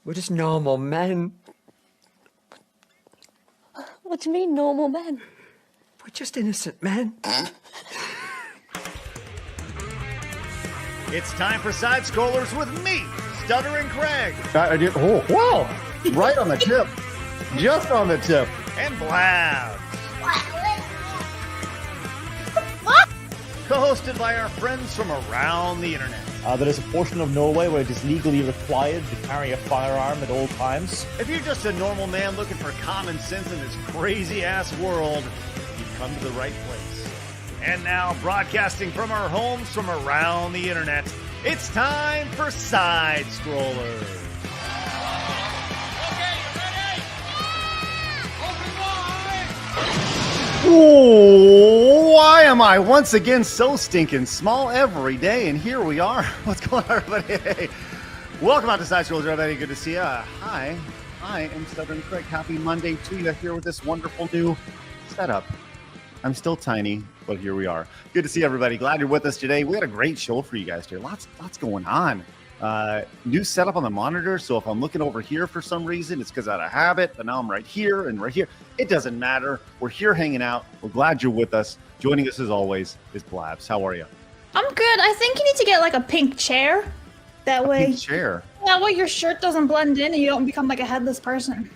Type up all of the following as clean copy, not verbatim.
We're just normal men. What do you mean, normal men? We're just innocent men. It's time for Side Scrollers with me, Stuttering Craig. I did. Oh, wow. Right on the tip. Just on the tip. And Blabs. Co-hosted by our friends from around the internet. There is a portion of Norway where it is legally required to carry a firearm at all times. If you're just a normal man looking for common sense in this crazy-ass world, you've come to the right place. And now, broadcasting from our homes from around the internet, it's time for Side Scrollers. Ooh, why am I once again so stinking small every day? And here we are. What's going on, everybody? Hey, welcome out to Side Scrollers, everybody. Good to see you. Hi, I am Stuttering Craig. Happy Monday to you here with this wonderful new setup. I'm still tiny, but here we are. Good to see everybody. Glad you're with us today. We had a great show for you guys today. Lots going on. New setup on the monitor. So if I'm looking over here for some reason, it's because out of habit, but now I'm right here and right here. It doesn't matter. We're here hanging out. We're glad you're with us. Joining us as always is Blabs. How are you? I'm good. I think you need to get like a pink chair. That way. Pink chair. That way your shirt doesn't blend in and you don't become like a headless person.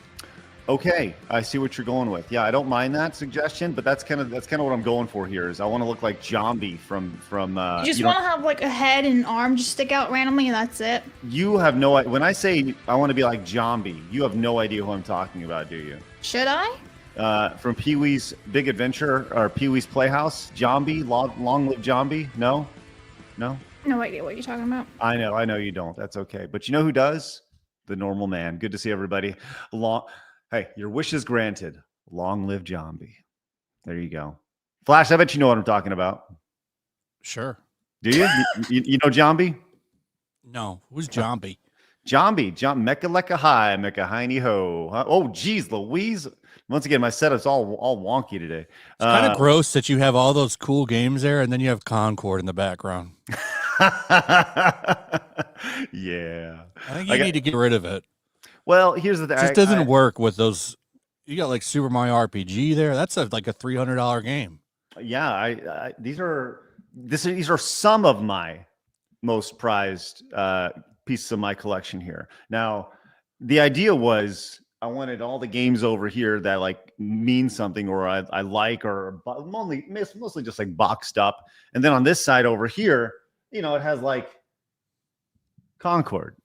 Okay, I see what you're going with. Yeah, I don't mind that suggestion, but that's kind of what I'm going for here. Is I want to look like Zombie from. You just want to have like a head and arm just stick out randomly, and that's it. You have no. When I say I want to be like Zombie, you have no idea who I'm talking about, do you? Should I? From Pee-wee's Big Adventure or Pee-wee's Playhouse, Zombie, long live Zombie. No. No idea what you're talking about. I know you don't. That's okay. But you know who does? The normal man. Good to see everybody. Hey, your wish is granted. Long live Zombie. There you go. Flash, I bet you know what I'm talking about. Sure. Do you? you know Zombie? No. Who's Zombie? Zombie. Mecca lecca high, mecca hiney ho. Oh, geez, Louise. Once again, my setup's all wonky today. It's kind of gross that you have all those cool games there and then you have Concord in the background. Yeah. I think you need to get rid of it. Well, here's the thing. It just doesn't work with those. You got like Super Mario RPG there. That's like a $300 game. Yeah, these are some of my most prized pieces of my collection here. Now, the idea was I wanted all the games over here that like mean something or I like or mostly just like boxed up. And then on this side over here, it has like Concord.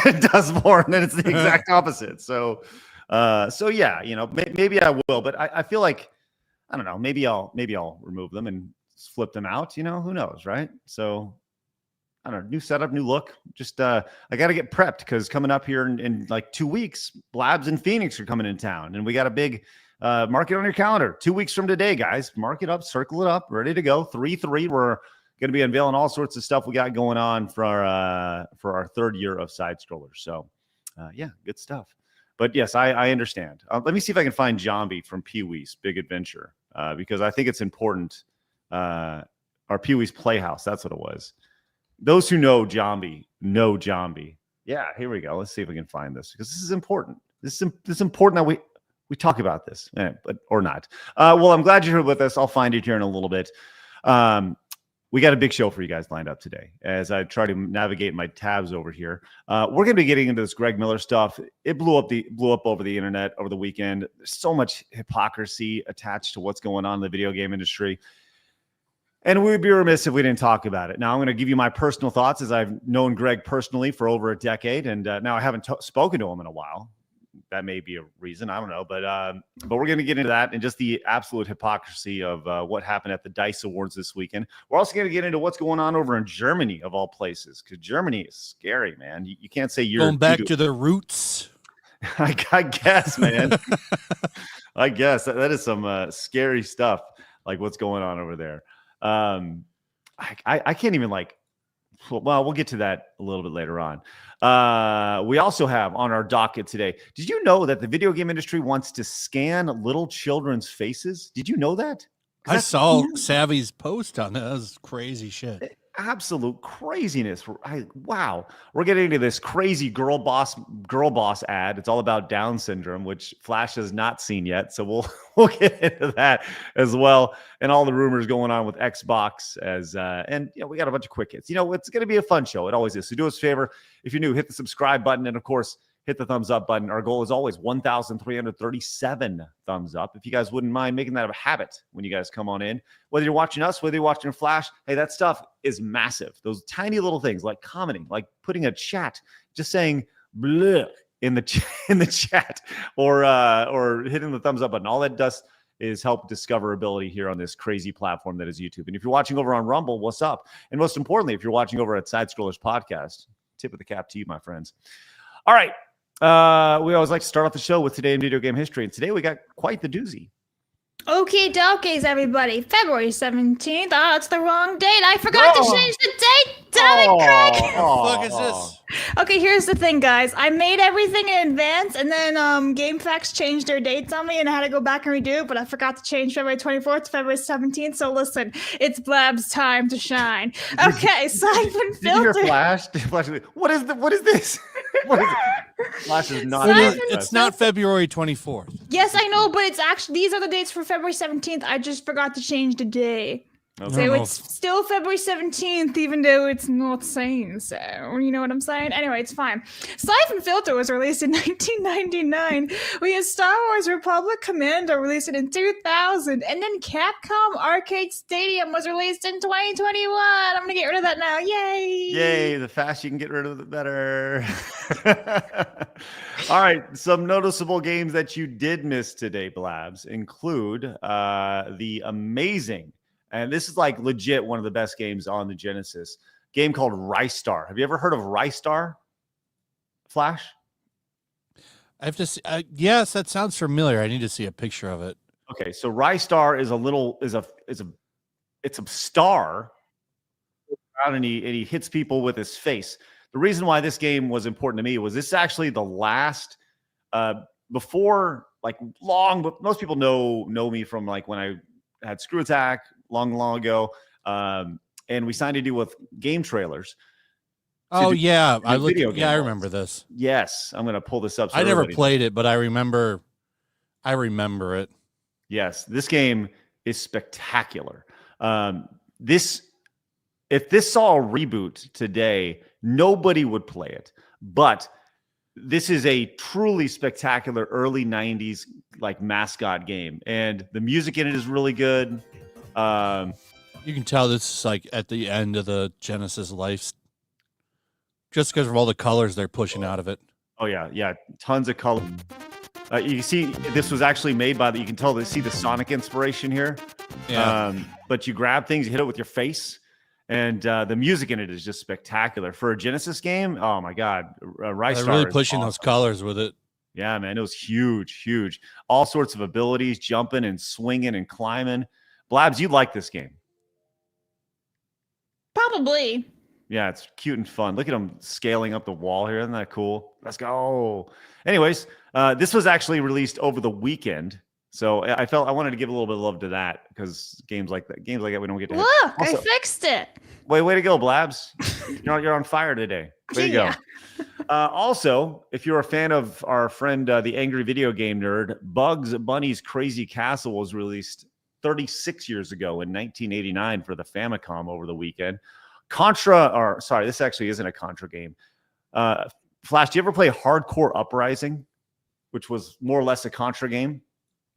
It does more, and then it's the exact opposite. So yeah, maybe I will, but I feel like I don't know. Maybe I'll remove them and flip them out. Who knows, right? So I don't know. New setup, new look. Just I got to get prepped because coming up here in like 2 weeks, Blabs and Phoenix are coming in town, and we got a big mark it on your calendar. 2 weeks from today, guys. Mark it up, circle it up, ready to go. 3/3. We're going to be unveiling all sorts of stuff we got going on for our third year of Side Scrollers. So, yeah, good stuff. But yes, I understand. Let me see if I can find Zombie from Pee-wee's Big Adventure because I think it's important. Our Pee-wee's Playhouse, that's what it was. Those who know Zombie know Zombie. Yeah, here we go. Let's see if we can find this because this is important. This is important that we talk about this, but or not. Well, I'm glad you're here with us. I'll find it here in a little bit. We got a big show for you guys lined up today as I try to navigate my tabs over here. We're going to be getting into this Greg Miller stuff. It blew up over the internet over the weekend. There's so much hypocrisy attached to what's going on in the video game industry. And we'd be remiss if we didn't talk about it. Now, I'm going to give you my personal thoughts as I've known Greg personally for over a decade. And now I haven't spoken to him in a while. That may be a reason. I don't know. But we're going to get into that and just the absolute hypocrisy of what happened at the DICE Awards this weekend. We're also going to get into what's going on over in Germany, of all places, because Germany is scary, man. You can't say you're going back to the roots. I guess, man. I guess that is some scary stuff, like what's going on over there. I can't even well, we'll get to that a little bit later on. We also have on our docket today. Did you know that the video game industry wants to scan little children's faces? Did you know that? I saw Savvy's post on that. That was crazy shit. absolute craziness. Wow. We're getting into this crazy girl boss ad. It's all about Down syndrome, which Flash has not seen yet. So we'll get into that as well. And all the rumors going on with Xbox and we got a bunch of quick hits. It's going to be a fun show. It always is. So do us a favor. If you're new, hit the subscribe button. And of course, hit the thumbs up button. Our goal is always 1,337 thumbs up. If you guys wouldn't mind making that a habit when you guys come on in, whether you're watching us, whether you're watching Flash, hey, that stuff is massive. Those tiny little things like commenting, like putting a chat, just saying bleh in the chat, or hitting the thumbs up button. All that does is help discoverability here on this crazy platform that is YouTube. And if you're watching over on Rumble, what's up? And most importantly, if you're watching over at Side Scrollers Podcast, tip of the cap to you, my friends. All right. We always like to start off the show with Today in Video Game History. And today we got quite the doozy. Okay, dokies, everybody. February 17th. Oh, it's the wrong date. I forgot to change the date. Damn it, Craig. What the fuck is this? Okay, here's the thing, guys. I made everything in advance, and then GameFAQs changed their dates on me, and I had to go back and redo it, but I forgot to change February 24th to February 17th. So listen, it's Blabs' time to shine. Okay, Siphon Did you hear Filter. Flash? What is this? What is it? Flash is not. It's not February 24th. Yes, I know, but it's actually, these are the dates for February 17th. I just forgot to change the day. Okay. So it's still February 17th, even though it's not saying so. You know what I'm saying? Anyway, it's fine. Siphon Filter was released in 1999. We had Star Wars Republic Commando released in 2000. And then Capcom Arcade Stadium was released in 2021. I'm going to get rid of that now. Yay! Yay, the faster you can get rid of it, the better. All right, some noticeable games that you did miss today, Blabs, include the amazing, and this is like legit one of the best games on the Genesis, game called Rice Star. Have you ever heard of Rice Star, Flash? I have to see. Yes, that sounds familiar. I need to see a picture of it. Okay, so Rice Star is it's a star, and he hits people with his face. The reason why this game was important to me was this is actually the last before, like, long, but most people know me from like when I had Screw Attack long ago, and we signed a deal with Game Trailers. Oh yeah, I I remember this. Yes, I'm gonna pull this up. So I never played it, but I remember it. Yes, this game is spectacular. If this saw a reboot today, nobody would play it. But this is a truly spectacular early 90s like mascot game, and the music in it is really good. You can tell this is like at the end of the Genesis life, just because of all the colors they're pushing out of it. Oh yeah, tons of color. You see, this was actually made by you can tell see the Sonic inspiration here. Yeah. But you grab things, you hit it with your face, and the music in it is just spectacular for a Genesis game. Oh my God, Rice They're Star really is pushing awesome. those colors with it. Yeah, man, it was huge. All sorts of abilities, jumping and swinging and climbing. Blabs, you like this game? Probably. Yeah, it's cute and fun. Look at him scaling up the wall here. Isn't that cool? Let's go. Anyways, this was actually released over the weekend. So I wanted to give a little bit of love to that because games like that we don't get to hit. Look, Also, I fixed it. way to go, Blabs. You're on fire today. Way to go. Also, if you're a fan of our friend, the Angry Video Game Nerd, Bugs Bunny's Crazy Castle was released 36 years ago in 1989 for the Famicom over the weekend. This actually isn't a Contra game. Flash, do you ever play Hardcore Uprising, which was more or less a Contra game?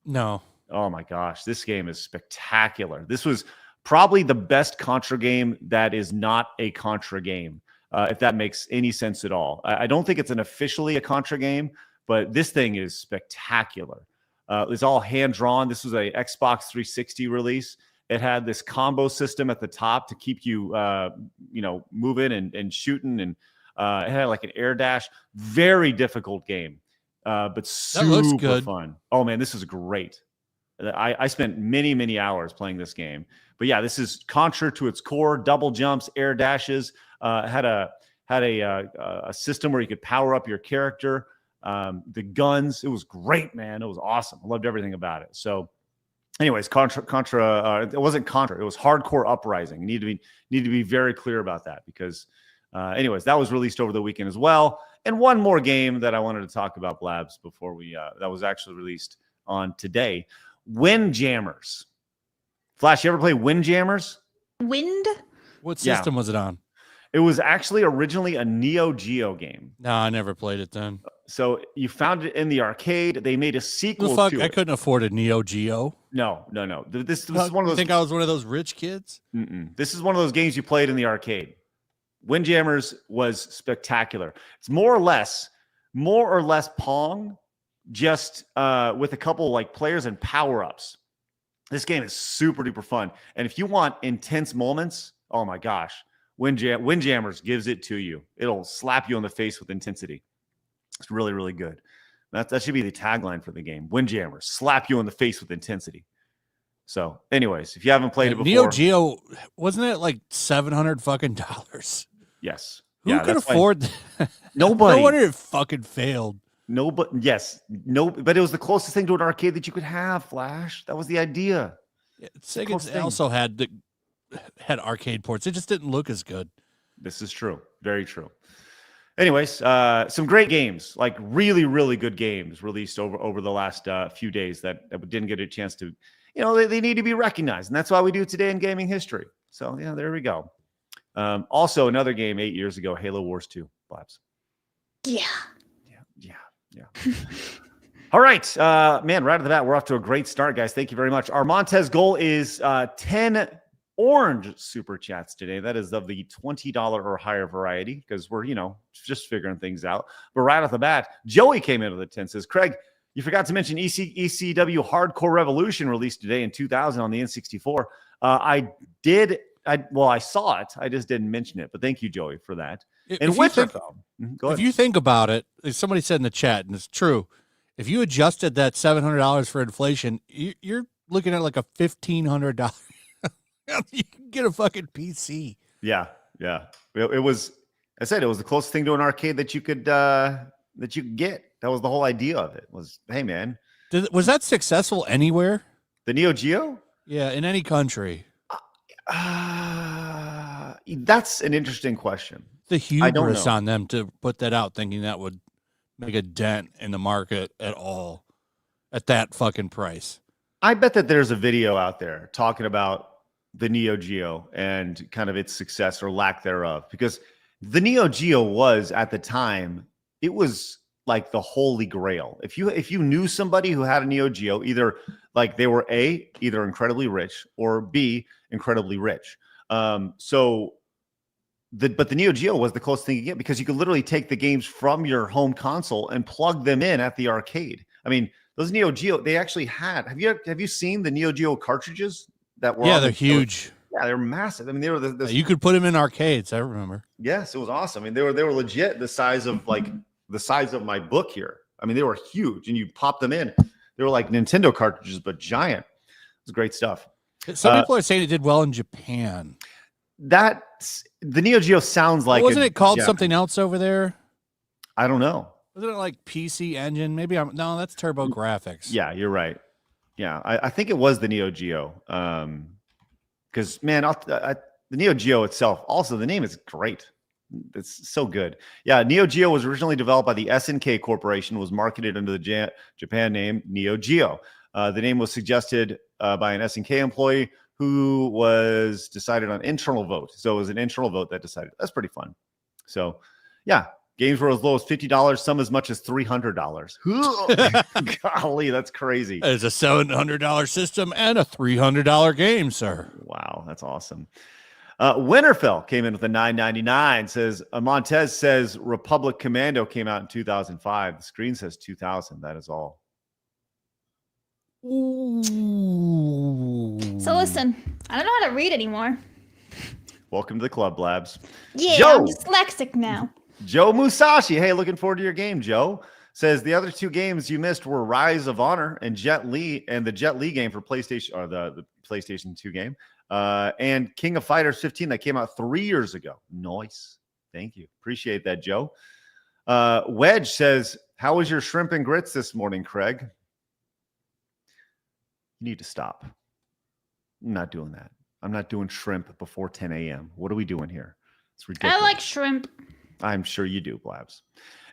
No. Oh my gosh, this game is spectacular. This was probably the best Contra game that is not a Contra game, if that makes any sense at all. I don't think it's officially a Contra game, but this thing is spectacular. It's all hand-drawn. This was a Xbox 360 release. It had this combo system at the top to keep you, moving and shooting, and it had like an air dash. Very difficult game, but super fun. Oh man, this is great. I spent many hours playing this game. But yeah, this is Contra to its core. Double jumps, air dashes. Had a system where you could power up your character. The guns. It was great, man. It was awesome. I loved everything about it. So anyways, Contra. It wasn't Contra. It was Hardcore Uprising. You need to be very clear about that because, anyways, that was released over the weekend as well. And one more game that I wanted to talk about, Blabs, before we that was actually released on today. Windjammers. Flash, you ever play Windjammers? Wind? What system was it on? It was actually originally a Neo Geo game. No, I never played it then. So you found it in the arcade. They made a sequel to it. I couldn't afford a Neo Geo. No. This was one of those. You think I was one of those rich kids? This is one of those games you played in the arcade. Windjammers was spectacular. It's more or less Pong, just with a couple like players and power-ups. This game is super duper fun. And if you want intense moments, oh my gosh, Windjammers gives it to you. It'll slap you on the face with intensity. It's really, really good. That should be the tagline for the game. Windjammers, slap you in the face with intensity. So, anyways, if you haven't played it before, Neo Geo, wasn't it like $700 fucking dollars? Yes. Who could afford that? Nobody. No wonder it fucking failed. But it was the closest thing to an arcade that you could have, Flash. That was the idea. Yeah, Sega also had arcade ports. It just didn't look as good. This is true. Very true. Anyways, some great games, like really, really good games released over the last few days that didn't get a chance to, they need to be recognized. And that's why we do Today in Gaming History. So, yeah, there we go. Also, another game 8 years ago, Halo Wars 2, Blabs. Yeah. All right, man, right off the bat, we're off to a great start, guys. Thank you very much. Our Montez goal is 10 orange super chats today. That is of the $20 or higher variety because we're, just figuring things out. But right off the bat, Joey came into the 10, says, Craig, you forgot to mention ECW Hardcore Revolution released today in 2000 on the N64. I saw it. I just didn't mention it. But thank you, Joey, for that. And if you think about it, somebody said in the chat, and it's true, if you adjusted that $700 for inflation, you're looking at like a $1,500. You can get a fucking PC. Yeah. It was. I said it was the closest thing to an arcade that you could get. That was the whole idea of it. Was, hey man, was that successful anywhere? The Neo Geo? Yeah, in any country. That's an interesting question. The hubris on them to put that out, thinking that would make a dent in the market at all at that fucking price. I bet that there's a video out there talking about the Neo Geo and kind of its success or lack thereof, because the Neo Geo was at the time, it was like the holy grail. If you knew somebody who had a Neo Geo, either like they were either incredibly rich or B, incredibly rich. But the Neo Geo was the closest thing you get because you could literally take the games from your home console and plug them in at the arcade. I mean, those Neo Geo, they actually had. Have you seen the Neo Geo cartridges that were? Yeah, they're huge. Yeah, they're massive. I mean, they were you could put them in arcades. I remember. Yes, it was awesome. I mean, they were legit the size of my book here. I mean, they were huge, and you pop them in. They were like Nintendo cartridges, but giant. It was great stuff. Some people are saying it did well in Japan. The Neo Geo sounds like. Wasn't it called something else over there? I don't know. Wasn't it like PC Engine? Maybe no, that's Turbo Graphics. Yeah, you're right. Yeah, I think it was the Neo Geo. Because man, the Neo Geo itself, also the name is great. It's so good. Yeah, Neo Geo was originally developed by the SNK Corporation, was marketed under the Japan name Neo Geo. The name was suggested by an SNK employee who was decided on internal vote. So it was an internal vote that decided. That's pretty fun. So yeah, games were as low as $50, some as much as $300. Golly, that's crazy. It's a $700 system and a $300 game, sir. Wow, that's awesome. Winterfell came in with a $9.99. Says Montez says Republic Commando came out in 2005. The screen says 2000. That is all. Ooh. So listen, I don't know how to read anymore. Welcome to the club, Blabs. Yeah, Joe. I'm dyslexic now. Joe Musashi. Hey, looking forward to your game, Joe. Says the other two games you missed were Rise of Honor and Jet Li, and the Jet Li game for PlayStation, or the PlayStation 2 game, and King of Fighters 15 that came out 3 years ago. Nice. Thank you. Appreciate that, Joe. Wedge says, how was your shrimp and grits this morning, Craig? You need to stop. I'm not doing that. I'm not doing shrimp before 10 a.m. What are we doing here? It's ridiculous. I like shrimp. I'm sure you do, Blabs.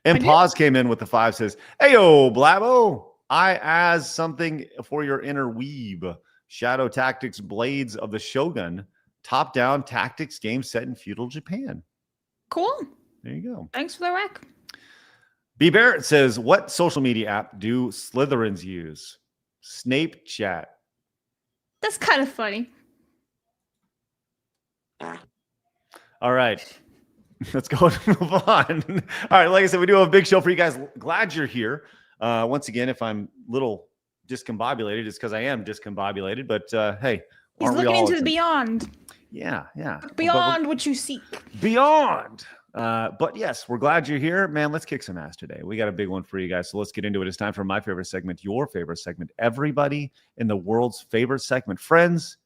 And Pause came in with the 5, says, "Heyo, Blabo, I as something for your inner weeb. Shadow Tactics Blades of the Shogun. Top-down tactics game set in feudal Japan." Cool. There you go. Thanks for the rec. B. Barrett says, "What social media app do Slytherins use?" Snape Chat. That's kind of funny. All right. Let's go and move on. All right. Like I said, we do have a big show for you guys. Glad you're here. Once again, if I'm a little discombobulated, it's because I am discombobulated. But hey, he's looking into the beyond. Yeah. Beyond what you seek. Beyond. But yes, we're glad you're here. Man, let's kick some ass today. We got a big one for you guys. So let's get into it. It's time for my favorite segment, your favorite segment, everybody in the world's favorite segment. Friends,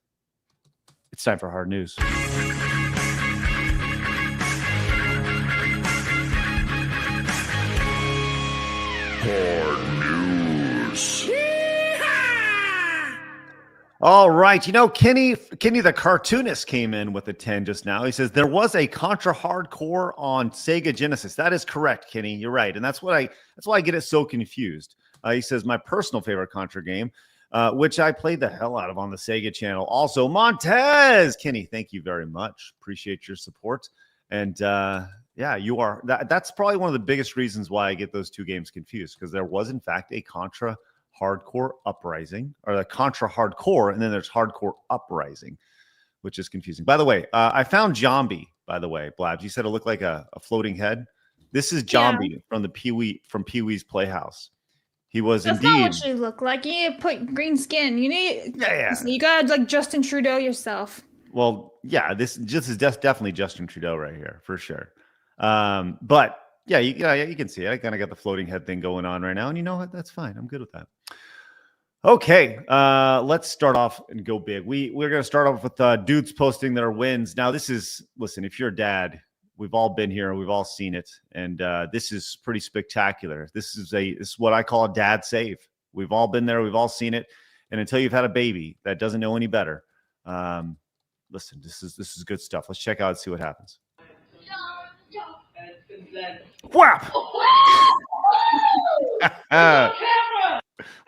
it's time for Hard News. All right. You know, Kenny the cartoonist came in with a 10 just now. He says there was a Contra Hardcore on Sega Genesis. That is correct, Kenny. You're right. And that's why I get it so confused. He says my personal favorite Contra game, which I played the hell out of on the Sega channel. Also, Montez. Kenny, thank you very much. Appreciate your support. And yeah, you are. That's probably one of the biggest reasons why I get those two games confused, because there was, in fact, a Contra Hardcore Uprising, or the Contra Hardcore, and then there's Hardcore Uprising, which is confusing. By the way, I found Zombie, by the way, Blabs. You said it looked like a floating head. This is Zombie from Pee-wee's Playhouse. He was That's indeed. not what you look like. You need to put green skin. You need. Yeah. You gotta like Justin Trudeau yourself. Well, yeah, this is definitely Justin Trudeau right here for sure. But yeah, you can see it. I kind of got the floating head thing going on right now, and you know what? That's fine. I'm good with that. Okay, let's start off and go big. We're going to start off with dudes posting their wins. Now, listen, if you're a dad, we've all been here, we've all seen it, and this is pretty spectacular. This is what I call a dad save. We've all been there, we've all seen it, and until you've had a baby that doesn't know any better, listen, this is good stuff. Let's check out and see what happens. Whap!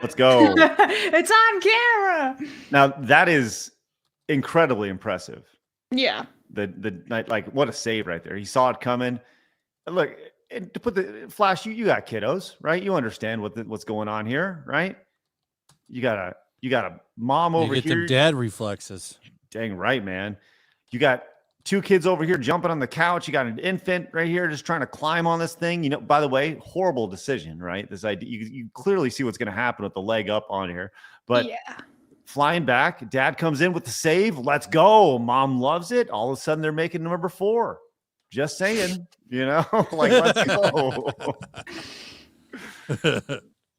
Let's go. It's on camera. Now that is incredibly impressive. Yeah. The like what a save right there. He saw it coming. Look, and to put the Flash, you got kiddos, right? You understand what's going on here, right? You got a mom over here. You get them dad reflexes. Dang right, man. You got two kids over here jumping on the couch. You got an infant right here just trying to climb on this thing. You know, by the way, horrible decision, right? This idea, you clearly see what's going to happen with the leg up on here. But yeah, flying back, dad comes in with the save. Let's go. Mom loves it. All of a sudden, they're making number 4. Just saying, you know, like, let's go.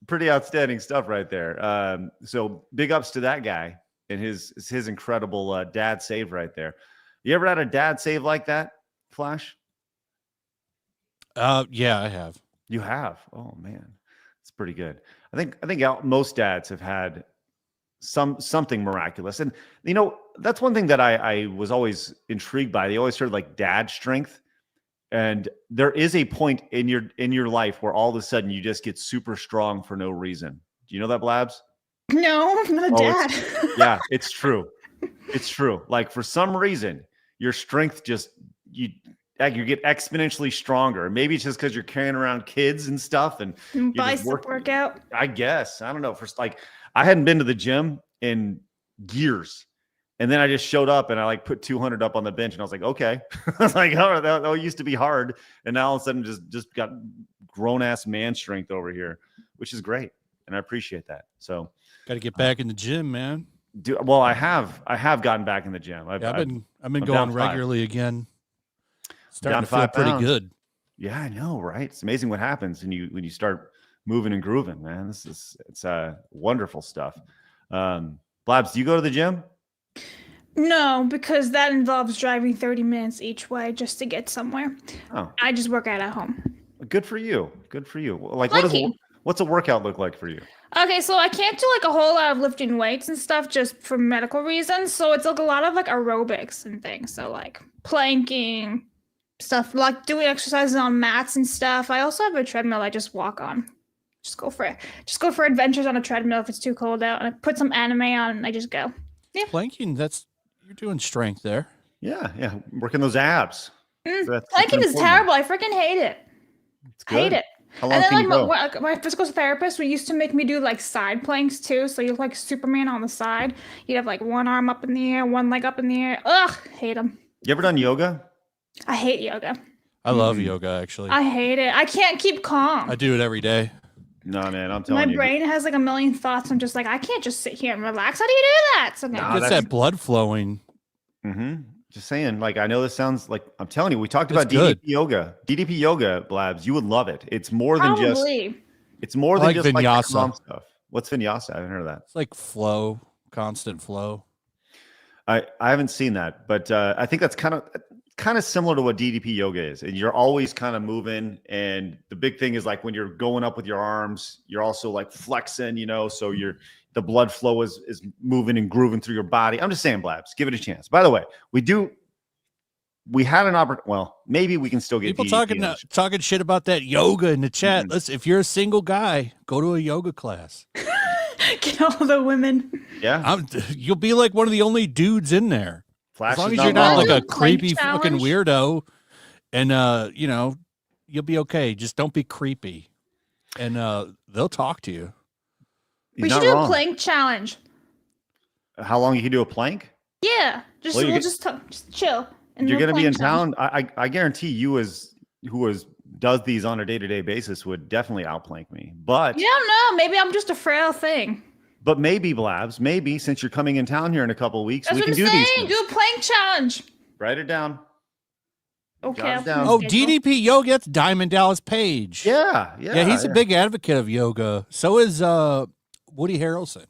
Pretty outstanding stuff right there. So big ups to that guy and his incredible dad save right there. You ever had a dad save like that, Flash? Yeah, I have. You have? Oh man, it's pretty good. I think most dads have had something miraculous, and you know that's one thing that I was always intrigued by. They always heard like dad strength, and there is a point in your life where all of a sudden you just get super strong for no reason. Do you know that, Blabs? No, I'm not a dad. Yeah, it's true. It's true. Like for some reason, your strength you get exponentially stronger. Maybe it's just because you're carrying around kids and stuff, and bicep workout. I guess, I don't know. I hadn't been to the gym in years, and then I just showed up and I like put 200 up on the bench, and I was like, okay. I was like, oh, that used to be hard, and now all of a sudden just got grown ass man strength over here, which is great, and I appreciate that. So got to get back in the gym, man. Well, I have gotten back in the gym. I've been going regularly again. Starting to feel pretty good. Yeah, I know, right? It's amazing what happens when you start moving and grooving, man. It's wonderful stuff. Blabs, do you go to the gym? No, because that involves driving 30 minutes each way just to get somewhere. Oh. I just work out at home. Good for you. Good for you. Like, What's a workout look like for you? Okay, so I can't do like a whole lot of lifting weights and stuff just for medical reasons. So it's like a lot of like aerobics and things. So like planking, stuff like doing exercises on mats and stuff. I also have a treadmill I just walk on. Just go for it. Just go for adventures on a treadmill if it's too cold out, and I put some anime on and I just go. Yeah. Planking, you're doing strength there. Yeah, working those abs. Planking is terrible. I freaking hate it. I hate it. How long And then can you go? my physical therapist, we used to make me do like side planks too. So you look like Superman on the side. You'd have like one arm up in the air, one leg up in the air. Ugh, hate them. You ever done yoga? I hate yoga. I love yoga, actually. I hate it. I can't keep calm. I do it every day. No, man, I'm telling My you. brain has like a million thoughts. I'm just like, I can't just sit here and relax. How do you do that? So no. Nah, It's that blood flowing. Mm-hmm. Just saying, like, I know this sounds like, I'm telling you, we talked It's about good. DDP yoga. DDP yoga, Blabs, you would love it. It's more than Probably. it's more I than like just like vinyasa. calm stuff. What's vinyasa? I haven't heard of that. It's like flow, constant flow. I haven't seen that, but I think that's kind of similar to what DDP yoga is. And you're always kind of moving. And the big thing is like when you're going up with your arms, you're also like flexing, so the blood flow is moving and grooving through your body. I'm just saying, Blabs, give it a chance. By the way, we had an opportunity. Well, maybe we can still get People DDP talking shit about that yoga in the chat. Listen, if you're a single guy, go to a yoga class. Get all the women. Yeah. You'll be like one of the only dudes in there. Flash As long is as you're not not wrong. like a Plank creepy fucking challenge? weirdo, and you'll be okay. Just don't be creepy, and they'll talk to you. He's We should not do a wrong. plank challenge. How long you can do a plank? Yeah. Well, We'll just chill. and You're do a going to be in plank challenge. town. I guarantee you, who does these on a day-to-day basis, would definitely outplank me. But You don't know. Maybe I'm just a frail thing. But maybe, Blabs, maybe since you're coming in town here in a couple of weeks, That's we what can I'm do these saying. things. Do a plank challenge. Write it down. Okay. Jot it I'll down. put Oh, a schedule. DDP Yoga, that's Diamond Dallas Page. Yeah. He's a big advocate of yoga. So is Woody Harrelson.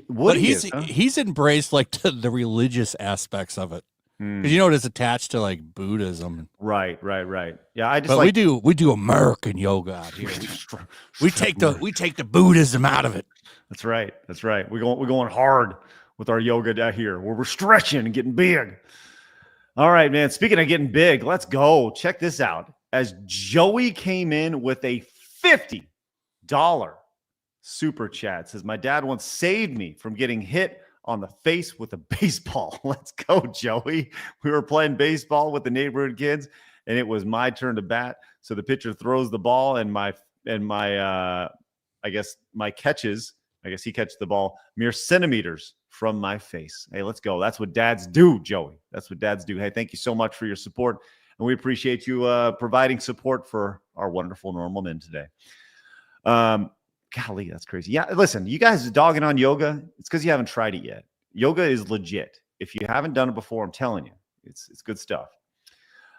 What But he's embraced like the religious aspects of it. Because it's attached to like Buddhism. Right. Yeah, I just But like we do American yoga out here. We take the Buddhism out of it. That's right. We're going hard with our yoga down here, where we're stretching and getting big. All right, man. Speaking of getting big, let's go. Check this out. As Joey came in with a $50 super chat, says, my dad once saved me from getting hit on the face with a baseball. Let's go, Joey. We were playing baseball with the neighborhood kids, and it was my turn to bat. So the pitcher throws the ball, and my I guess he catches the ball mere centimeters from my face. Hey, let's go. That's what dads do, Joey. That's what dads do. Hey, thank you so much for your support, and we appreciate you providing support for our wonderful normal men today. Golly, that's crazy. Yeah, listen, you guys dogging on yoga. It's because you haven't tried it yet. Yoga is legit. If you haven't done it before, I'm telling you, it's good stuff.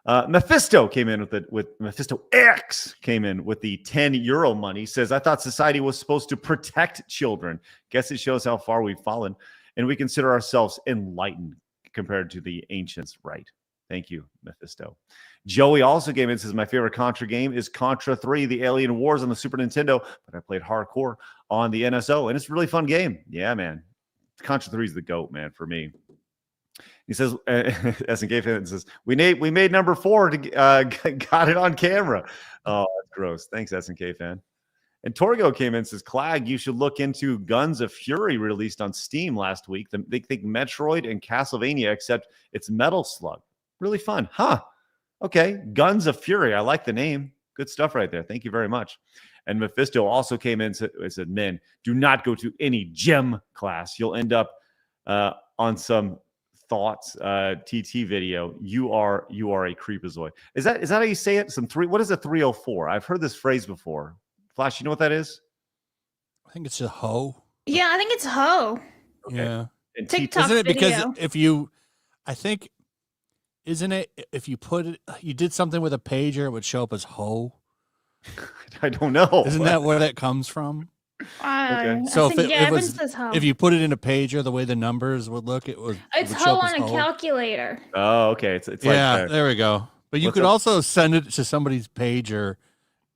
Mephisto came in with Mephisto X came in with the €10 money. Says, I thought society was supposed to protect children. Guess it shows how far we've fallen, and we consider ourselves enlightened compared to the ancients, right? Thank you, Mephisto. Joey also came in and says, my favorite Contra game is Contra 3, the Alien Wars on the Super Nintendo, but I played hardcore on the NSO, and it's a really fun game. Yeah, man. Contra 3 is the GOAT, man, for me. He says, SNK fan says, we made number 4 to got it on camera. Oh, that's gross. Thanks, SNK fan. And Torgo came in and says, Clag, you should look into Guns of Fury released on Steam last week. They think Metroid and Castlevania, except it's Metal Slug. Really fun. Huh. Okay. Guns of Fury. I like the name. Good stuff right there. Thank you very much. And Mephisto also came in and said, men, do not go to any gem class. You'll end up on some thoughts TT video. You are a creepazoid. Is that how you say it? What is a 304? I've heard this phrase before. Flash, you know what that is? I think it's a hoe. Yeah, I think it's hoe. Okay. Yeah. And TikTok Isn't it because video. isn't it if you did something with a pager, it would show up as hoe? I don't know. Isn't that where that comes from? Okay. So I think, everyone says hoe. if you put it in a pager, the way the numbers would look, it would. It's would show hoe up as on a calculator. Oh, okay. It's like Yeah, there we go. But you What's could up? also send it to somebody's pager,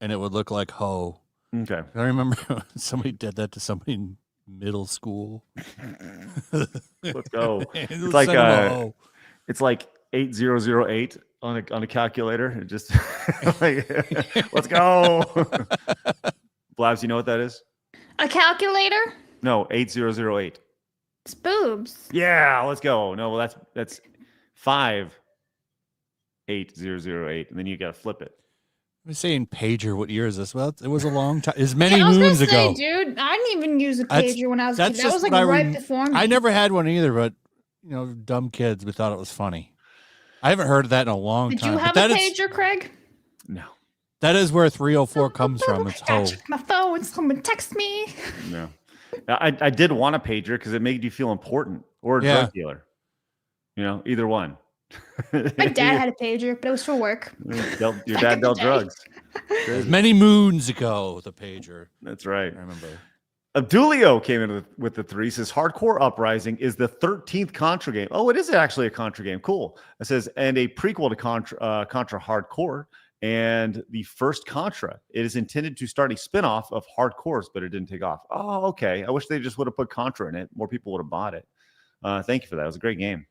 and it would look like hoe. Okay. I remember somebody did that to somebody in middle school. Let's go. It's It's like 8008 on a calculator. It just like let's go. Blabs, you know what that is? A calculator? No, 8008. It's boobs. Yeah, let's go. No, well that's 58008, and then you got to flip it. I'm saying pager. What year is this? Well, it was a long time. It's many Yeah, I was moons gonna say, ago. dude, I didn't even use a That's- pager when I was a kid. that's That was just like what right before me. I never had one either, but dumb kids, we thought it was funny. I haven't heard of that in a long Did time. you have but a that is- pager, Craig? No. That is where 304 comes from. It's ho. Check my phone. Someone text me. No. I did want a pager because it made you feel important, or a Yeah. drug dealer. Either one. My dad had a pager, but it was for work. Your dad dealt drugs. Many moons ago, the pager. That's right. I remember. Abdulio came in with the 3. Says Hardcore Uprising is the 13th Contra game. Oh, it is actually a Contra game. Cool. It says, and a prequel to Contra Hardcore, and the first Contra. It is intended to start a spinoff of Hardcores, but it didn't take off. Oh, okay. I wish they just would have put Contra in it. More people would have bought it. Thank you for that. It was a great game.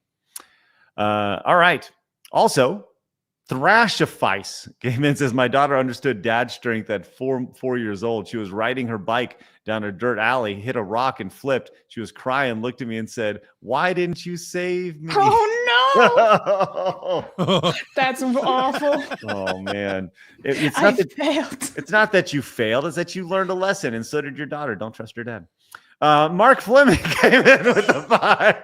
All right. Also, Thrashifice came in and says, my daughter understood dad's strength at 4 years old. She was riding her bike down a dirt alley, hit a rock and flipped. She was crying, looked at me and said, why didn't you save me? Oh, no. That's awful. Oh, man. It's I not that, failed. it's not that you failed. It's that you learned a lesson, and so did your daughter. Don't trust your dad. Mark Fleming came in with the 5.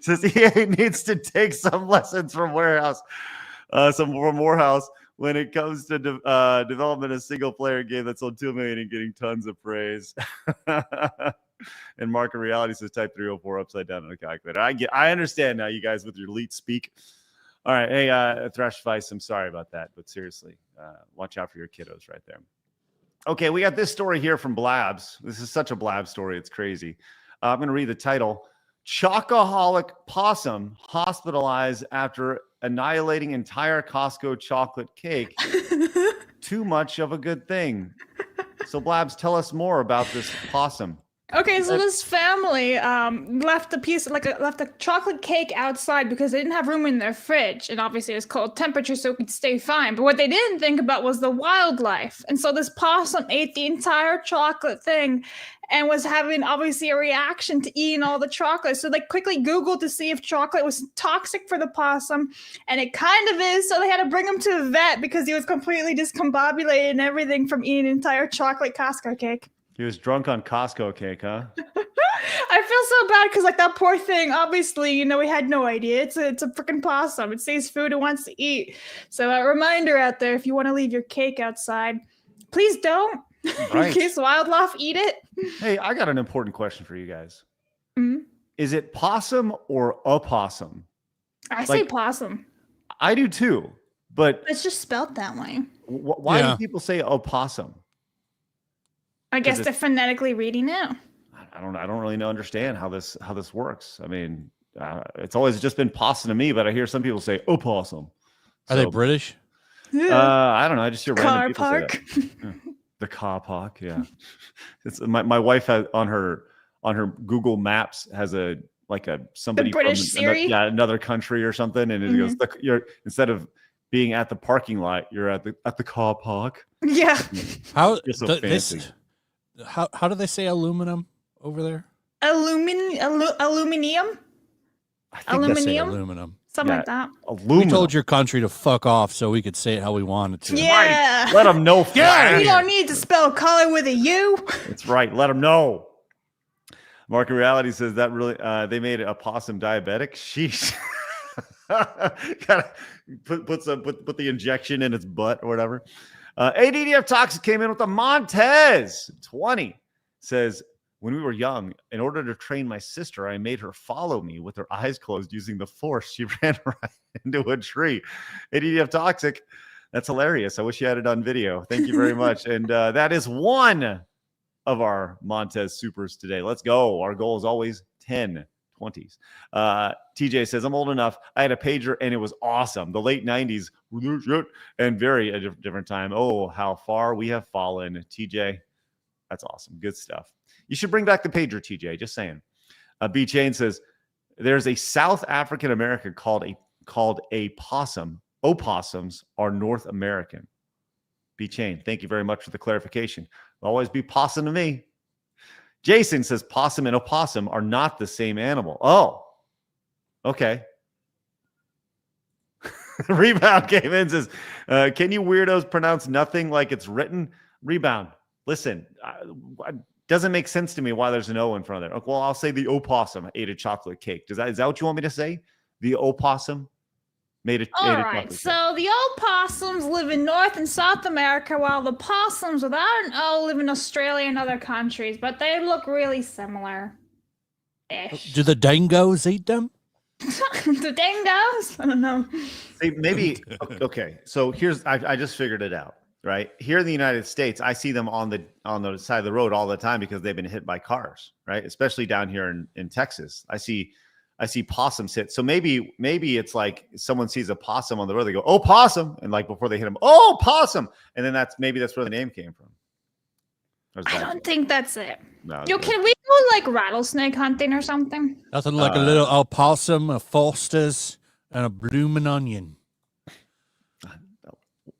Says EA needs to take some lessons from Morehouse when it comes to development of a single-player game that sold 2 million and getting tons of praise. And Market Reality says type 304 upside down on the calculator. I understand now, you guys, with your leet speak. All right, hey, Thrashvice, I'm sorry about that, but seriously, watch out for your kiddos right there. Okay, we got this story here from Blabs. This is such a Blabs story, it's crazy. I'm going to read the title. Chocoholic possum hospitalized after annihilating entire Costco chocolate cake. Too much of a good thing. So, Blabs, tell us more about this possum. Okay, so this family left a chocolate cake outside because they didn't have room in their fridge, and obviously it was cold temperature, so it could stay fine. But what they didn't think about was the wildlife, and so this possum ate the entire chocolate thing, and was having obviously a reaction to eating all the chocolate. So they quickly Googled to see if chocolate was toxic for the possum, and it kind of is. So they had to bring him to the vet because he was completely discombobulated and everything from eating an entire chocolate Costco cake. He was drunk on Costco cake, huh? I feel so bad because, like, that poor thing, obviously, we had no idea. It's a freaking possum. It sees food it wants to eat. So a reminder out there, if you want to leave your cake outside, please don't. Right. In case wildlife eat it. Hey, I got an important question for you guys. Mhm. Is it possum or opossum? I say possum. I do too, but It's just spelled that way. why do people say opossum? I guess they're phonetically reading it. I don't really understand how this works. I mean, it's always just been possum to me, but I hear some people say opossum. Are they British? I don't know. I just hear random people park. say that. Yeah. The car park, yeah. It's my wife has on her Google Maps has somebody The British from Siri? another country or something, and it goes you're instead of being at the parking lot, you're at the car park. Yeah. How You're so fancy. How do they say aluminum over there? Aluminium? I think they say aluminum. Something like that. Aluminum. We told your country to fuck off so we could say it how we wanted to. Yeah. Let them know. Yeah. You don't need to spell color with a U. That's right. Let them know. Market Reality says that really they made a possum diabetic. Sheesh. Gotta put the injection in its butt or whatever. ADDF Toxic came in with a Montez 20. Says, when we were young, in order to train my sister, I made her follow me with her eyes closed using the force. She ran right into a tree. ADDF Toxic, that's hilarious. I wish you had it on video. Thank you very much. And that is one of our Montez Supers today. Let's go. Our goal is always 10, 20s. TJ says, I'm old enough. I had a pager and it was awesome. The late 90s and very a different time. Oh, how far we have fallen. TJ, that's awesome. Good stuff. You should bring back the pager, TJ. Just saying. B Chain says, there's a South African American called a possum. Opossums are North American. B Chain, thank you very much for the clarification. It'll always be possum to me. Jason says possum and opossum are not the same animal. Oh, okay. Rebound came in and says, can you weirdos pronounce nothing like it's written? Rebound, listen, doesn't make sense to me why there's an O in front of there. Well, I'll say the opossum ate a chocolate cake. Is that what you want me to say? The opossum ate a chocolate cake. So the opossums live in North and South America, while the possums without an O live in Australia and other countries, but they look really similar. Do the dingoes eat them? The dingoes? I don't know. Maybe, okay. So I just figured it out, right? Here in the United States, I see them on the side of the road all the time because they've been hit by cars, right? Especially down here in Texas. I see possums hit. So maybe it's like someone sees a possum on the road, they go, oh, possum. And like before they hit him, oh, possum. And then that's where the name came from. I don't think that's it. No, can we go like rattlesnake hunting or something? Nothing like a little opossum, a Foster's, and a bloomin' onion.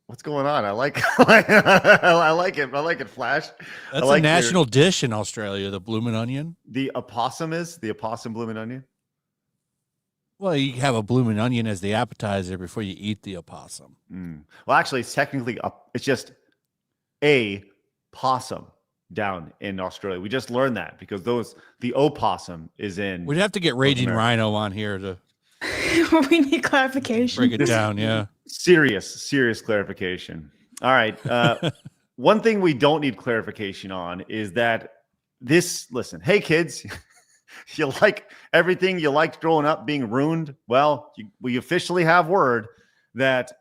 What's going on? I like I like it. I like it, Flash. That's a national dish in Australia, the bloomin' onion. The opossum bloomin' onion? Well, you have a bloomin' onion as the appetizer before you eat the opossum. Well, actually, it's technically it's just a possum down in Australia. We just learned that because the opossum is in. We'd have to get Raging Rhino on here to we need clarification. break it down. Yeah, serious clarification. All right. One thing we don't need clarification on is that listen, hey kids, you like everything you liked growing up being ruined? Well, we officially have word that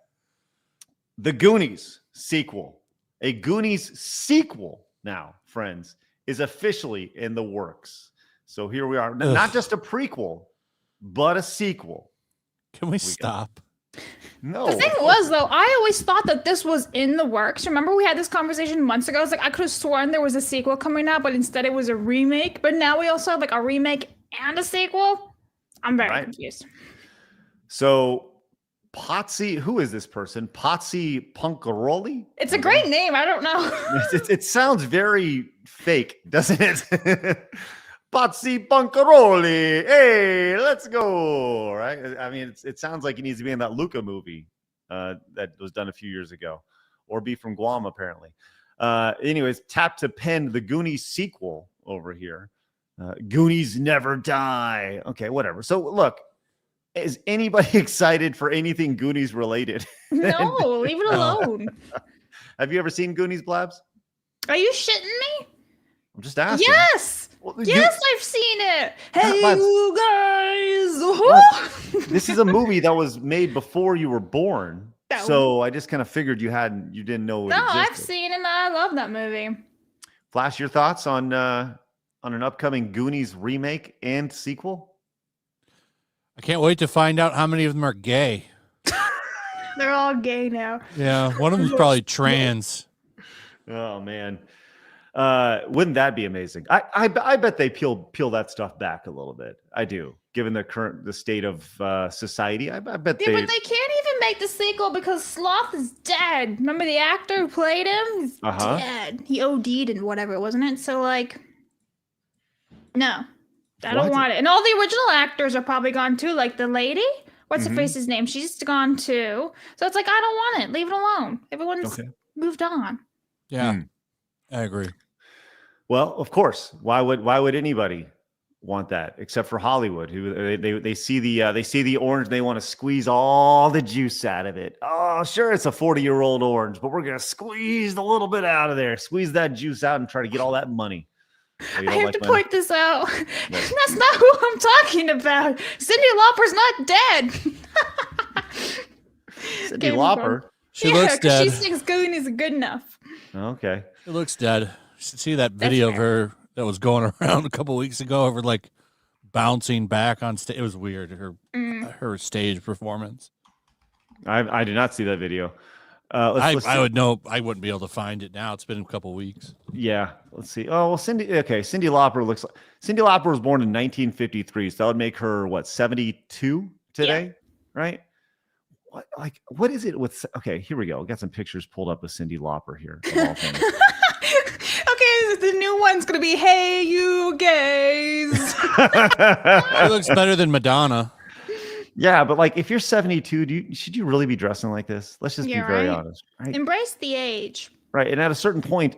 the Goonies sequel, a Goonies sequel now, friends, is officially in the works. So here we are. Not just a prequel, but a sequel. Can we stop? No. The thing was, though, I always thought that this was in the works. Remember we had this conversation months ago? It's like I could have sworn there was a sequel coming out, but instead it was a remake. But now we also have like a remake and a sequel. I'm very confused. So Potsy, who is this person? Potsy Punkaroli? It's a great name. I don't know. It sounds very fake, doesn't it? Potsy Punkaroli. Hey, let's go. Right? I mean, it sounds like he needs to be in that Luca movie that was done a few years ago, or be from Guam, apparently. Anyways, tap to pen the Goonies sequel over here. Goonies never die. Okay, whatever. So look, is anybody excited for anything Goonies related? No, leave it alone. Have you ever seen Goonies, Blabs? Are you shitting me? I'm just asking. Yes. Well, yes, I've seen it. Hey, Blabs, you guys. This is a movie that was made before you were born. No. So I just kind of figured you didn't know it existed. I've seen it and I love that movie. Flash, your thoughts on an upcoming Goonies remake and sequel? I can't wait to find out how many of them are gay. They're all gay now. Yeah, one of them's probably trans. Oh man, wouldn't that be amazing? I bet they peel that stuff back a little bit. I do, given the state of society. I bet but they can't even make the sequel because Sloth is dead. Remember the actor who played him? He's dead. He OD'd and whatever, wasn't it? So like, no. I don't want it. And all the original actors are probably gone too. Like the lady, what's her face's name? She's gone too. So it's like, I don't want it. Leave it alone. Everyone's moved on. Yeah, I agree. Well, of course. Why would anybody want that except for Hollywood? Who they see the orange, they want to squeeze all the juice out of it. Oh, sure, it's a 40-year-old orange, but we're gonna squeeze a little bit out of there, squeeze that juice out, and try to get all that money. I have to point this out. That's not who I'm talking about. Cyndi Lauper's not dead. Cyndi Lauper? She looks dead. She thinks Goonies is good enough. Okay. She looks dead. You should see that video of her that was going around a couple weeks ago of her like bouncing back on stage. It was weird. Her stage performance. I did not see that video. I would know. I wouldn't be able to find it now. It's been a couple weeks. Yeah, let's see. Oh well, Cindy Lauper looks like Cindy Lauper was born in 1953, so that would make her what 72 today, right? What is it with? Okay, here we go. Got some pictures pulled up of Cindy Lauper here. Of all things. Okay, the new one's gonna be "Hey, you gays." It looks better than Madonna. Yeah, but like if you're 72, should you really be dressing like this? Let's just be very honest. Right? Embrace the age. Right. And at a certain point,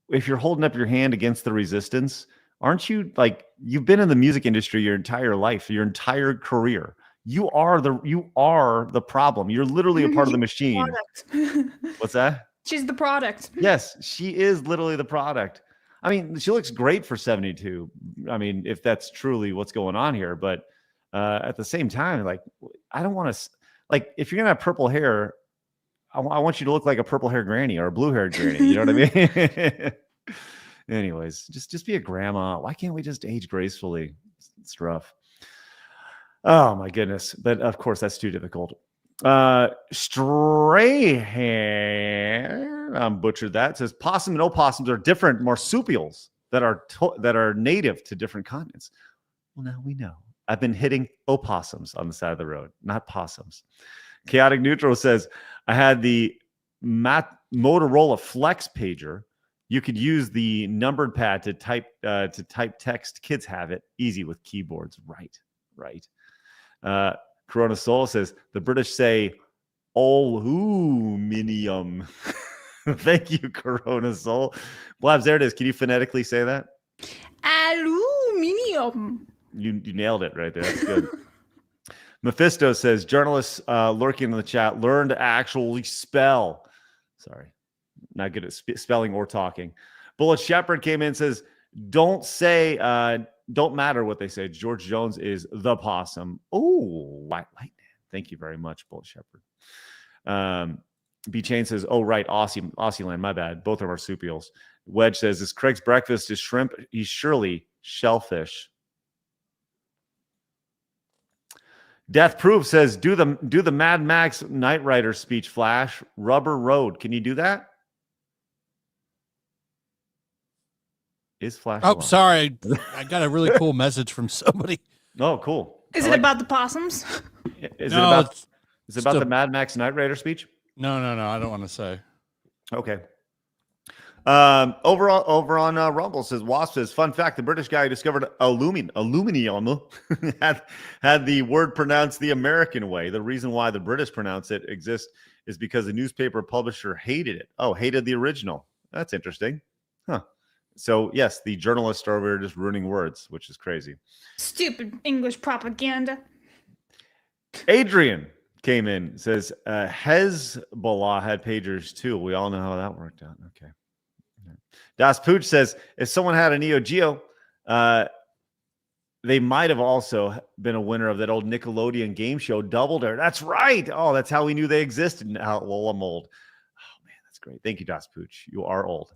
if you're holding up your hand against the resistance, aren't you like you've been in the music industry your entire life, your entire career? You are the problem. You're literally a part of the machine. What's that? She's the product. Yes, she is literally the product. I mean, she looks great for 72. I mean, if that's truly what's going on here, but at the same time, like, I don't want to, like, if you're going to have purple hair, I want you to look like a purple hair granny or a blue haired granny. You know what I mean? Anyways, just be a grandma. Why can't we just age gracefully? It's rough. Oh my goodness. But of course, that's too difficult. Stray hair. Butchered that. It says possum and opossums are different marsupials that are native to different continents. Well, now we know. I've been hitting opossums on the side of the road, not possums. Chaotic Neutral says, I had the Motorola Flex pager. You could use the numbered pad to type text. Kids have it easy with keyboards. Right. Corona Soul says, the British say aluminium. Thank you, Corona Soul. Blabs, there it is. Can you phonetically say that? Aluminium. You nailed it right there. That's good. Mephisto says, journalists lurking in the chat, learn to actually spell. Sorry, not good at spelling or talking. Bullet Shepherd came in and says, don't matter what they say. George Jones is the possum. Oh, light man. Thank you very much, Bullet Shepherd. B Chain says, oh, right, Aussie land, my bad. Both are marsupials. Wedge says, is Craig's breakfast is shrimp? He's surely shellfish. Death Proof says, do the Mad Max Knight Rider speech, Flash. Rubber Road. Can you do that? Is Flash Oh, alone? sorry. I got a really cool message from somebody. Oh, cool. Is it about the possums? Is it about the Mad Max Knight Rider speech? No. I don't want to say. Okay. Over on Rumble says, Wasp says, fun fact, the British guy who discovered aluminium had the word pronounced the American way. The reason why the British pronounce it exists is because the newspaper publisher hated it. Oh, hated the original. That's interesting. Huh. So yes, the journalists are over here just ruining words, which is crazy. Stupid English propaganda. Adrian came in, says, Hezbollah had pagers too. We all know how that worked out. Okay. Das Pooch says, if someone had a Neo Geo, they might have also been a winner of that old Nickelodeon game show, Double Dare. That's right. Oh, that's how we knew they existed. Now, well, I'm old. Oh, man, that's great. Thank you, Das Pooch. You are old.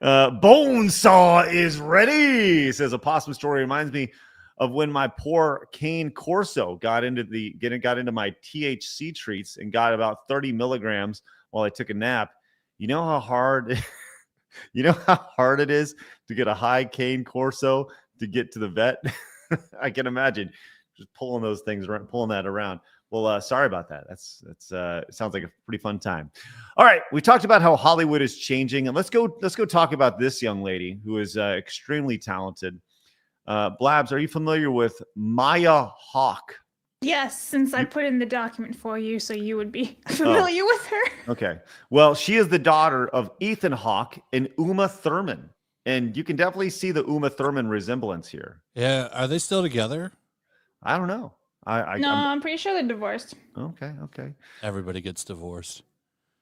Bonesaw is ready, says a Opossum story. Reminds me of when my poor Cane Corso got into my THC treats and got about 30 milligrams while I took a nap. You know how hard it is to get a high Cane Corso to get to the vet? I can imagine just pulling that around. Well, sorry about that. That's it sounds like a pretty fun time. All right, we talked about how Hollywood is changing, and let's go talk about this young lady who is extremely talented. Blabs, are you familiar with Maya Hawke? Yes, since I put in the document for you, so you would be familiar with her. Okay. Well, she is the daughter of Ethan Hawke and Uma Thurman. And you can definitely see the Uma Thurman resemblance here. Yeah. Are they still together? I don't know. I'm pretty sure they're divorced. Okay. Everybody gets divorced.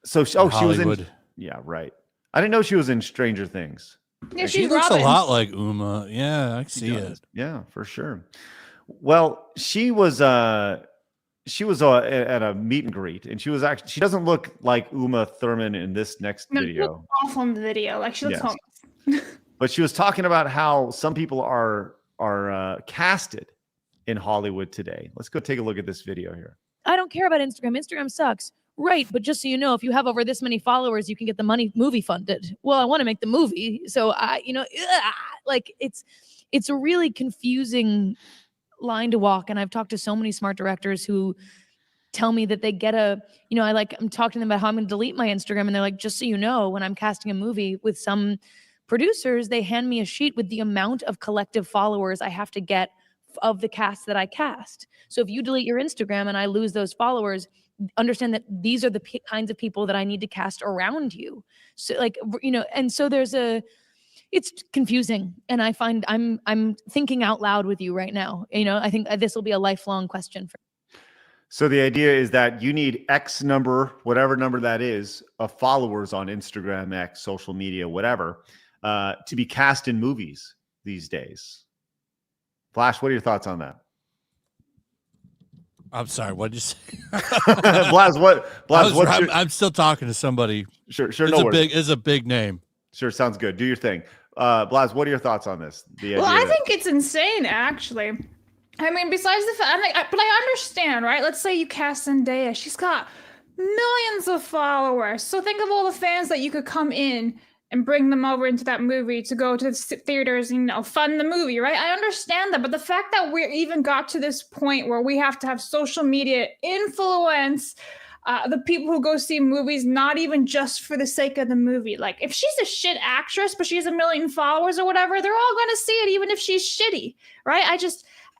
So she was in. Yeah, right. I didn't know she was in Stranger Things. Yeah, she she's looks Robin. a lot like Uma. Yeah, I see it. Yeah, for sure. Well, she was at a meet and greet, and she doesn't look like Uma Thurman in this next video. She looks awful in the video. Like she looks homeless. But she was talking about how some people are casted in Hollywood today. Let's go take a look at this video here. I don't care about Instagram. Instagram sucks. Right, but just so you know, if you have over this many followers, you can get the movie funded. Well, I want to make the movie, so like it's a really confusing line to walk. And I've talked to so many smart directors who tell me that they get I'm talking to them about how I'm going to delete my Instagram, and they're like, just so you know, when I'm casting a movie with some producers, they hand me a sheet with the amount of collective followers I have to get of the cast that I cast. So if you delete your Instagram and I lose those followers, understand that these are the kinds of people that I need to cast around you. So and so it's confusing. And I find I'm thinking out loud with you right now. I think this will be a lifelong question for. So the idea is that you need X number, whatever number that is, of followers on Instagram, X, social media, whatever, to be cast in movies these days. Flash, what are your thoughts on that? I'm sorry. What did you say? Blabs, I'm still talking to somebody. Sure. It's a big name. Sure, sounds good. Do your thing. Blabs, what are your thoughts on this? I think it's insane, actually. I mean, besides the fact, but I understand, right? Let's say you cast Zendaya. She's got millions of followers. So think of all the fans that you could come in and bring them over into that movie to go to the theaters and fund the movie, right? I understand that, but the fact that we even got to this point where we have to have social media influence the people who go see movies, not even just for the sake of the movie. Like, if she's a shit actress, but she has 1 million followers or whatever, they're all going to see it, even if she's shitty, right?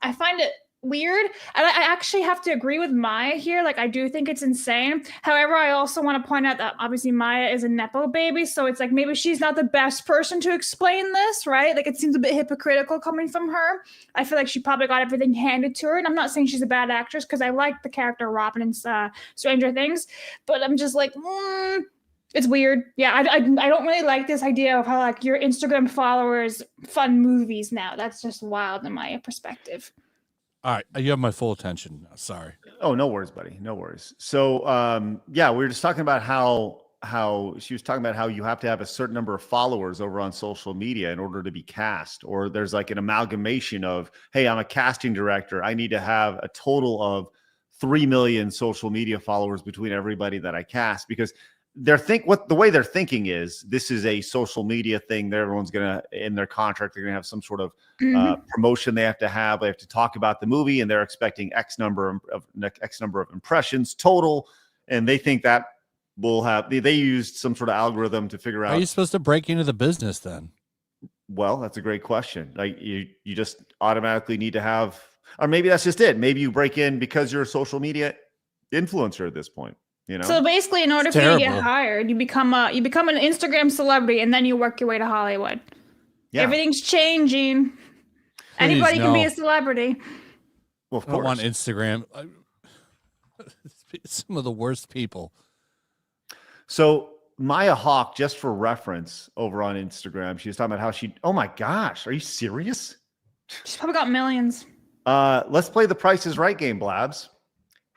I find it weird. And I actually have to agree with Maya here. Like, I do think it's insane. However, I also want to point out that obviously Maya is a Nepo baby. So it's like, maybe she's not the best person to explain this, right? Like, it seems a bit hypocritical coming from her. I feel like she probably got everything handed to her. And I'm not saying she's a bad actress, because I like the character Robin in Stranger Things. But I'm just like, it's weird. Yeah, I don't really like this idea of how, like, your Instagram followers fund movies now. That's just wild in my perspective. All right, you have my full attention. Sorry. Oh, no worries, buddy. No worries. So, we were just talking about how she was talking about how you have to have a certain number of followers over on social media in order to be cast, or there's like an amalgamation of, hey, I'm a casting director, I need to have a total of 3 million social media followers between everybody that I cast, because the way they're thinking is this is a social media thing that everyone's gonna, in their contract, they're gonna have some sort of promotion they have to talk about the movie, and they're expecting X number of impressions total, and they think that will have, they used some sort of algorithm to figure out. How are you supposed to break into the business then? Well, that's a great question. Like, you just automatically need to have, or maybe that's just it. Maybe you break in because you're a social media influencer at this point. So basically, in order for you to get hired, you become an Instagram celebrity, and then you work your way to Hollywood. Yeah. Everything's changing. Anybody can be a celebrity. Well, of I course. want Instagram. Some of the worst people. So Maya Hawke, just for reference, over on Instagram, she was talking about how oh my gosh, are you serious? She's probably got millions. Let's play the Price is Right game, Blabs.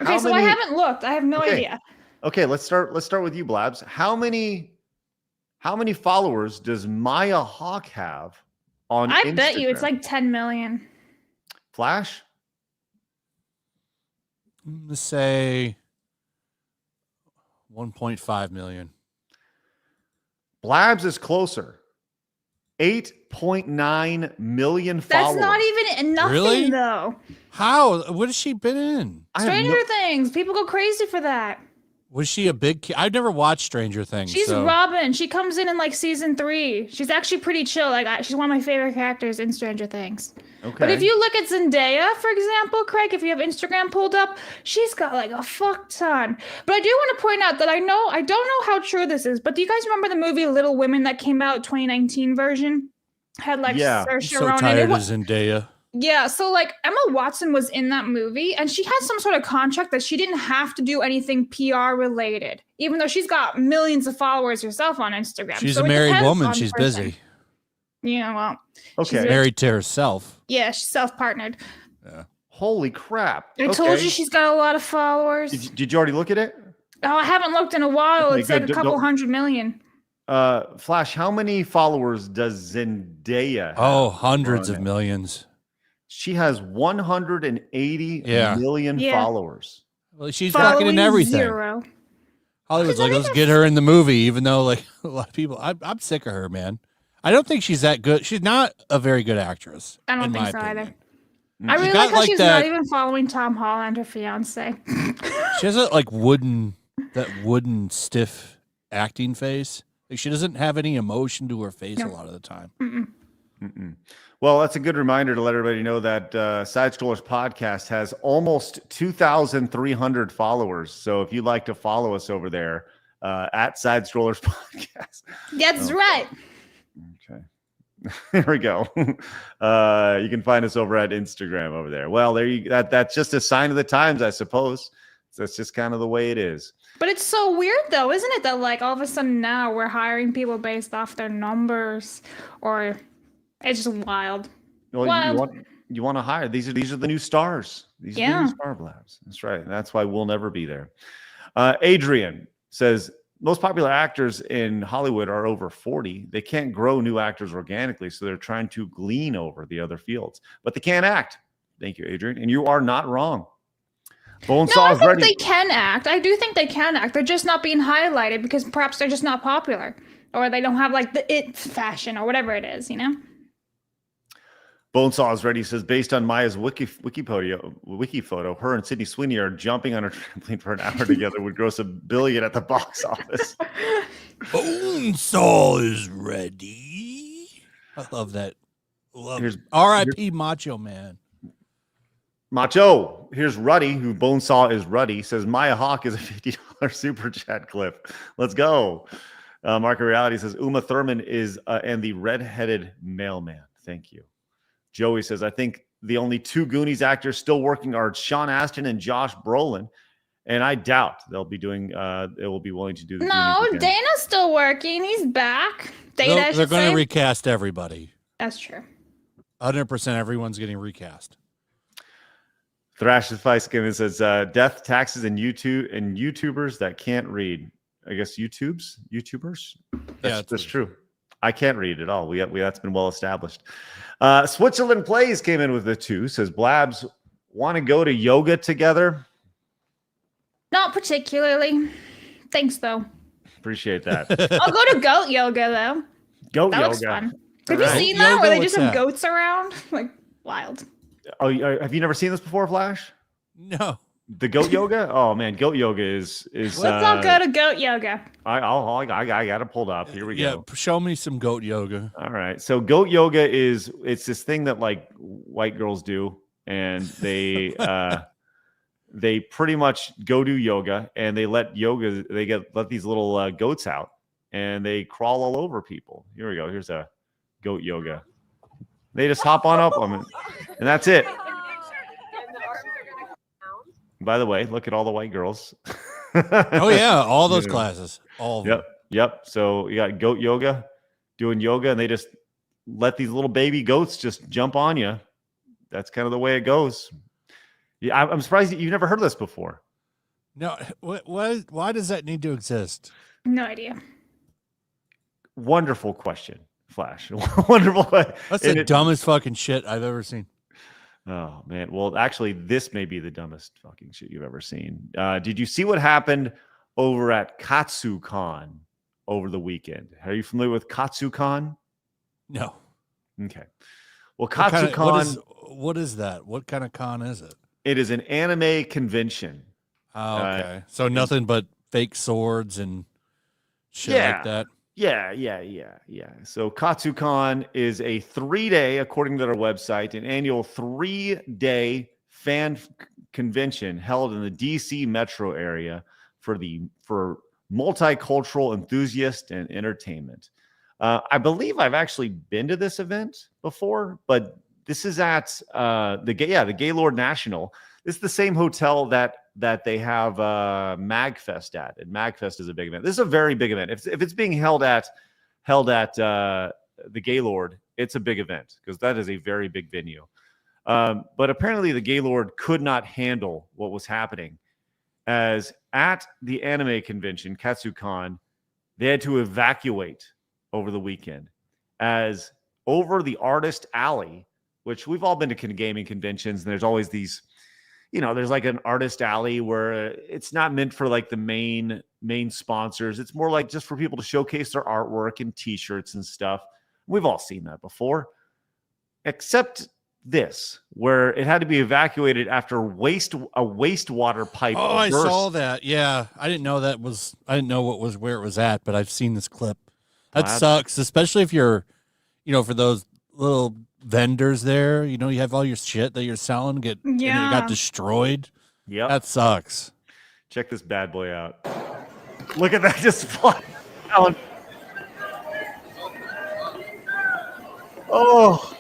Okay, I haven't looked. I have no idea. Okay, let's start with you, Blabs. How many followers does Maya Hawke have on Instagram? I bet you it's like 10 million. Flash? Let's say 1.5 million. Blabs is closer. 8.9 million followers. That's not even nothing, though. How? What has she been in? Stranger Things. People go crazy for that. Was she a big I've never watched Stranger Things. She's Robin. She comes in like season 3. She's actually pretty chill. Like, she's one of my favorite characters in Stranger Things. Okay. But if you look at Zendaya, for example, Craig, if you have Instagram pulled up, she's got like a fuck ton. But I do want to point out that I don't know how true this is, but do you guys remember the movie Little Women that came out 2019 version? Had like Saoirse Ronan. So tired of Zendaya. Yeah, so like Emma Watson was in that movie, and she had some sort of contract that she didn't have to do anything PR related, even though she's got millions of followers herself on Instagram. She's a married woman. She's busy. Yeah, well. Okay. Married to herself. Yeah, she's self-partnered. Yeah. Holy crap. I told you she's got a lot of followers. Did you already look at it? Oh, I haven't looked in a while. It said a couple 100 million. Flash, how many followers does Zendaya have? Oh, hundreds of millions. She has 180 million Yeah. followers. Well, she's rocking in everything. 0. Hollywood's like, let's get her in the movie, even though like a lot of people, I'm sick of her, man. I don't think she's that good. She's not a very good actress. I don't in think my so opinion. either. I really She's like got, how like, she's that- not even following Tom Holland, her fiance. She has that wooden stiff acting face. Like, she doesn't have any emotion to her face a lot of the time. Well, that's a good reminder to let everybody know that Side Scrollers Podcast has almost 2,300 followers. So if you'd like to follow us over there at Side Scrollers Podcast. That's right. Okay. There we go. You can find us over at Instagram over there. Well, that's just a sign of the times, I suppose. So that's just kind of the way it is. But it's so weird, though, isn't it? That like all of a sudden now we're hiring people based off their numbers, or it's just wild. Well, Wild. you want to hire. These are the new stars. These are the new star Blabs. That's right. And that's why we'll never be there. Adrian says most popular actors in Hollywood are over 40. They can't grow new actors organically, so they're trying to glean over the other fields, but they can't act. Thank you, Adrian. And you are not wrong. I think they can act. I do think they can act. They're just not being highlighted because perhaps they're just not popular, or they don't have like the it fashion or whatever it is, you know? Bonesaw is ready. Says, based on Maya's wiki photo, her and Sydney Sweeney are jumping on a trampoline for an hour together would gross $1 billion at the box office. Bonesaw is ready. I love that. R.I.P. Macho Man. Macho. Here's Ruddy, who Bonesaw is Ruddy. Says Maya Hawk is a $50 super chat clip. Let's go. Market Reality says Uma Thurman is and the redheaded mailman. Thank you. Joey says, I think the only two Goonies actors still working are Sean Astin and Josh Brolin, and I doubt they'll be doing. They will be willing to do the. No, Goonies again. Dana's still working. He's back. Dana, They're going to recast everybody. That's true. 100%. Everyone's getting recast. Thrash Spice Skin says, death, taxes, and YouTubers that can't read. I guess YouTubers. That's true. I can't read at all. That's been well established. Switzerland Plays came in with the 2. Says Blabs want to go to yoga together. Not particularly. Thanks though. Appreciate that. I'll go to goat yoga though. Goat that yoga. looks fun. Have All you right. seen that Yoga, where they what's just have that? goats around? Like wild. Oh, have you never seen this before, Flash? No. The goat yoga? Oh man, goat yoga is. Let's all go to goat yoga. I got it pulled up. Here we go. Show me some goat yoga. All right. So goat yoga it's this thing that like white girls do, and they they pretty much go do yoga, and they let these little goats out, and they crawl all over people. Here we go. Here's a goat yoga. They just hop on up on it, and that's it. By the way, look at all the white girls. Oh yeah, all those classes. All of them. Yep. So you got goat yoga, doing yoga, and they just let these little baby goats just jump on you. That's kind of the way it goes. Yeah, I'm surprised you've never heard of this before. No, why does that need to exist? No idea. Wonderful question, Flash. Wonderful question. That's the dumbest fucking shit I've ever seen. Oh man. Well, actually, this may be the dumbest fucking shit you've ever seen. Did you see what happened over at KatsuCon over the weekend? Are you familiar with KatsuCon? No. Okay. Well, KatsuCon. What is that? What kind of con is it? It is an anime convention. Oh, okay. So nothing but fake swords and shit like that. Yeah. So KatsuCon is a 3-day, according to their website, an annual 3-day fan convention held in the DC metro area for multicultural enthusiasts and entertainment. I believe I've actually been to this event before, but this is at the Gaylord National. This is the same hotel that they have MagFest at, and MagFest is a big event. This is a very big event. If it's being held at the Gaylord, it's a big event because that is a very big venue. But apparently the Gaylord could not handle what was happening, as at the anime convention, KatsuCon, they had to evacuate over the weekend, as over the artist alley which we've all been to gaming conventions, and there's always these, there's like an artist alley where it's not meant for like the main sponsors. It's more like just for people to showcase their artwork and t-shirts and stuff. We've all seen that before, except this, where it had to be evacuated after a wastewater pipe. Oh, I saw that. Yeah, I didn't know where it was at, but I've seen this clip. That sucks, especially if you're, for those little vendors there. You have all your shit that you're selling and it got destroyed. Yeah, that sucks. Check this bad boy out. Look at that, just flying down. Oh.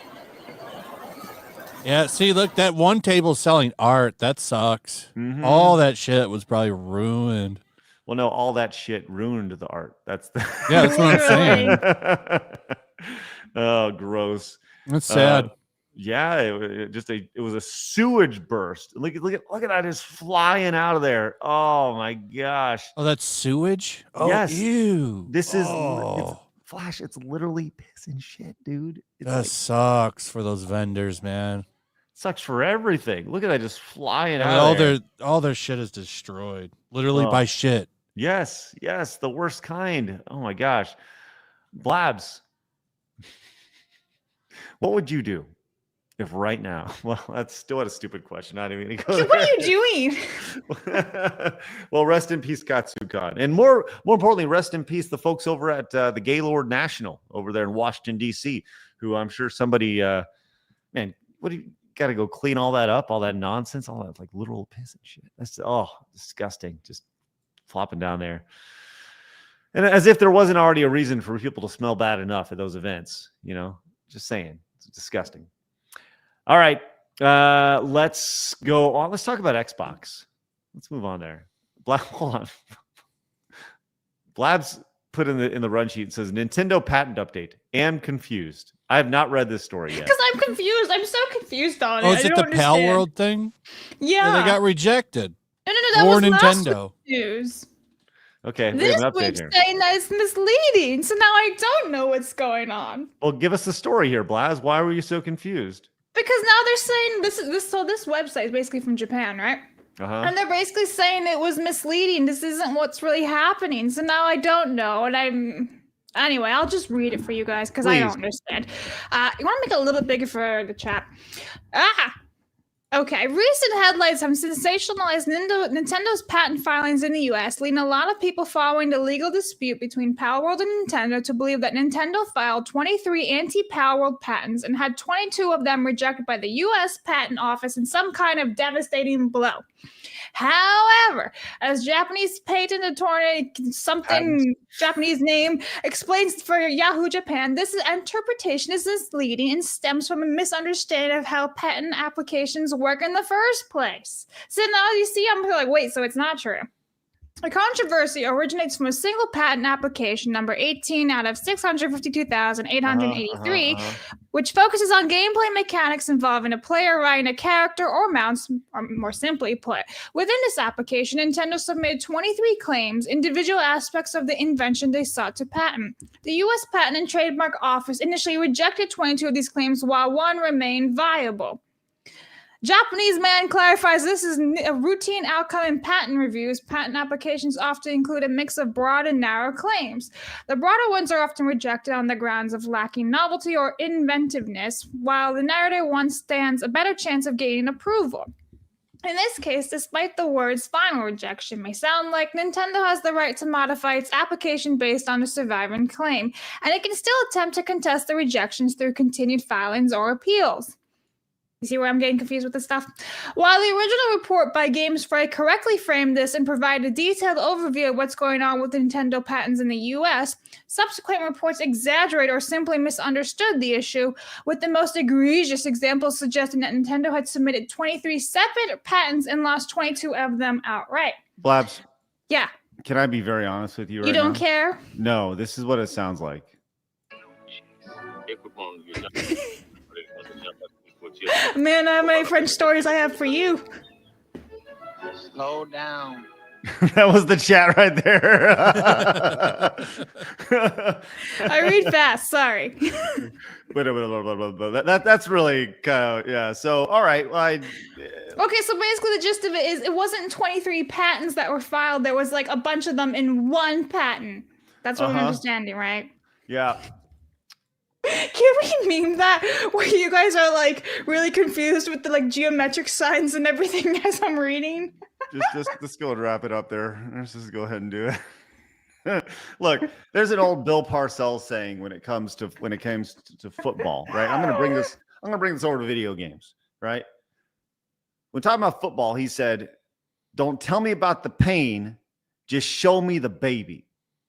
Yeah, see, look, that one table's selling art. That sucks. Mm-hmm. All that shit was probably ruined. Well, no, all that shit ruined the art. That's what I'm saying. Oh, gross. That's sad. Yeah, it was a sewage burst. Look at that, just flying out of there. Oh my gosh. Oh, that's sewage? Oh, yes. Ew. This is Flash. It's literally piss and shit, dude. That sucks for those vendors, man. Sucks for everything. Look at that, just flying out. All their shit is destroyed, literally by shit. Yes, the worst kind. Oh my gosh, Blabs. What would you do if right now? Well, that's still a stupid question. Not even gonna go there. What are you doing? Well, rest in peace, KatsuCon, and more importantly, rest in peace the folks over at the Gaylord National over there in Washington D.C., who I'm sure somebody, man, what do you got to go clean all that up, all that nonsense, all that like literal piss and shit. That's disgusting, just flopping down there. And as if there wasn't already a reason for people to smell bad enough at those events, just saying, it's disgusting. All right, let's go on. Let's talk about Xbox. Let's move on there. Hold on. Blabs put in the run sheet and says Nintendo patent update. Am confused. I have not read this story yet. Because I'm confused. I'm so confused on it. Oh, is it the Pal World thing? Yeah. They got rejected. No. That was Nintendo. last week's news. Okay, we This have an update week's here. saying that it's misleading. So now I don't know what's going on. Well, give us the story here, Blaz. Why were you so confused? Because now they're saying this website is basically from Japan, right? Uh-huh. And they're basically saying it was misleading. This isn't what's really happening. So now I don't know. And anyway, I'll just read it for you guys because I don't understand. You want to make it a little bit bigger for the chat? Okay, recent headlines have sensationalized Nintendo's patent filings in the US, leading a lot of people following the legal dispute between Palworld and Nintendo to believe that Nintendo filed 23 anti-Palworld patents and had 22 of them rejected by the US Patent Office in some kind of devastating blow. However, as Japanese patent attorney, Japanese name, explains for Yahoo Japan, this interpretation is misleading and stems from a misunderstanding of how patent applications work in the first place. So now you see, I'm like, wait, so it's not true. The controversy originates from a single patent application, number 18 out of 652,883, which focuses on gameplay mechanics involving a player riding a character or mounts, or more simply put. Within this application, Nintendo submitted 23 claims, individual aspects of the invention they sought to patent. The U.S. Patent and Trademark Office initially rejected 22 of these claims, while one remained viable. Japanese man clarifies this is a routine outcome in patent reviews. Patent applications often include a mix of broad and narrow claims. The broader ones are often rejected on the grounds of lacking novelty or inventiveness, while the narrower one stands a better chance of gaining approval. In this case, despite the words final rejection may sound like, Nintendo has the right to modify its application based on the surviving claim, and it can still attempt to contest the rejections through continued filings or appeals. You see where I'm getting confused with this stuff? While the original report by GameSpray correctly framed this and provided a detailed overview of what's going on with the Nintendo patents in the US, subsequent reports exaggerate or simply misunderstood the issue, with the most egregious examples suggesting that Nintendo had submitted 23 separate patents and lost 22 of them outright. Blabs. Yeah. Can I be very honest with you right now? You don't now? care? No, this is what it sounds like. Man, how many French stories I have for you. Slow down. That was the chat right there. I read fast. Sorry. That's really kind of, yeah. So, all right. Well, Okay, so basically the gist of it is it wasn't 23 patents that were filed. There was like a bunch of them in one patent. That's what I'm understanding, right? yeah. Can we meme that where you guys are like really confused with the like geometric signs and everything as I'm reading? Just go and wrap it up there. Let's just go ahead and do it. Look, there's an old Bill Parcells saying when it comes to football, right? I'm gonna bring this over to video games, right? When talking about football, he said, "Don't tell me about the pain, just show me the baby."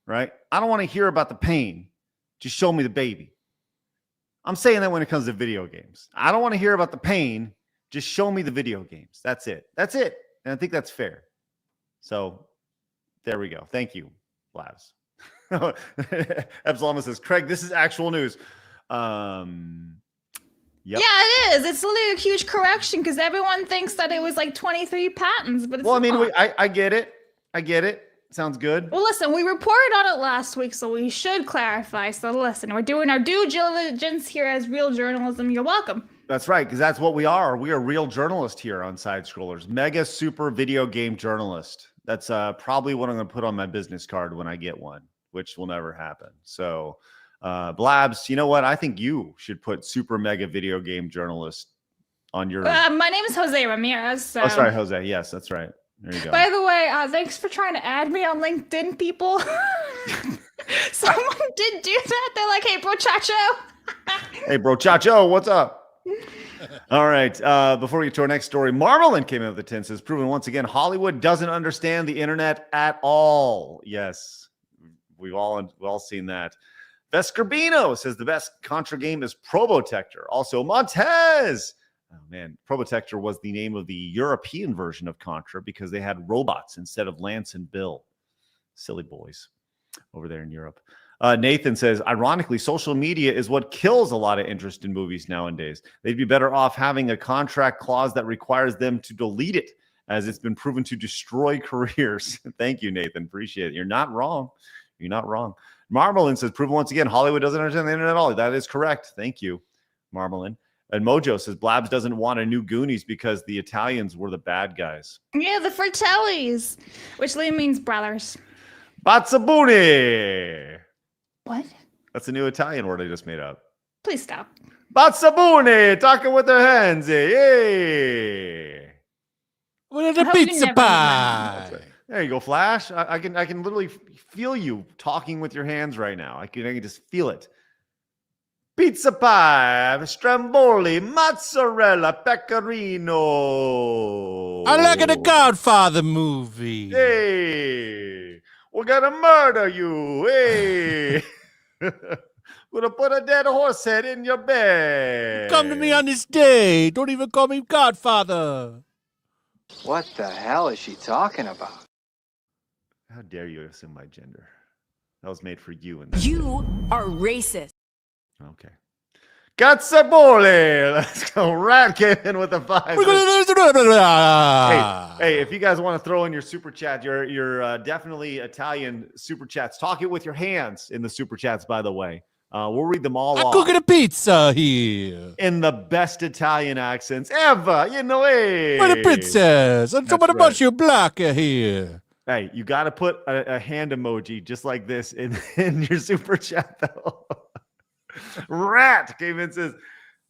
Right? I don't want to hear about the pain, just show me the baby. I'm saying that when it comes to video games. I don't want to hear about the pain, just show me the video games. That's it. That's it. And I think that's fair. So there we go. Thank you, Blabs. Epsilon says, Craig, this is actual news. Yep. Yeah, it is. It's literally a huge correction because everyone thinks that it was like 23 patents, but it's well, I mean, not. I get it. I get it. Sounds good. Well, listen, we reported on it last week, so we should clarify. So listen, we're doing our due diligence here as real journalism. You're welcome. That's right, because that's what we are. We are real journalists here on Side Scrollers. Mega super video game journalist. That's probably what I'm going to put on my business card when I get one, which will never happen. So, Blabs, you know what? I think you should put super mega video game journalist on your. My name is Jose Ramirez. So. Oh, sorry, Jose. Yes, that's right. There you go. By the way, thanks for trying to add me on LinkedIn, people. Someone did do that. They're like, "Hey, bro, Chacho." Hey, bro, Chacho, what's up? All right. Before we get to our next story, Marmalin came in with the 10, says, proven once again, Hollywood doesn't understand the internet at all. Yes, we've all seen that. Vescarbino says the best Contra game is Probotector. Also, Montez. Oh, man. Probotector was the name of the European version of Contra because they had robots instead of Lance and Bill. Silly boys over there in Europe. Nathan says, ironically, social media is what kills a lot of interest in movies nowadays. They'd be better off having a contract clause that requires them to delete it, as it's been proven to destroy careers. Thank you, Nathan. Appreciate it. You're not wrong. You're not wrong. Marmalin says, proven once again, Hollywood doesn't understand the internet at all. That is correct. Thank you, Marmalin. And Mojo says, Blabs doesn't want a new Goonies because the Italians were the bad guys. Yeah, the Fratellis, which literally means brothers. Bazzabuni. What? That's a new Italian word I just made up. Please stop. Bazzabuni, talking with their hands. Yay. What is a pizza pie? There you go, Flash. I can literally feel you talking with your hands right now. I can just feel it. Pizza pie, Stromboli, mozzarella, pecorino. I like the Godfather movie. Hey, we're gonna murder you. Hey, we're gonna put a dead horse head in your bed. Come to me on this day. Don't even call me Godfather. What the hell is she talking about? How dare you assume my gender? That was made for you. You are racist. Okay. Katsabole! Let's go. Rat came in with a 5. Hey, if you guys want to throw in your super chat, your definitely Italian super chats. Talk it with your hands in the super chats, by the way. We'll read them all I'm off. cooking a pizza here. In the best Italian accents ever. You know, hey. What a princess. I'm talking about you black here. Hey, you got to put a hand emoji just like this in your super chat, though. Rat came in and says,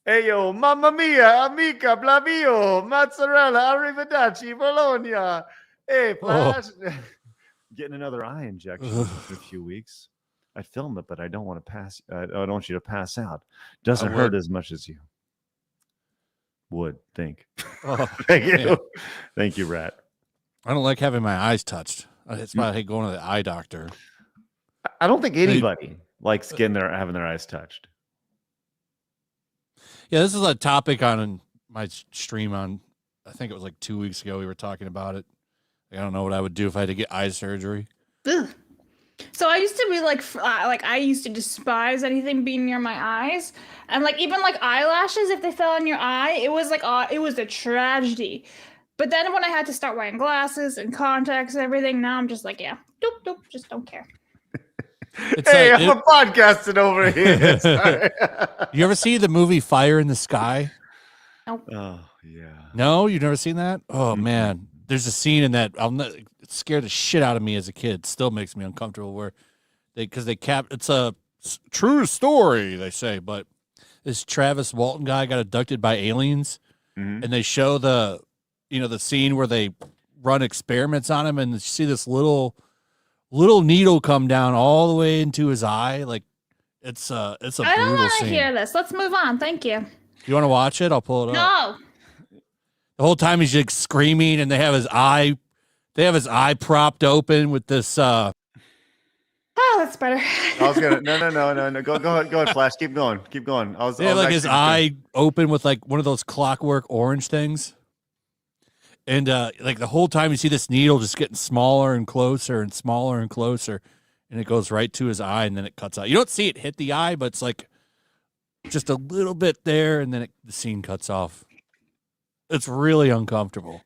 hey, yo, mamma mia, amica, blavio, mozzarella, arrivederci, Bologna. Hey, Flash. Oh. Getting another eye injection in a few weeks. I'd film it, but I don't want to pass. I don't want you to pass out. Doesn't hurt as much as you would think. Oh, Thank you. Yeah. Thank you, Rat. I don't like having my eyes touched. It's why I hate going to the eye doctor. I don't think anybody likes having their eyes touched. Yeah, this is a topic on my stream on, I think it was like 2 weeks ago. We were talking about it. I don't know what I would do if I had to get eye surgery. Ugh. So I used to be like I used to despise anything being near my eyes, and like even like eyelashes, if they fell on your eye, it was like it was a tragedy. But then when I had to start wearing glasses and contacts and everything, now I'm just like, yeah, doop, doop, just don't care. Hey, I'm podcasting over here. Sorry. You ever see the movie Fire in the Sky? Nope. Oh, yeah. No, you've never seen that? Oh, man. There's a scene in that. It scared the shit out of me as a kid. Still makes me uncomfortable where it's a true story, they say, but this Travis Walton guy got abducted by aliens, and they show the scene where they run experiments on him, and you see this little needle come down all the way into his eye. Like it's a I don't brutal want to scene. hear this. Let's move on. Thank you. You want to watch it? I'll pull it up. No. The whole time he's like screaming, and they have his eye propped open with this. Oh, that's better. I was gonna no. Go ahead, Flash. Keep going. They have like his eye open with like one of those clockwork orange things. And like the whole time you see this needle just getting smaller and closer and smaller and closer, and it goes right to his eye, and then it cuts out. You don't see it hit the eye, but it's like just a little bit there, and then the scene cuts off. It's really uncomfortable.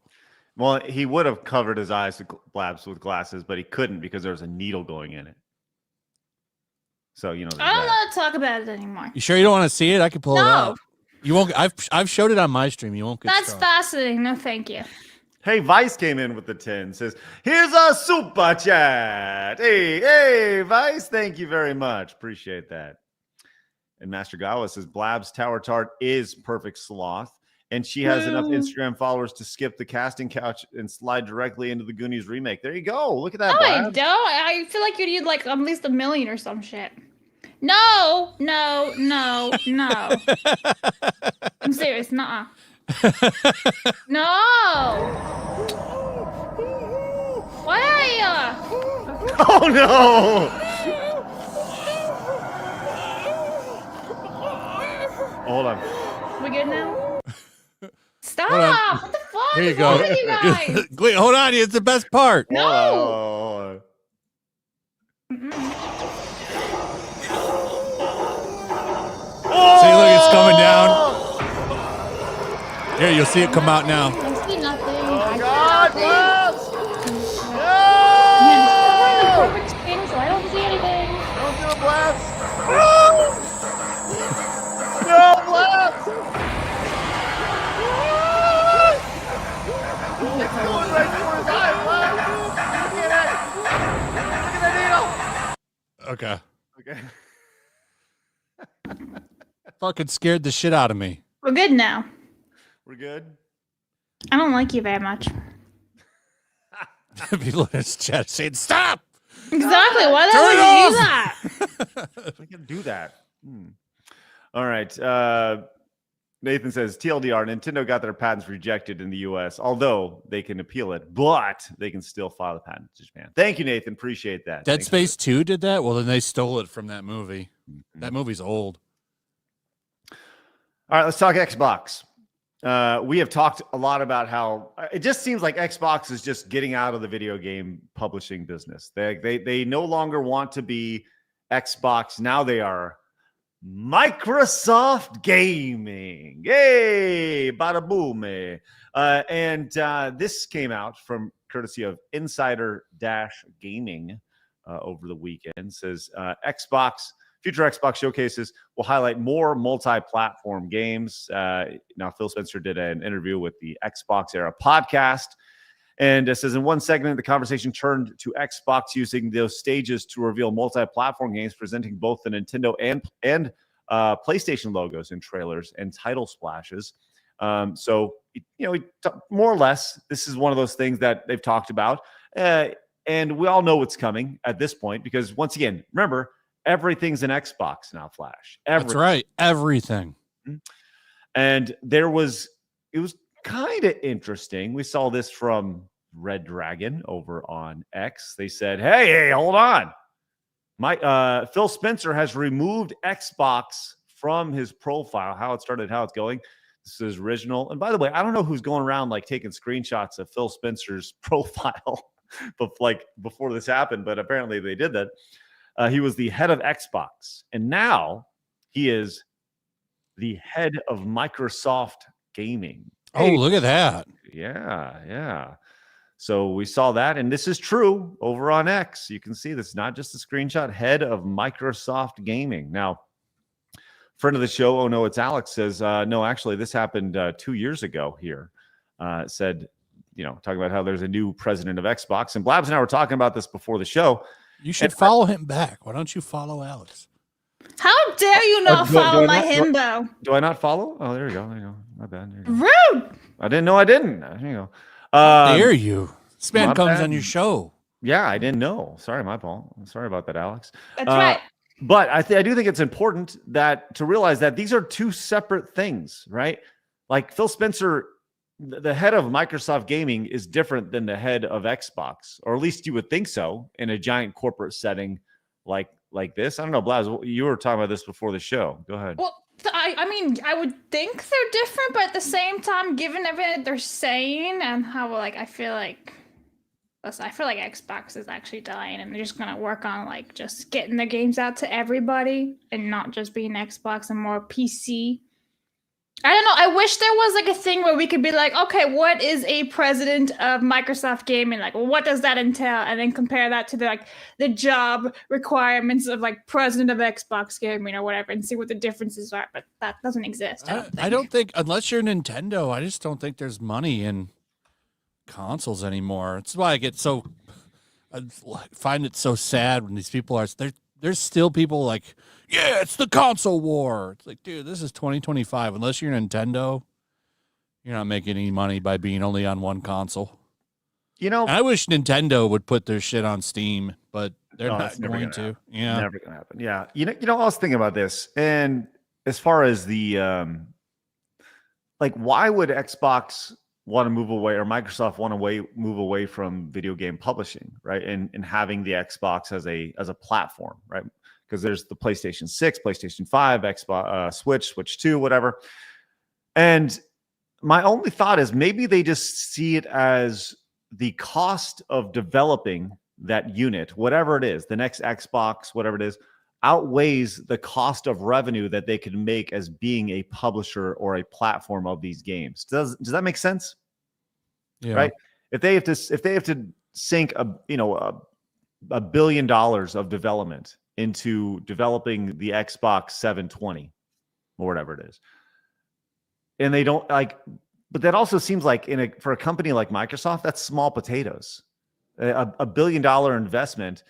Well, he would have covered his eyes with Blabs with glasses, but he couldn't because there was a needle going in it. So I don't want to talk about it anymore. You sure you don't want to see it? I can pull it up. You won't. I've showed it on my stream. You won't get. That's fascinating. No, thank you. Hey, Vice came in with the 10. Says, here's a super chat. Hey, Vice. Thank you very much. Appreciate that. And Master Gawa says, Blabs Tower Tart is perfect sloth. And she has enough Instagram followers to skip the casting couch and slide directly into the Goonies remake. There you go. Look at that. No, Blabs. I don't. I feel like you need like at least 1 million or some shit. No. I'm serious. Nuh-uh. No. Why are you? Oh no! Hold on. We good now? Stop! What the fuck? Here you is go. wrong with you guys? Wait, hold on. It's the best part. No. See, look, it's coming down. Here, you'll see it come out now. I see nothing. Oh God! Blabs! I'm perfect screen, so I don't see anything. Don't do it, Blabs! No, Blabs! It's going right through his eye, Blabs! Look at it! Look at the needle! Okay. Fucking scared the shit out of me. We're good now. We're good? I don't like you very much. People in this chat saying, stop! Exactly. Why the Turn hell it would you do that? We can do that. All right. Nathan says, TLDR, Nintendo got their patents rejected in the U.S., although they can appeal it, but they can still file the patent to Japan. Thank you, Nathan. Appreciate that. Dead Space 2 did that? Well, then they stole it from that movie. That movie's old. All right, let's talk Xbox. We have talked a lot about how it just seems like Xbox is just getting out of the video game publishing business. They no longer want to be Xbox. Now they are Microsoft Gaming. Yay! Bada boom. And this came out from courtesy of Insider Gaming over the weekend. Says future Xbox showcases will highlight more multi-platform games. Now, Phil Spencer did an interview with the Xbox Era podcast, and it says in one segment, the conversation turned to Xbox using those stages to reveal multi-platform games, presenting both the Nintendo and PlayStation logos in trailers and title splashes. So, more or less, this is one of those things that they've talked about, and we all know what's coming at this point because, once again, remember, everything's an Xbox now, Flash. Everything. That's right. Everything. And it was kind of interesting. We saw this from Red Dragon over on X. They said, hey, hold on. Phil Spencer has removed Xbox from his profile, how it started, how it's going. This is original. And by the way, I don't know who's going around like taking screenshots of Phil Spencer's profile before this happened, but apparently they did that. He was the head of Xbox, and now he is the head of Microsoft Gaming. Oh, look at that. Yeah. So we saw that, and this is true over on X. You can see this, not just a screenshot. Head of Microsoft Gaming. Now, friend of the show, oh no, it's Alex, says, no, actually, this happened 2 years ago here. Said, talking about how there's a new president of Xbox. And Blabs and I were talking about this before the show. You should follow him back. Why don't you follow Alex? How dare you not follow my himbo? Do I not follow? Oh, there you go. My bad. There you go. Rude. I didn't know I didn't. There you go. Dare you? This man comes on your show. Yeah, I didn't know. Sorry, my fault. Sorry about that, Alex. That's right. But I do think it's important to realize that these are two separate things, right? Like Phil Spencer, the head of Microsoft Gaming is different than the head of Xbox, or at least you would think so in a giant corporate setting like this. I don't know, Blaz, you were talking about this before the show. Go ahead. Well, I mean, I would think they're different, but at the same time, given everything they're saying and how I feel like Xbox is actually dying, and they're just gonna work on just getting their games out to everybody and not just being Xbox and more PC. I don't know. I wish there was a thing where we could be like, okay, what is a president of Microsoft Gaming? What does that entail? And then compare that to the job requirements of president of Xbox Gaming or whatever, and see what the differences are. But that doesn't exist. I don't think, unless you're Nintendo, I just don't think there's money in consoles anymore. It's why I find it so sad when these people are there's still people it's the console war. It's dude, this is 2025. Unless you're Nintendo, you're not making any money by being only on one console. And I wish Nintendo would put their shit on Steam, but they're not going to. Happen. Yeah, never gonna happen. Yeah, I was thinking about this, and as far as the why would Xbox want to move away, or Microsoft want to move away from video game publishing, right? And having the Xbox as a platform, right? Because there's the PlayStation 6, PlayStation 5, Xbox, Switch 2, whatever. And my only thought is maybe they just see it as the cost of developing that unit, whatever it is, the next Xbox, whatever it is, outweighs the cost of revenue that they could make as being a publisher or a platform of these games. Does that make sense? Yeah. Right. If they have to sink $1 billion of development into developing the Xbox 720 or whatever it is, and they don't but that also seems like for a company like Microsoft, that's small potatoes. $1 billion investment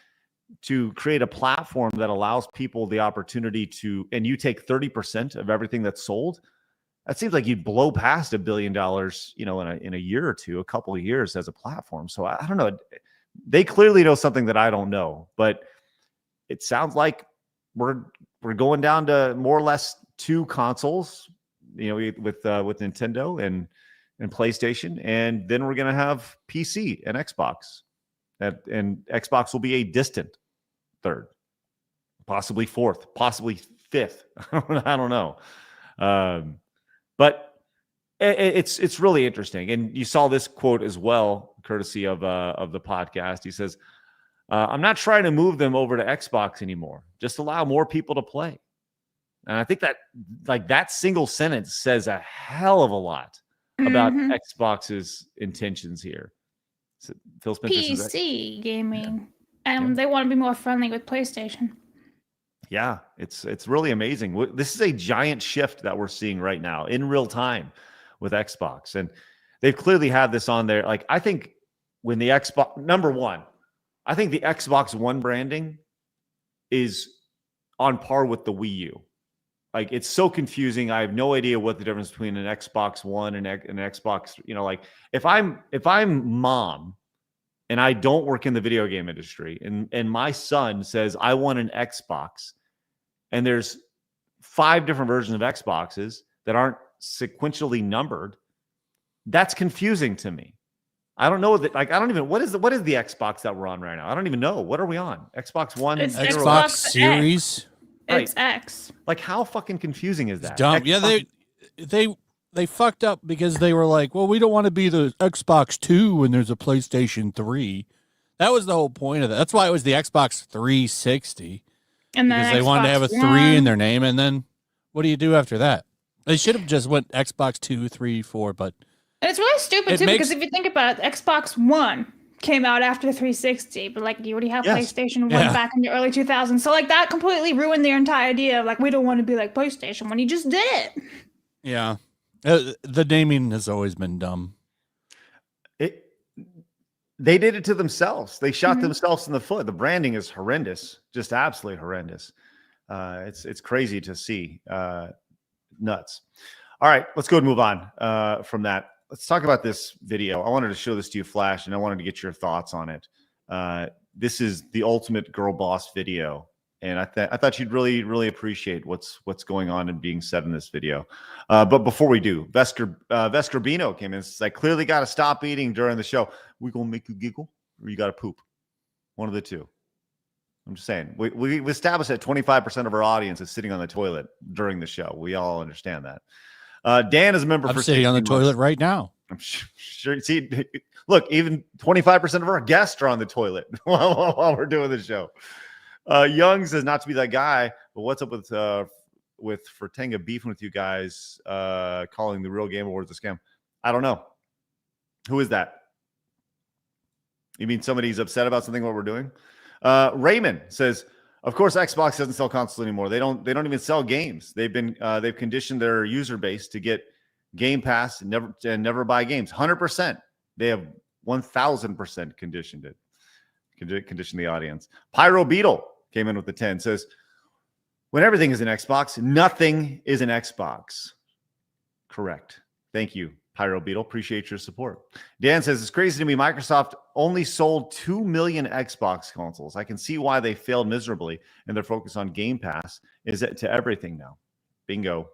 to create a platform that allows people the opportunity to, and you take 30% of everything that's sold. That seems like you'd blow past $1 billion, in a year or two, a couple of years as a platform. So I don't know. They clearly know something that I don't know, but it sounds like we're going down to more or less two consoles, with Nintendo and PlayStation, and then we're going to have PC and Xbox. And Xbox will be a distant third, possibly fourth, possibly fifth. I don't know. But it's really interesting. And you saw this quote as well, courtesy of the podcast. He says, I'm not trying to move them over to Xbox anymore. Just allow more people to play. And I think that that single sentence says a hell of a lot about Xbox's intentions here. So Phil Spencer PC gaming, and they want to be more friendly with PlayStation. Yeah, it's really amazing. This is a giant shift that we're seeing right now in real time with Xbox, and they've clearly had this on there. I think when the Xbox I think the Xbox One branding is on par with the Wii U. It's so confusing. I have no idea what the difference between an Xbox One and an Xbox, if I'm mom and I don't work in the video game industry and my son says, I want an Xbox, and there's 5 different versions of Xboxes that aren't sequentially numbered, that's confusing to me. I don't know that. I don't even. What is the Xbox that we're on right now? I don't even know. What are we on? Xbox One, it's Xbox Series. Right. It's X. How fucking confusing is that? It's dumb. Xbox- Yeah, they fucked up because they were like, well, we don't want to be the Xbox 2 when there's a PlayStation 3. That was the whole point of that. That's why it was the Xbox 360. And then because they wanted to have a 3 in their name, and then what do you do after that? They should have just went Xbox 2, 3, 4, but And it's really stupid too, because if you think about it, Xbox One came out after 360, but like you already have PlayStation 1 back in the early 2000s. So like that completely ruined their entire idea of like, we don't want to be like PlayStation when you just did it. Yeah. The naming has always been dumb. They did it to themselves. They shot themselves in the foot. The branding is horrendous, just absolutely horrendous. It's crazy to see. Nuts. All right, let's go and move on from that. Let's talk about this video. I wanted to show this to you, Flash, and I wanted to get your thoughts on it. This is the ultimate girl boss video, and I thought you'd really appreciate what's going on and being said in this video. But before we do, Vesker Bino came in and says, I clearly got to stop eating during the show. We gonna make you giggle, or you got to poop? One of the two. I'm just saying. We established that 25% of our audience is sitting on the toilet during the show. We all understand that. Dan is a member. I'm sitting on the toilet right now. I'm sure. See, look, even 25% of our guests are on the toilet while we're doing the show. Young says not to be that guy, but what's up with Fertenga beefing with you guys, calling the Real Game Awards a scam? I don't know. Who is that? You mean somebody's upset about something what we're doing? Raymond says, of course, Xbox doesn't sell consoles anymore. They don't even sell games. They've conditioned their user base to get Game Pass and never buy games. 100%. They have 1,000% conditioned the audience. Pyro Beetle came in with the 10. Says, when everything is an Xbox, nothing is an Xbox. Correct. Thank you, Pyro Beetle. Appreciate your support. Dan says, it's crazy to me. Microsoft only sold 2 million Xbox consoles. I can see why they failed miserably, and their focus on Game Pass is to everything now. Bingo.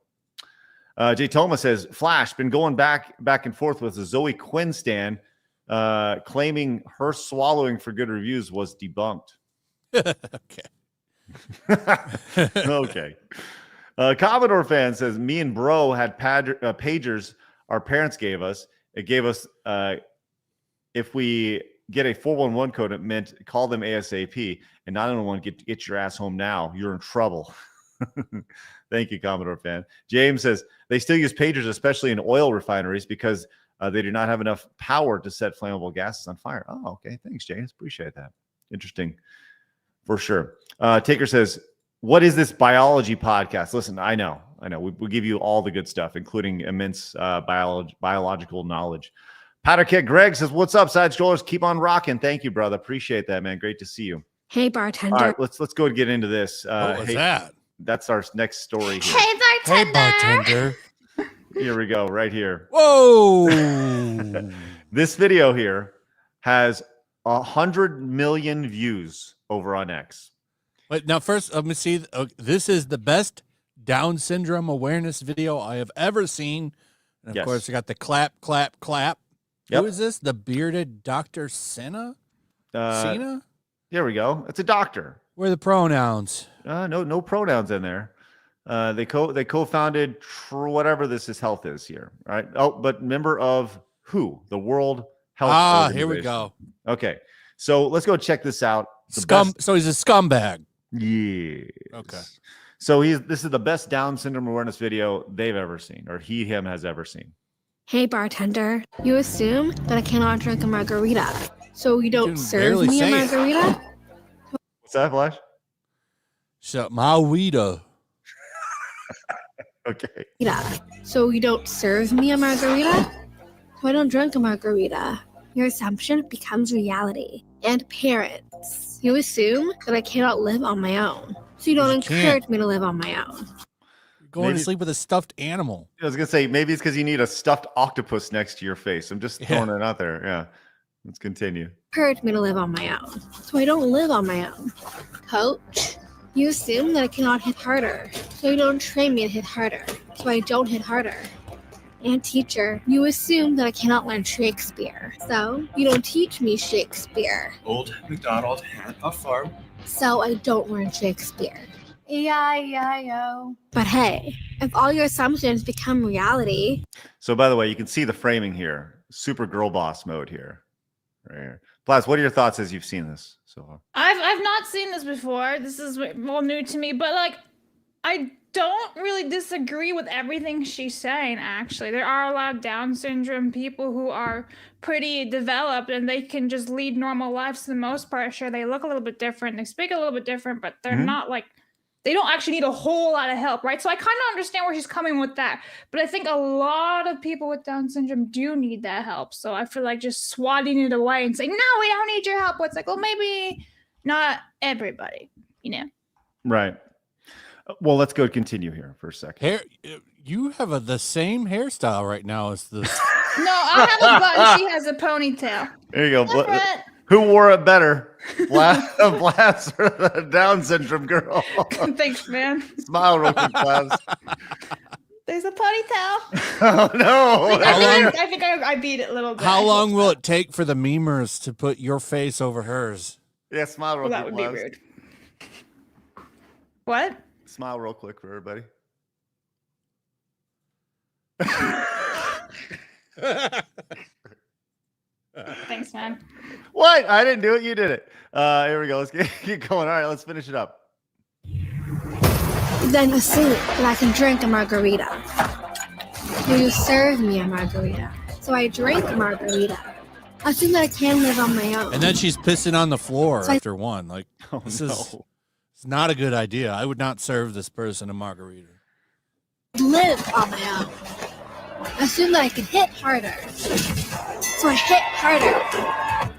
Jay Toma says, Flash, been going back and forth with the Zoe Quinn stan, claiming her swallowing for good reviews was debunked. Okay. Okay. Commodore fan says, me and bro had pagers our parents gave us. It gave us, if we get a 411 code, it meant call them ASAP, and 911 get your ass home now. You're in trouble. Thank you, Commodore fan. James says, they still use pagers, especially in oil refineries, because they do not have enough power to set flammable gases on fire. Oh, okay. Thanks, James. Appreciate that. Interesting. For sure. Taker says, what is this biology podcast? Listen, I know. We give you all the good stuff, including immense biological knowledge. Patterkit Greg says, what's up, side strollers? Keep on rocking. Thank you, brother. Appreciate that, man. Great to see you. Hey, bartender. All right, let's go and get into this. What was that? That's our next story here. Hey, bartender. Hey, bartender. Here we go, right here. Whoa. This video here has 100 million views over on X. Wait, now first, let me see. This is the best Down syndrome awareness video I have ever seen. And of course, I got the clap, clap, clap. Yep. Who is this? The bearded Dr. Senna? Cena? Here we go. It's a doctor. Where are the pronouns? No pronouns in there. They co-founded whatever this health is here. Right? Oh, but member of WHO, the World Health Organization. Here we go. Okay. So let's go check this out. So he's a scumbag. Yes. Okay. So this is the best Down syndrome awareness video they've ever seen, or him has ever seen. Hey, bartender. You assume that I cannot drink a margarita, so you don't serve me a margarita? What's that, Flash? So Mawita. Okay. So you don't serve me a margarita? So I don't drink a margarita. Your assumption becomes reality. And parents, you assume that I cannot live on my own. So you don't encourage me to live on my own. You're going to sleep with a stuffed animal. I was going to say, maybe it's because you need a stuffed octopus next to your face. I'm just throwing it out there. Yeah. Let's continue. Encourage me to live on my own. So I don't live on my own. Coach, you assume that I cannot hit harder. So you don't train me to hit harder. So I don't hit harder. And teacher, you assume that I cannot learn Shakespeare. So you don't teach me Shakespeare. Old MacDonald had a farm. So I don't learn Shakespeare. E-I-E-I-O. But hey, if all your assumptions become reality. So by the way, you can see the framing here. Super girl boss mode here. Right here. Blabs, what are your thoughts as you've seen this so far? I've not seen this before. This is well new to me, but like I don't really disagree with everything she's saying, actually. There are a lot of Down syndrome people who are pretty developed and they can just lead normal lives for the most part. Sure, they look a little bit different, they speak a little bit different, but they're not like, they don't actually need a whole lot of help, right? So I kind of understand where she's coming with that. But I think a lot of people with Down syndrome do need that help. So I feel like just swatting it away and saying, no, we don't need your help. Well, it's like, well, maybe not everybody, you know? Right. Well, let's go continue here for a second. You have the same hairstyle right now as the. No, I have a bun. She has a ponytail. There you go. Who wore it better? Blabs or the Down syndrome girl? Thanks, man. Smile real quick, Blabs. There's a ponytail. Oh, no. I think I beat it a little bit. How long will it take for the memers to put your face over hers? Yeah, smile real quick, that would be Blabs. rude. What? Smile real quick for everybody. Thanks, man. What? I didn't do it. You did it. Here we go. Let's keep going. All right, let's finish it up. Then assume that I can drink a margarita. You serve me a margarita. So I drink a margarita. Assume that I can live on my own. And then she's pissing on the floor So I- after one. Like, this is it's not a good idea. I would not serve this person a margarita. Live on my own. Assume that I can hit harder. So I hit harder.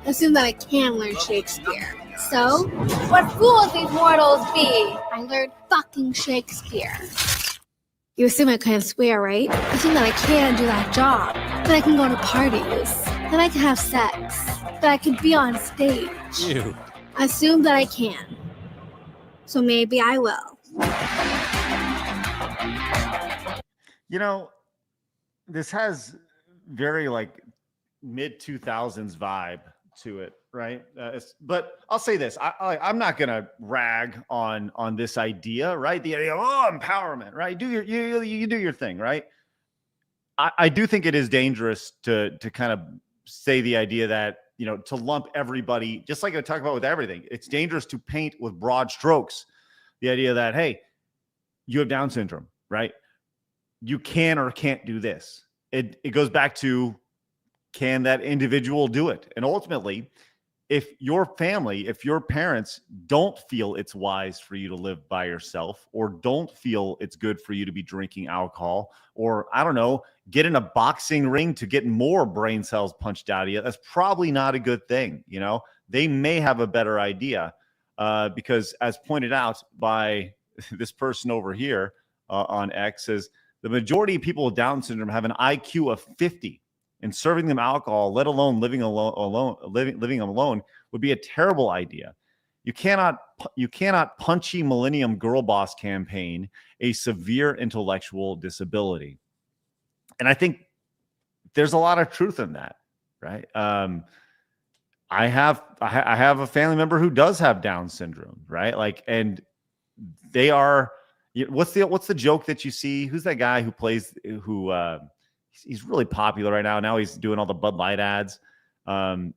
Assume that I can learn Shakespeare. So, what fools these mortals be? I learned fucking Shakespeare. You assume I can't swear, right? Assume that I can do that job. That I can go to parties. That I can have sex. That I can be on stage. Ew. Assume that I can. So maybe I will. You know, this has very like mid 2000s vibe to it, right? But I'll say this: I'm not gonna rag on this idea, right? The idea of empowerment, right? Do you do your thing, right? I do think it is dangerous to kind of say the idea that, you know, to lump everybody, just like I talk about with everything. It's dangerous to paint with broad strokes. The idea that, hey, you have Down syndrome, right? You can or can't do this. It goes back to, can that individual do it? And ultimately, if your family, if your parents don't feel it's wise for you to live by yourself, or don't feel it's good for you to be drinking alcohol, or I don't know, get in a boxing ring to get more brain cells punched out of you, that's probably not a good thing. You know, they may have a better idea because, as pointed out by this person over here on X, says the majority of people with Down syndrome have an IQ of 50. And serving them alcohol, let alone living alone, would be a terrible idea. You cannot punchy Millennium Girl Boss campaign a severe intellectual disability. And I think there's a lot of truth in that, right? I have a family member who does have Down syndrome, right? Like, and they are. What's the joke that you see? Who's that guy who plays who? He's really popular right now. Now he's doing all the Bud Light ads. But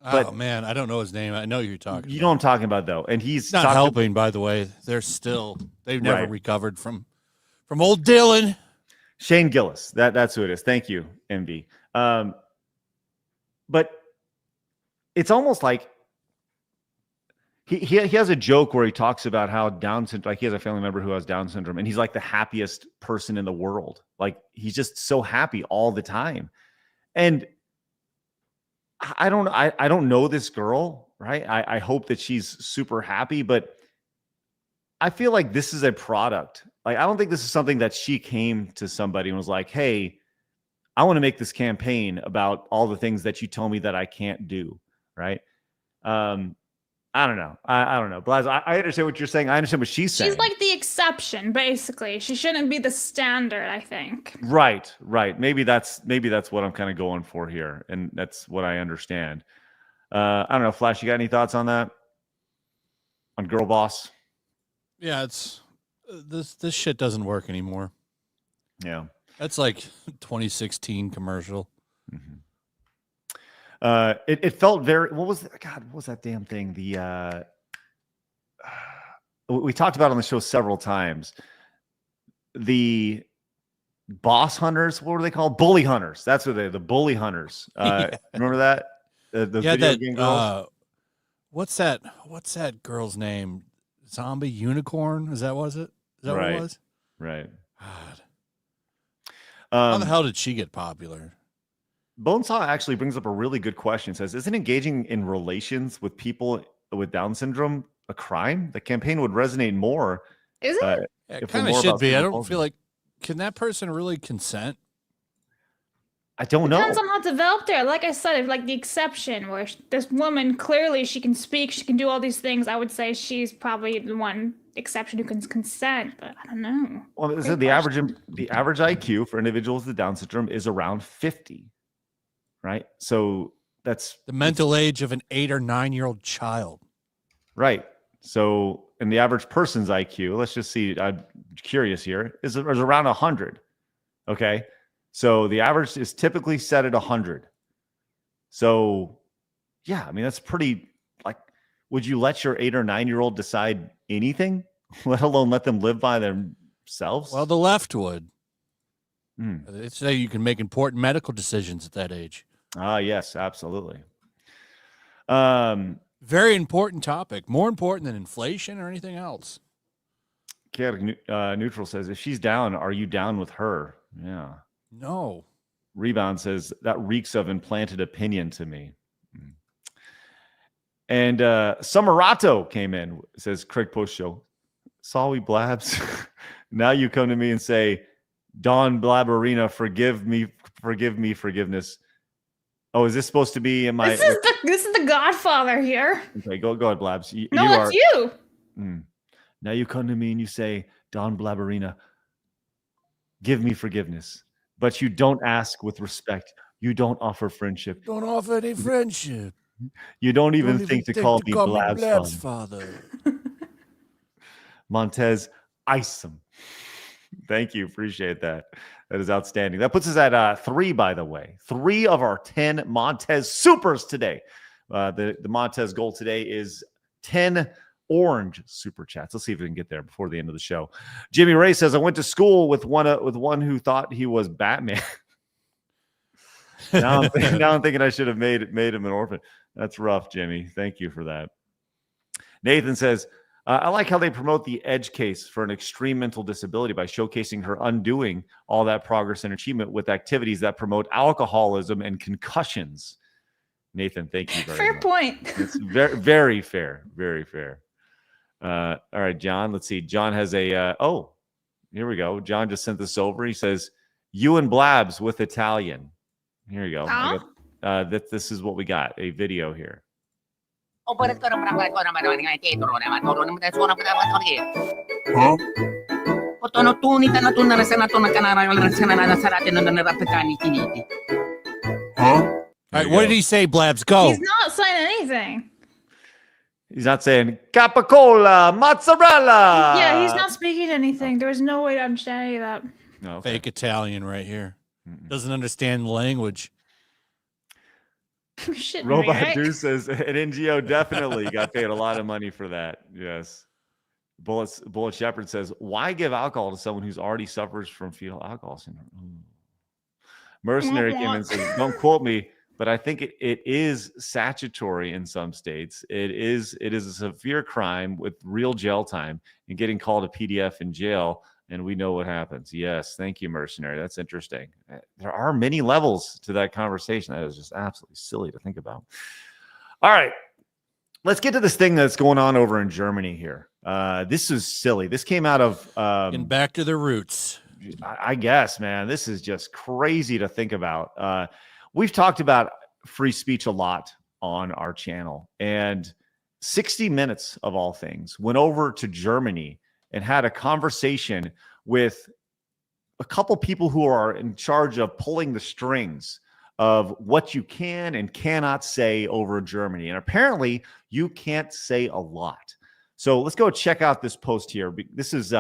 oh man, I don't know his name. I know you're talking. You know what I'm talking about, though. And he's not helping, by the way. They've never recovered from old Dylan. Shane Gillis. That's who it is. Thank you, MB. But it's almost like he has a joke where he talks about how Down syndrome, like he has a family member who has Down syndrome, and he's like the happiest person in the world. Like he's just so happy all the time. And I don't know this girl, right? I hope that she's super happy, but I feel like this is a product. Like, I don't think this is something that she came to somebody and was like, hey, I want to make this campaign about all the things that you tell me that I can't do. Right. I don't know. I don't know. Blaz, I understand what you're saying. I understand what she's saying. She's like the exception, basically. She shouldn't be the standard, I think. Right. Maybe that's what I'm kind of going for here. And that's what I understand. I don't know. Flash, you got any thoughts on that? On Girl Boss? Yeah, it's this shit doesn't work anymore. Yeah. That's like 2016 commercial. Mm-hmm. It felt very. What was that damn thing? We talked about it on the show several times. the boss hunters, what were they called? Bully hunters. That's what the bully hunters. Remember that? The video game girls? What's that girl's name? Zombie Unicorn? Is that what it was? Right. God. How the hell did she get popular? Bonesaw actually brings up a really good question. It says, isn't engaging in relations with people with Down syndrome a crime? The campaign would resonate more. Is it? It kind of should be. I don't feel like, can that person really consent? I don't know. Depends on how developed they are. Like I said, like the exception where this woman, clearly she can speak, she can do all these things. I would say she's probably the one exception who can consent, but I don't know. Well, the average IQ for individuals with Down syndrome is around 50. Right. So that's the mental age of an 8 or 9 year old child. Right. So, and the average person's IQ, let's just see, I'm curious here, is around 100. Okay. So the average is typically set at 100. So, yeah, I mean, that's pretty, like, would you let your 8 or 9 year old decide anything, let alone let them live by themselves? Well, the left would. They say you can make important medical decisions at that age. Yes, absolutely. Very important topic. More important than inflation or anything else. Chaotic Neutral says, if she's down, are you down with her? Yeah. No. Rebound says, that reeks of implanted opinion to me. And Samarato came in, says Craig Post Show. Saw we Blabs. Now you come to me and say, Don Blabberina, forgiveness. Oh, is this supposed to be in my? This is the Godfather here. Okay, go ahead, Blabs. It's you. Now you come to me and you say, Don Blabberina, give me forgiveness, but you don't ask with respect. You don't offer friendship. Don't offer any friendship. You don't even think to call me Blabs father. Montez, Isom. Thank you. Appreciate that. That is outstanding. That puts us at 3, by the way. 3 of our 10 Montez supers today. The Montez goal today is 10 orange super chats. Let's see if we can get there before the end of the show. Jimmy Ray says, I went to school with one who thought he was Batman. now I'm thinking I should have made him an orphan. That's rough, Jimmy. Thank you for that. Nathan says, I like how they promote the edge case for an extreme mental disability by showcasing her undoing all that progress and achievement with activities that promote alcoholism and concussions. Nathan, thank you very much. Fair point. It's very, very fair. Very fair. All right, John, let's see. John has a, here we go. John just sent this over. He says, you and Blabs with Italian. Here you go. This is what we got, a video here. All right, what did he say, Blabs? Go. He's not saying anything. He's not saying capicola, mozzarella. Yeah, he's not speaking anything. There was no way to understand any of that. No, okay. Fake Italian right here. Doesn't understand the language. Robot right? Dude says an NGO definitely got paid a lot of money for that. Yes. Bullet Shepherd says, why give alcohol to someone who's already suffers from fetal alcohol syndrome? Mercenary came in and says, don't quote me, but I think it is statutory in some states. It is a severe crime with real jail time and getting called a PDF in jail. And we know what happens. Yes. Thank you, Mercenary. That's interesting. There are many levels to that conversation. That is just absolutely silly to think about. All right. Let's get to this thing that's going on over in Germany here. This is silly. This came out of and back to the roots. I guess, man, this is just crazy to think about. We've talked about free speech a lot on our channel, and 60 Minutes of all things went over to Germany and had a conversation with a couple people who are in charge of pulling the strings of what you can and cannot say over Germany. And apparently you can't say a lot. So let's go check out this post here. This is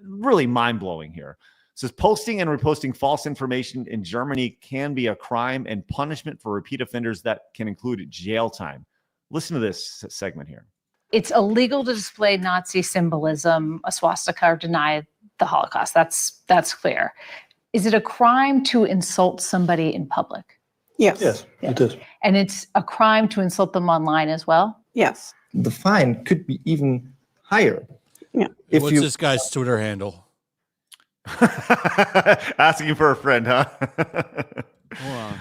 really mind-blowing here. It says, posting and reposting false information in Germany can be a crime and punishment for repeat offenders that can include jail time. Listen to this segment here. It's illegal to display Nazi symbolism, a swastika, or deny the Holocaust. That's clear. Is it a crime to insult somebody in public? Yes. Yes, it is. And it's a crime to insult them online as well? Yes. The fine could be even higher. Yeah. What's this guy's Twitter handle? Asking for a friend, huh? Hold on.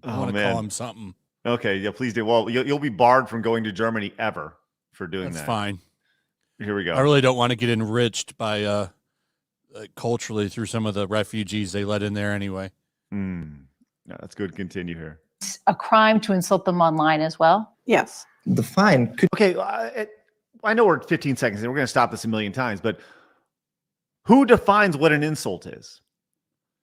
I Oh, want to man. call him something. Okay, yeah, please do. Well, you'll be barred from going to Germany ever for doing that. That's fine. Here we go. I really don't want to get enriched by culturally through some of the refugees they let in there anyway. No, that's good. Continue here. It's a crime to insult them online as well? Yes. The fine could. Okay, I know we're at 15 seconds and we're going to stop this a million times, but who defines what an insult is?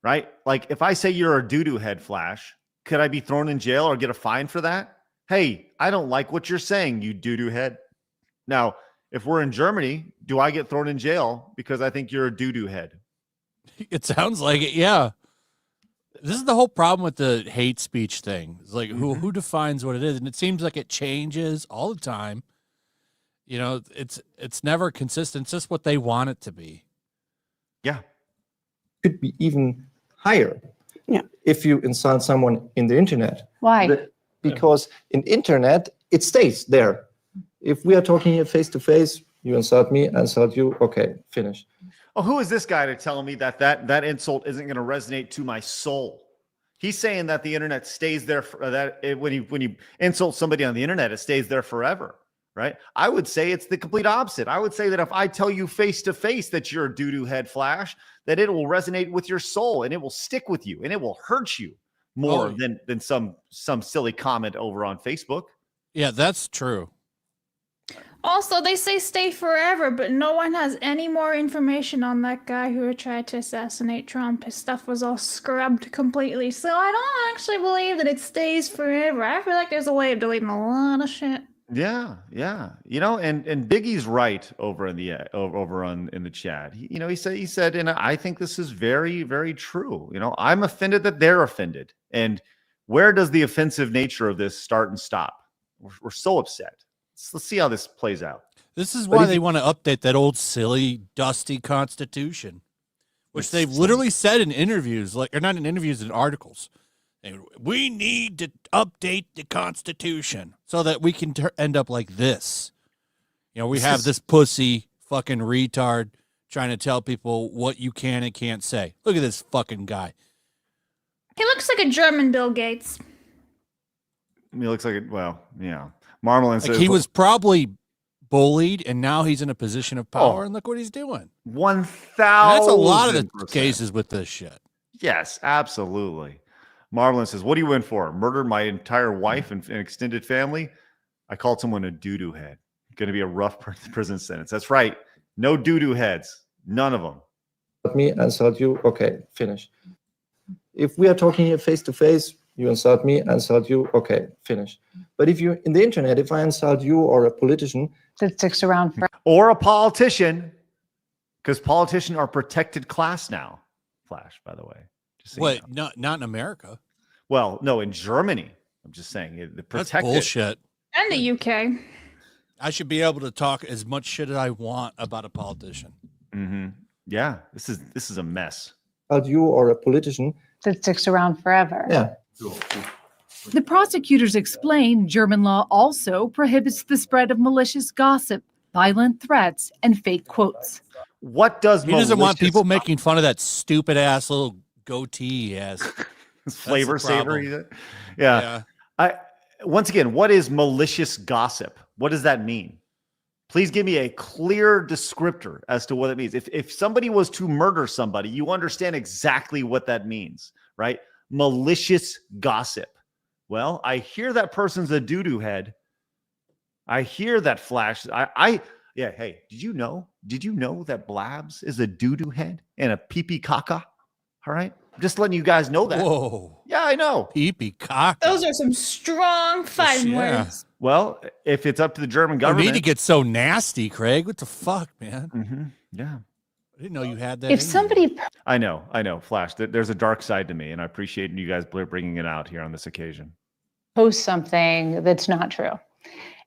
Right? Like if I say you're a doo-doo head, Flash, could I be thrown in jail or get a fine for that? Hey, I don't like what you're saying, you doo-doo head. Now, if we're in Germany, do I get thrown in jail because I think you're a doo-doo head? It sounds like it, yeah. This is the whole problem with the hate speech thing. It's like who defines what it is, and it seems like it changes all the time. You know, it's never consistent. It's just what they want it to be. Yeah, could be even higher. Yeah. If you insult someone in the internet. Why? Because in internet it stays there. If we are talking here face to face, you insult me, I insult you. Okay, finish. Oh, who is this guy to tell me that insult isn't going to resonate to my soul? He's saying that the internet stays there when you insult somebody on the internet, it stays there forever, right? I would say it's the complete opposite. I would say that if I tell you face to face that you're a doo-doo head, Flash, that it will resonate with your soul and it will stick with you and it will hurt you more than some silly comment over on Facebook. Yeah, that's true. Also, they say stay forever, but no one has any more information on that guy who tried to assassinate Trump. His stuff was all scrubbed completely. So I don't actually believe that it stays forever. I feel like there's a way of deleting a lot of shit. Yeah. You know, and Biggie's right over in the chat. He said, and I think this is very, very true. You know, I'm offended that they're offended. And where does the offensive nature of this start and stop? We're so upset. Let's see how this plays out. This is why they want to update that old silly, dusty Constitution, which they've literally said in interviews, or not in interviews, in articles. We need to update the Constitution so that we can end up like this. You know, we have this pussy fucking retard trying to tell people what you can and can't say. Look at this fucking guy. He looks like a German Bill Gates. He looks like it. Well, yeah. Marmalin says he was probably bullied, and now he's in a position of power, and look what he's doing. 1,000%. That's a lot of the cases with this shit. Yes, absolutely. Marlon says, what do you in for? Murdered my entire wife and extended family? I called someone a doo-doo head. Going to be a rough prison sentence. That's right. No doo-doo heads. None of them. Me, insult you. Okay, finish. If we are talking here face to face, you insult me, I insult you. Okay, finish. But if you in the internet, if I insult you or a politician that sticks around for or a politician, because politicians are protected class now. Flash, by the way. Wait, not in America. Well, no, in Germany. I'm just saying the protected. That's bullshit. And the UK. I should be able to talk as much shit as I want about a politician. Mm-hmm. Yeah, this is a mess. You or a politician that sticks around forever. Yeah. The prosecutors explain German law also prohibits the spread of malicious gossip, violent threats, and fake quotes. What does he doesn't want people making fun of that stupid ass little goatee he has. Flavor saver. Yeah. Once again, what is malicious gossip? What does that mean? Please give me a clear descriptor as to what it means. If somebody was to murder somebody, you understand exactly what that means, right? Malicious gossip. Well, I hear that person's a doo-doo head. I hear that Flash. Hey, did you know that Blabs is a doo-doo head and a pee-pee caca? All right. I'm just letting you guys know that. Whoa. Yeah, I know. Pee-pee caca. Those are some strong fighting words. Well, if it's up to the German government. You need to get so nasty, Craig. What the fuck, man? Mm-hmm. Yeah. I didn't know you had that. If somebody. I know, Flash. There's a dark side to me, and I appreciate you guys bringing it out here on this occasion. Post something that's not true,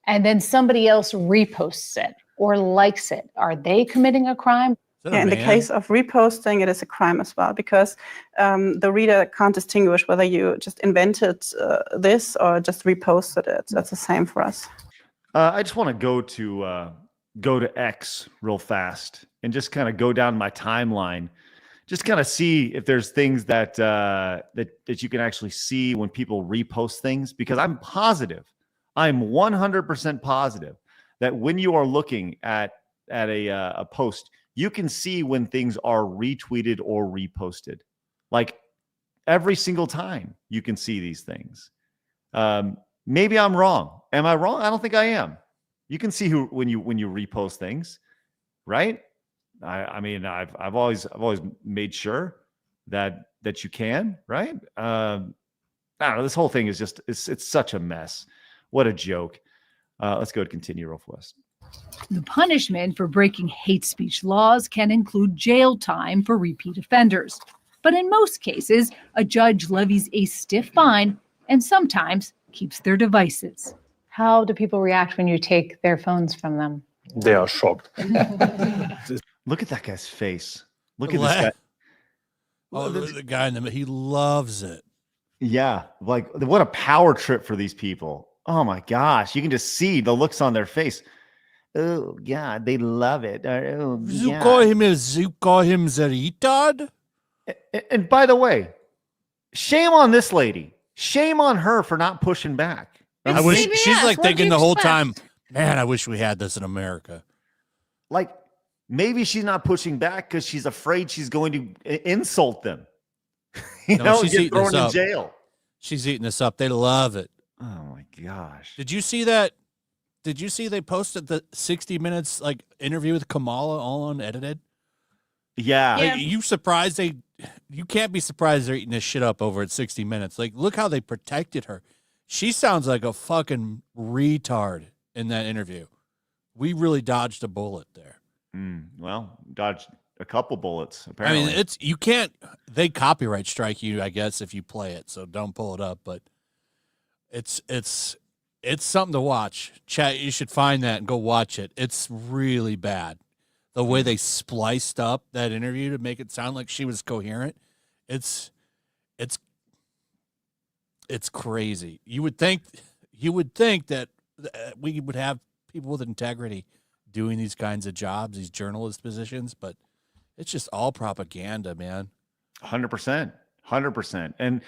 and then somebody else reposts it or likes it. Are they committing a crime? that a Yeah, in the man? case of reposting, it is a crime as well because the reader can't distinguish whether you just invented this or just reposted it. That's the same for us. I just want to go to X real fast and just kind of go down my timeline, just kind of see if there's things that that you can actually see when people repost things, because I'm 100% positive that when you are looking at a post, you can see when things are retweeted or reposted. Like every single time you can see these things. Maybe I'm wrong. Am I wrong? I don't think I am. You can see when you repost things, right? I mean, I've always made sure that you can, right? I don't know. This whole thing is just it's such a mess. What a joke. Let's go to continue real fast. The punishment for breaking hate speech laws can include jail time for repeat offenders. But in most cases, a judge levies a stiff fine and sometimes keeps their devices. How do people react when you take their phones from them? They are shocked. Look at that guy's face. Look at this guy. Oh, the guy in he loves it. Yeah, like what a power trip for these people. Oh my gosh, you can just see the looks on their face. Oh God, they love it. Oh, You call him the retard? And by the way, shame on this lady. Shame on her for not pushing back. I wish she's like thinking the whole time, man, I wish we had this in America. Like maybe she's not pushing back because she's afraid she's going to insult them. She's get eating thrown this in up. jail. She's eating this up. They love it. Oh my gosh. Did you see that? Did you see they posted the 60 Minutes like interview with Kamala all unedited? Yeah. Like, you surprised you can't be surprised they're eating this shit up over at 60 Minutes. Like, look how they protected her. She sounds like a fucking retard in that interview. We really dodged a bullet there. Well, dodged a couple bullets, apparently. I mean, you can't, they copyright strike you, I guess, if you play it, so don't pull it up, but it's something to watch. Chat, you should find that and go watch it. It's really bad. The way they spliced up that interview to make it sound like she was coherent, it's crazy. You would think that we would have people with integrity doing these kinds of jobs, these journalist positions, but it's just all propaganda, man. 100%. 100%. And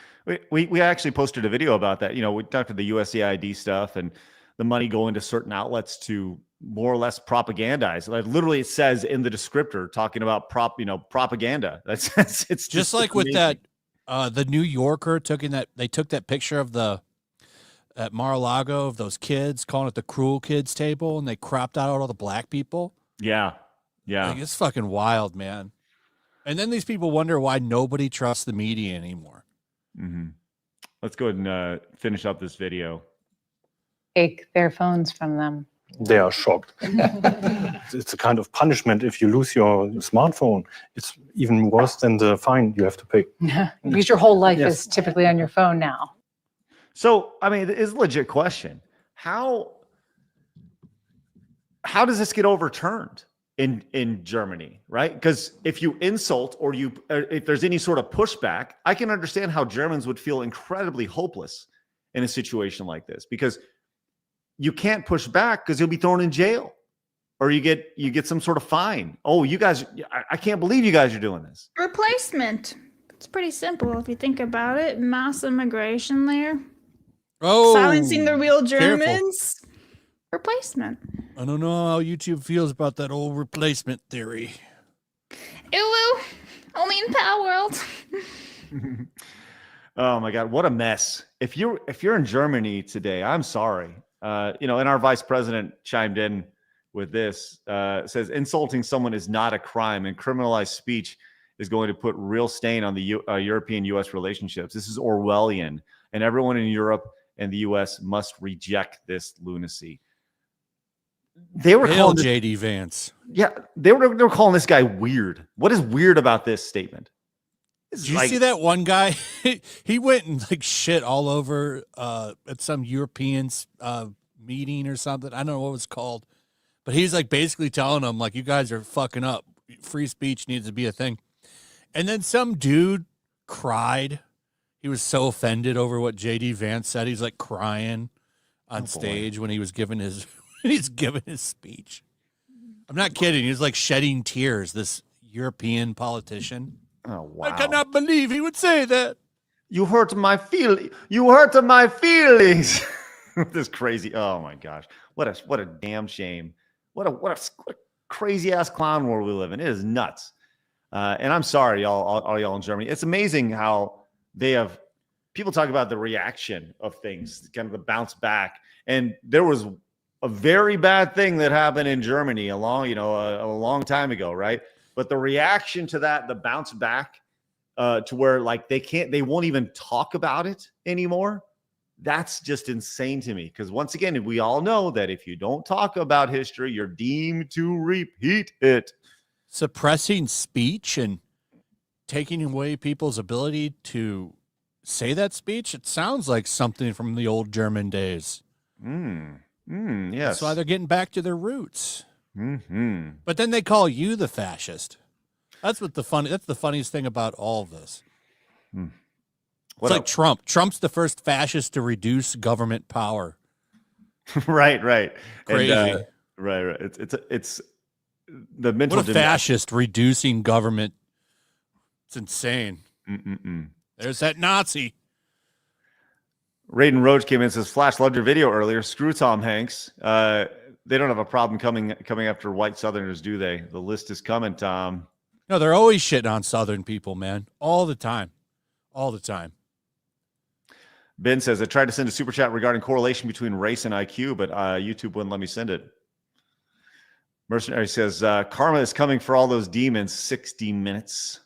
we actually posted a video about that. We talked about the USAID stuff and the money going to certain outlets to more or less propagandize. Like literally it says in the descriptor talking about propaganda. It's just like with amazing. that the New Yorker took that picture of at Mar-a-Lago of those kids, calling it the cruel kids table, and they cropped out all the black people. Yeah. Like, it's fucking wild, man. And then these people wonder why nobody trusts the media anymore. Mm-hmm. Let's go ahead and finish up this video. Take their phones from them. They are shocked. It's a kind of punishment if you lose your smartphone. It's even worse than the fine you have to pay. Because your whole life is typically on your phone now. So, I mean, it's a legit question. How does this get overturned in Germany, right? Because if you insult or if there's any sort of pushback, I can understand how Germans would feel incredibly hopeless in a situation like this, because you can't push back because you'll be thrown in jail or you get some sort of fine. Oh, you guys, I can't believe you guys are doing this. Replacement. It's pretty simple if you think about it. Mass immigration there. Oh, silencing the real careful. Germans. Replacement. I don't know how YouTube feels about that old replacement theory. Ew, only in Power World. Oh my God, what a mess! If you're in Germany today, I'm sorry. And our vice president chimed in with this. Says insulting someone is not a crime, and criminalized speech is going to put real stain on the European-U.S. relationships. This is Orwellian, and everyone in Europe and the U.S. must reject this lunacy. They were calling JD Vance. Yeah, they were calling this guy weird. What is weird about this statement? Did you see that one guy? He went and like shit all over at some Europeans meeting or something. I don't know what it was called, but he's like basically telling them like, you guys are fucking up. free speech needs to be a thing. And then some dude cried. He was so offended over what JD Vance said. He's like crying on stage when he was giving his speech. I'm not kidding. He was like shedding tears, this European politician. Oh, wow. I cannot believe he would say that. You hurt my feelings. You hurt my feelings. This crazy. Oh my gosh. What a damn shame. What a crazy ass clown world we live in. It is nuts. And I'm sorry, y'all, all y'all in Germany. It's amazing how people talk about the reaction of things, kind of the bounce back. And there was a very bad thing that happened in Germany a long time ago, right? But the reaction to that, the bounce back, to where like they won't even talk about it anymore. That's just insane to me. Because once again, we all know that if you don't talk about history, you're deemed to repeat it. Suppressing speech and taking away people's ability to say that speech, it sounds like something from the old German days. Yes. That's why they're getting back to their roots. Mm-hmm. But then they call you the fascist. That's the funniest thing about all of this. It's like Trump. Trump's the first fascist to reduce government power. Right. Crazy. And, right. It's the mental. What a fascist reducing government. It's insane. There's that Nazi. Raiden Roach came in and says, Flash loved your video earlier. Screw Tom Hanks. They don't have a problem coming after white Southerners, do they? The list is coming, Tom. No, they're always shitting on Southern people, man. All the time. Ben says, I tried to send a super chat regarding correlation between race and IQ, but YouTube wouldn't let me send it. Mercenary says, karma is coming for all those demons. 60 minutes.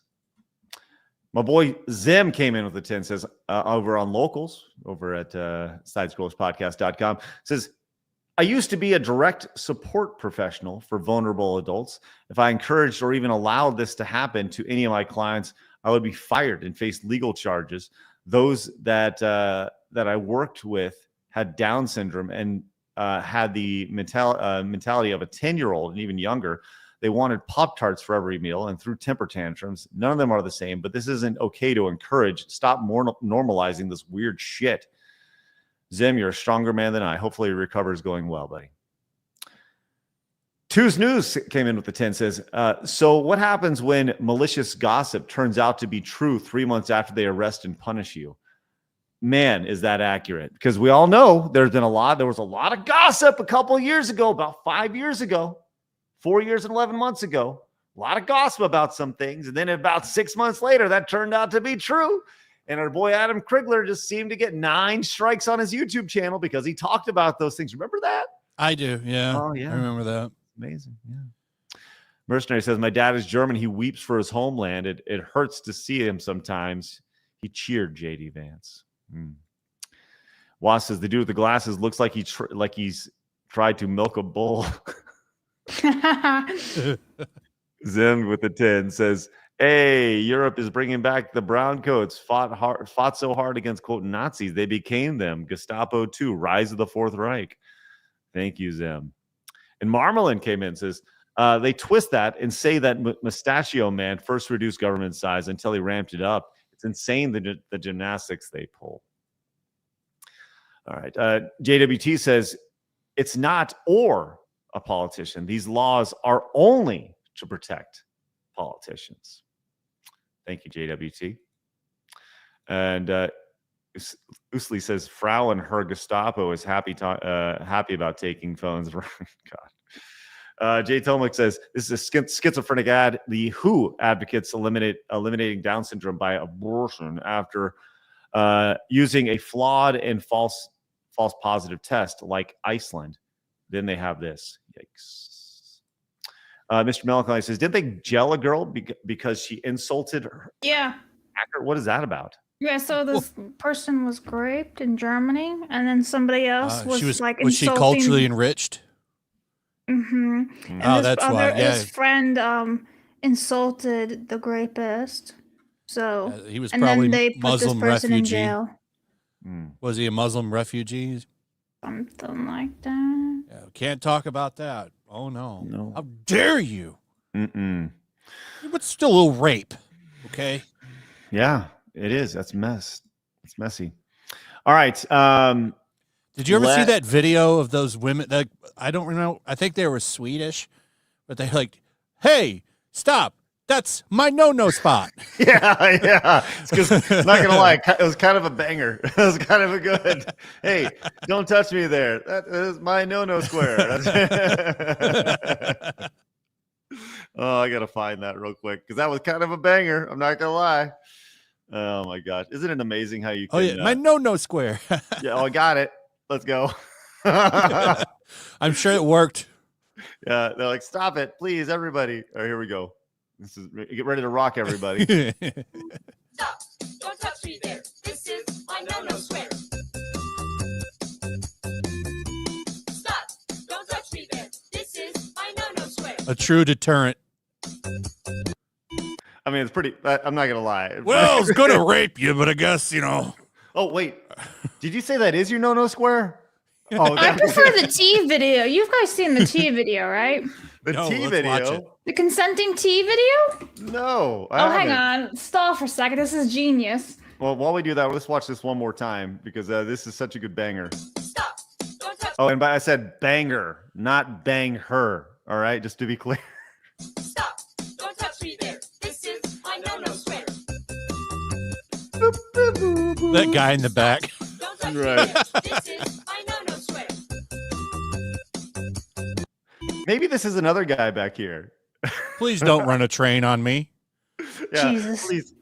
My boy Zim came in with a 10, says, over on Locals, over at sidescrollerspodcast.com, says, I used to be a direct support professional for vulnerable adults. If I encouraged or even allowed this to happen to any of my clients, I would be fired and face legal charges. Those that I worked with had Down syndrome and had the mentality of a 10-year-old and even younger. They wanted Pop-Tarts for every meal and threw temper tantrums. None of them are the same, but this isn't okay to encourage. Stop normalizing this weird shit. Zim, you're a stronger man than I. Hopefully your recovery is going well, buddy. Two's News came in with the 10, says, so what happens when malicious gossip turns out to be true 3 months after they arrest and punish you? Man, is that accurate? Because we all know there was a lot of gossip a couple of years ago, about 5 years ago, 4 years and 11 months ago. A lot of gossip about some things. And then about 6 months later, that turned out to be true. And our boy Adam Krigler just seemed to get 9 strikes on his YouTube channel because he talked about those things. Remember that? I do, yeah. Oh, yeah. I remember that. Amazing, yeah. Mercenary says, my dad is German. He weeps for his homeland. It hurts to see him sometimes. He cheered JD Vance. Was says, the dude with the glasses looks like he's tried to milk a bull. Zim with the 10 says, hey, Europe is bringing back the brown coats. Fought so hard against, quote, Nazis. They became them. Gestapo 2, Rise of the Fourth Reich. Thank you, Zim. And Marmalin came in and says, they twist that and say that Mustachio Man first reduced government size until he ramped it up. It's insane the gymnastics they pull. All right. JWT says, it's not or a politician. These laws are only to protect politicians. Thank you, JWT. And Usli says, Frau and her Gestapo is happy about taking phones. God. Jay Tomic says, this is a schizophrenic ad. The WHO advocates eliminating Down syndrome by abortion after using a flawed and false positive test like Iceland. Then they have this. Yikes. Mr. Melancholy says, did they jail a girl because she insulted her? Yeah. What is that about? Yeah, so this person was raped in Germany, and then somebody else was like was she insulting. culturally enriched? Mm-hmm. And Oh, that's why. Yeah, his friend insulted the rapist. So he was and probably then they put Muslim this person refugee. in jail. Was he a Muslim refugee? Something like that. Yeah, can't talk about that. Oh no! How dare you? But still a little rape. Okay. Yeah, it is. That's mess. It's messy. All right. Did you ever see that video of those women? That I don't remember. I think they were Swedish, but they're like, "Hey, stop! That's my no spot." Yeah. It's because I'm not gonna lie, it was kind of a banger. It was kind of a good. Hey, don't touch me there. That is my no square. Oh, I gotta find that real quick because that was kind of a banger. I'm not gonna lie. Oh my gosh, isn't it amazing how you? Can, Oh yeah, my no square. Yeah, I got it. Let's go. I'm sure it worked. Yeah, they're like, stop it, please, everybody. All right, here we go. This is get ready to rock, everybody. Stop! Don't touch me there. This is my no square. Stop! Don't touch me there. This is my no square. A true deterrent. I mean, it's pretty. I'm not gonna lie. Well, I was gonna rape you, but I guess Oh wait, did you say that is your no square? Oh, I prefer the tea video. You've guys seen the tea video, right? The tea video. The consenting tea video? No. Hang on. Stall for a second. This is genius. Well, while we do that, let's watch this one more time because this is such a good banger. Stop! Don't touch. Oh, and I said banger, not bang her. All right, just to be clear. Stop! Don't touch me there. This is my no square. That guy in the back. Don't touch Right. me there. This is my no square. Maybe this is another guy back here. Please don't run a train on me. Yeah, Jesus. please.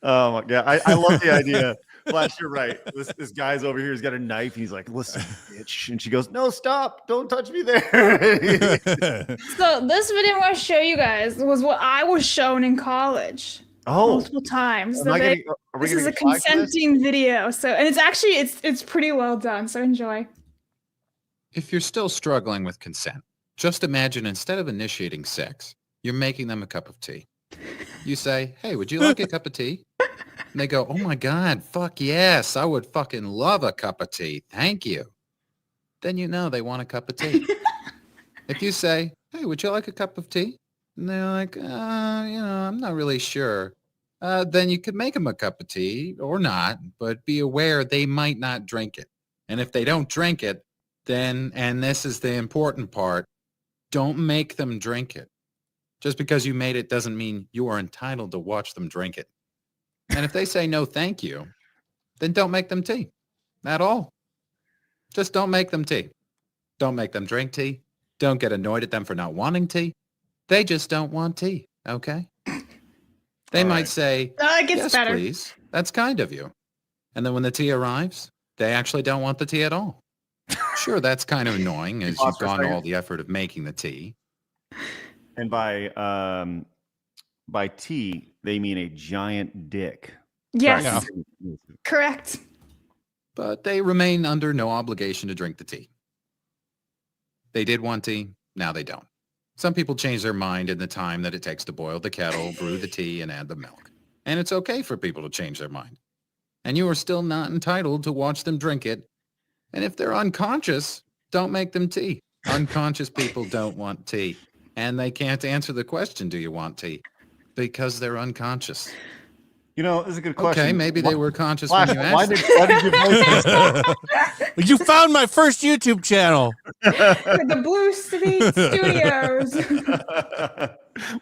Oh my god, I love the idea. Flash, you're right. This guy's over here. He's got a knife. And he's like, "Listen, bitch," and she goes, "No, stop! Don't touch me there." So this video I'm going to show you guys was what I was shown in college. Oh, multiple times. Am So I they- getting- are we this is gonna a get flagged for this? consenting video. So and it's actually it's pretty well done. So enjoy. If you're still struggling with consent, just imagine instead of initiating sex, you're making them a cup of tea. You say, "Hey, would you like a cup of tea?" And they go, "Oh my God, fuck yes, I would fucking love a cup of tea. Thank you." Then you know they want a cup of tea. If you say, "Hey, would you like a cup of tea?" And they're like, I'm not really sure. Then you could make them a cup of tea or not, but be aware they might not drink it. And if they don't drink it, then, and this is the important part, don't make them drink it. Just because you made it doesn't mean you are entitled to watch them drink it. And if they say no, thank you, then don't make them tea at all. Just don't make them tea. Don't make them drink tea. Don't get annoyed at them for not wanting tea. They just don't want tea, okay? They might say, It gets yes, better. please. That's kind of you. And then when the tea arrives, they actually don't want the tea at all. Sure, that's kind of annoying as Pause you've for a gone to second. all the effort of making the tea. And by tea, they mean a giant dick. Yes. Sorry. Correct. But they remain under no obligation to drink the tea. They did want tea, now they don't. Some people change their mind in the time that it takes to boil the kettle, brew the tea, and add the milk. And it's okay for people to change their mind. And you are still not entitled to watch them drink it. And if they're unconscious, don't make them tea. Unconscious people don't want tea. And they can't answer the question, do you want tea? Because they're unconscious. You know, this is a good question. Okay, maybe they were conscious Flash, when you why asked did, them. why did you vote this? You found my first YouTube channel. The Blue City Studios.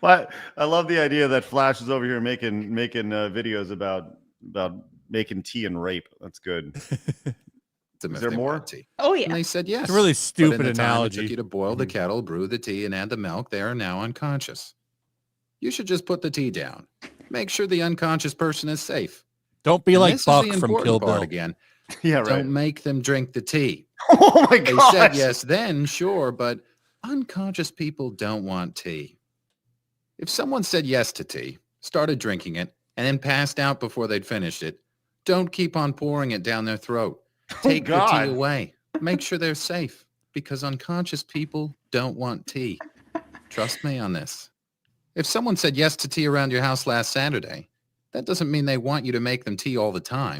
Well, I love the idea that Flash is over here making videos about making tea and rape. That's good. Is there more? Oh yeah. And they said yes. It's a really But stupid in the time analogy. It took you to boil the kettle, brew the tea, and add the milk. They are now unconscious. You should just put the tea down. Make sure the unconscious person is safe. Don't be And like this is Buck the from important Kill part Bill. again. Yeah, right. Don't make them drink the tea. Oh my They gosh. said yes then, sure, but unconscious people don't want tea. If someone said yes to tea, started drinking it, and then passed out before they'd finished it, don't keep on pouring it down their throat. Take the God. tea away. Make sure they're safe, because unconscious people don't want tea. Trust me on this. If someone said yes to tea around your house last Saturday, that doesn't mean they want you to make them tea all the time.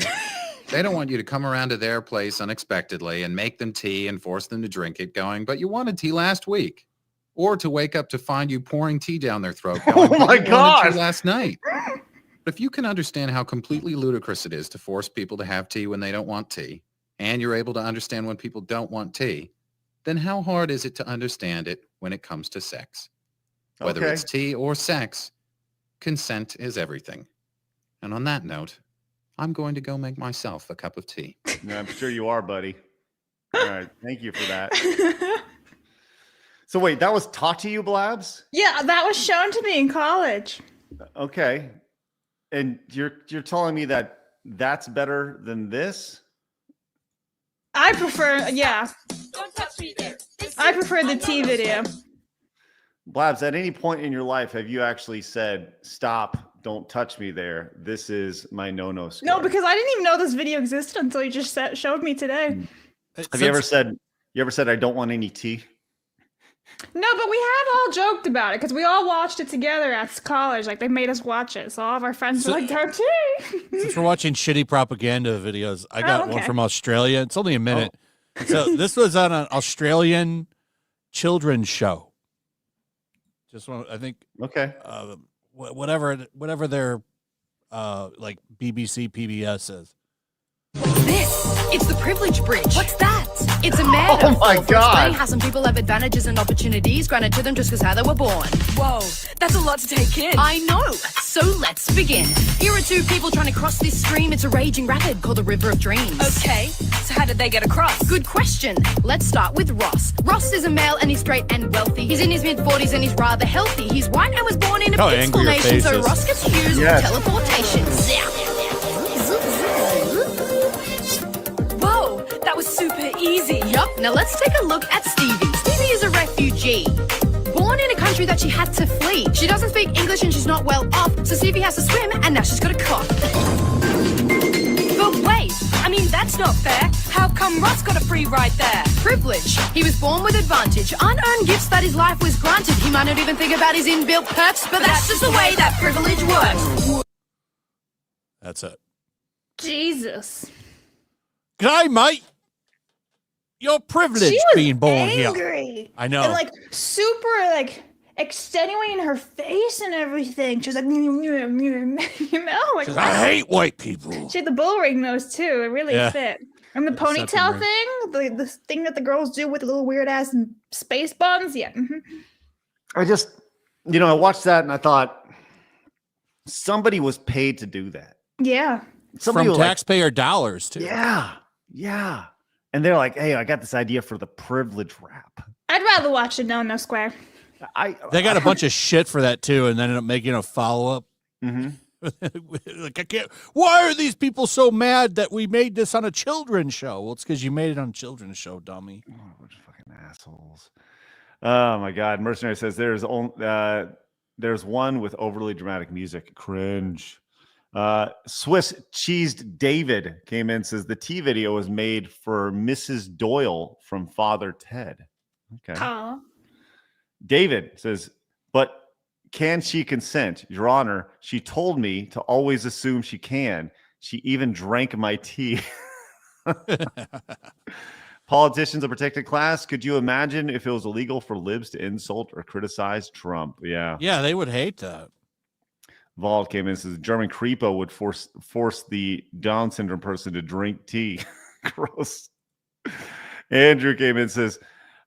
They don't want you to come around to their place unexpectedly and make them tea and force them to drink it going, but you wanted tea last week. or to wake up to find you pouring tea down their throat. Oh Going, my "What you wanted to God. last night." But if you can understand how completely ludicrous it is to force people to have tea when they don't want tea, and you're able to understand when people don't want tea, then how hard is it to understand it when it comes to sex? Whether Okay. it's tea or sex, consent is everything. And on that note, I'm going to go make myself a cup of tea. Yeah, I'm sure you are, buddy. All right. Thank you for that. So wait, that was taught to you, Blabs? Yeah, that was shown to me in college. Okay. And you're telling me that that's better than this? I prefer, yeah. Don't touch me there. I prefer the tea video. Blabs, at any point in your life, have you actually said, stop, don't touch me there? This is my no-no square. No, because I didn't even know this video existed until you just showed me today. Have you ever said, I don't want any tea? No, but we have all joked about it because we all watched it together at college. Like, they made us watch it. So all of our friends were like, "Dark tea." Since we're watching shitty propaganda videos, I got one from Australia. It's only a minute. So this was on an Australian children's show. Just one, I think. Okay. Whatever their like BBC, PBS is. It's the privilege bridge. What's that? It's a metaphor Oh my for God. explaining how some people have advantages and opportunities granted to them just because how they were born. Whoa, that's a lot to take in. I know. So let's begin. Here are two people trying to cross this stream. It's a raging rapid called the River of Dreams. Okay, so how did they get across? Good question. Let's start with Ross. Ross is a male and he's straight and wealthy. He's in his mid-40s and he's rather healthy. He's white and was born in a How peaceful angry your nation, face so is. Ross gets used with teleportation. Whoa, that was super easy. Yup, now let's take a look at Stevie. Stevie is a refugee. Born in a country that she had to flee. She doesn't speak English and she's not well off, so Stevie has to swim and now she's got a cough. But wait, I mean, that's not fair. How come Ross got a free ride there? Privilege. He was born with advantage. Unearned gifts that his life was granted. He might not even think about his inbuilt perks, but that's just the way that privilege works. That's it. Jesus. G'day, mate. You're privileged She was being born angry. here. I know. And like super like extenuating her face and everything. She was like, you know, like Says, I hate white people. She had the bull ring nose too. It really Yeah. fit. And the Except ponytail for thing, the thing that the girls do with the little weird ass space buns. Yeah. I just, I watched that and I thought somebody was paid to do that. Yeah. Somebody From was like, taxpayer dollars, too. Yeah. And they're like, hey, I got this idea for the privilege rap. I'd rather watch it No Square. They got a bunch of shit for that, too, and then ended up making a follow-up. Mm-hmm. Like, I can't. Why are these people so mad that we made this on a children's show? Well, it's because you made it on a children's show, dummy. Oh, bunch of fucking assholes. Oh my God. Mercenary says there's one with overly dramatic music. Cringe. Swiss cheesed David came in, says the tea video was made for Mrs. Doyle from Father Ted. Okay. David says, but can she consent? Your Honor, she told me to always assume she can. She even drank my tea. Politicians, a protected class. Could you imagine if it was illegal for libs to insult or criticize Trump? Yeah. Yeah, they would hate that. Vault came in and says German creepo would force the Down syndrome person to drink tea. Gross. Andrew came in and says,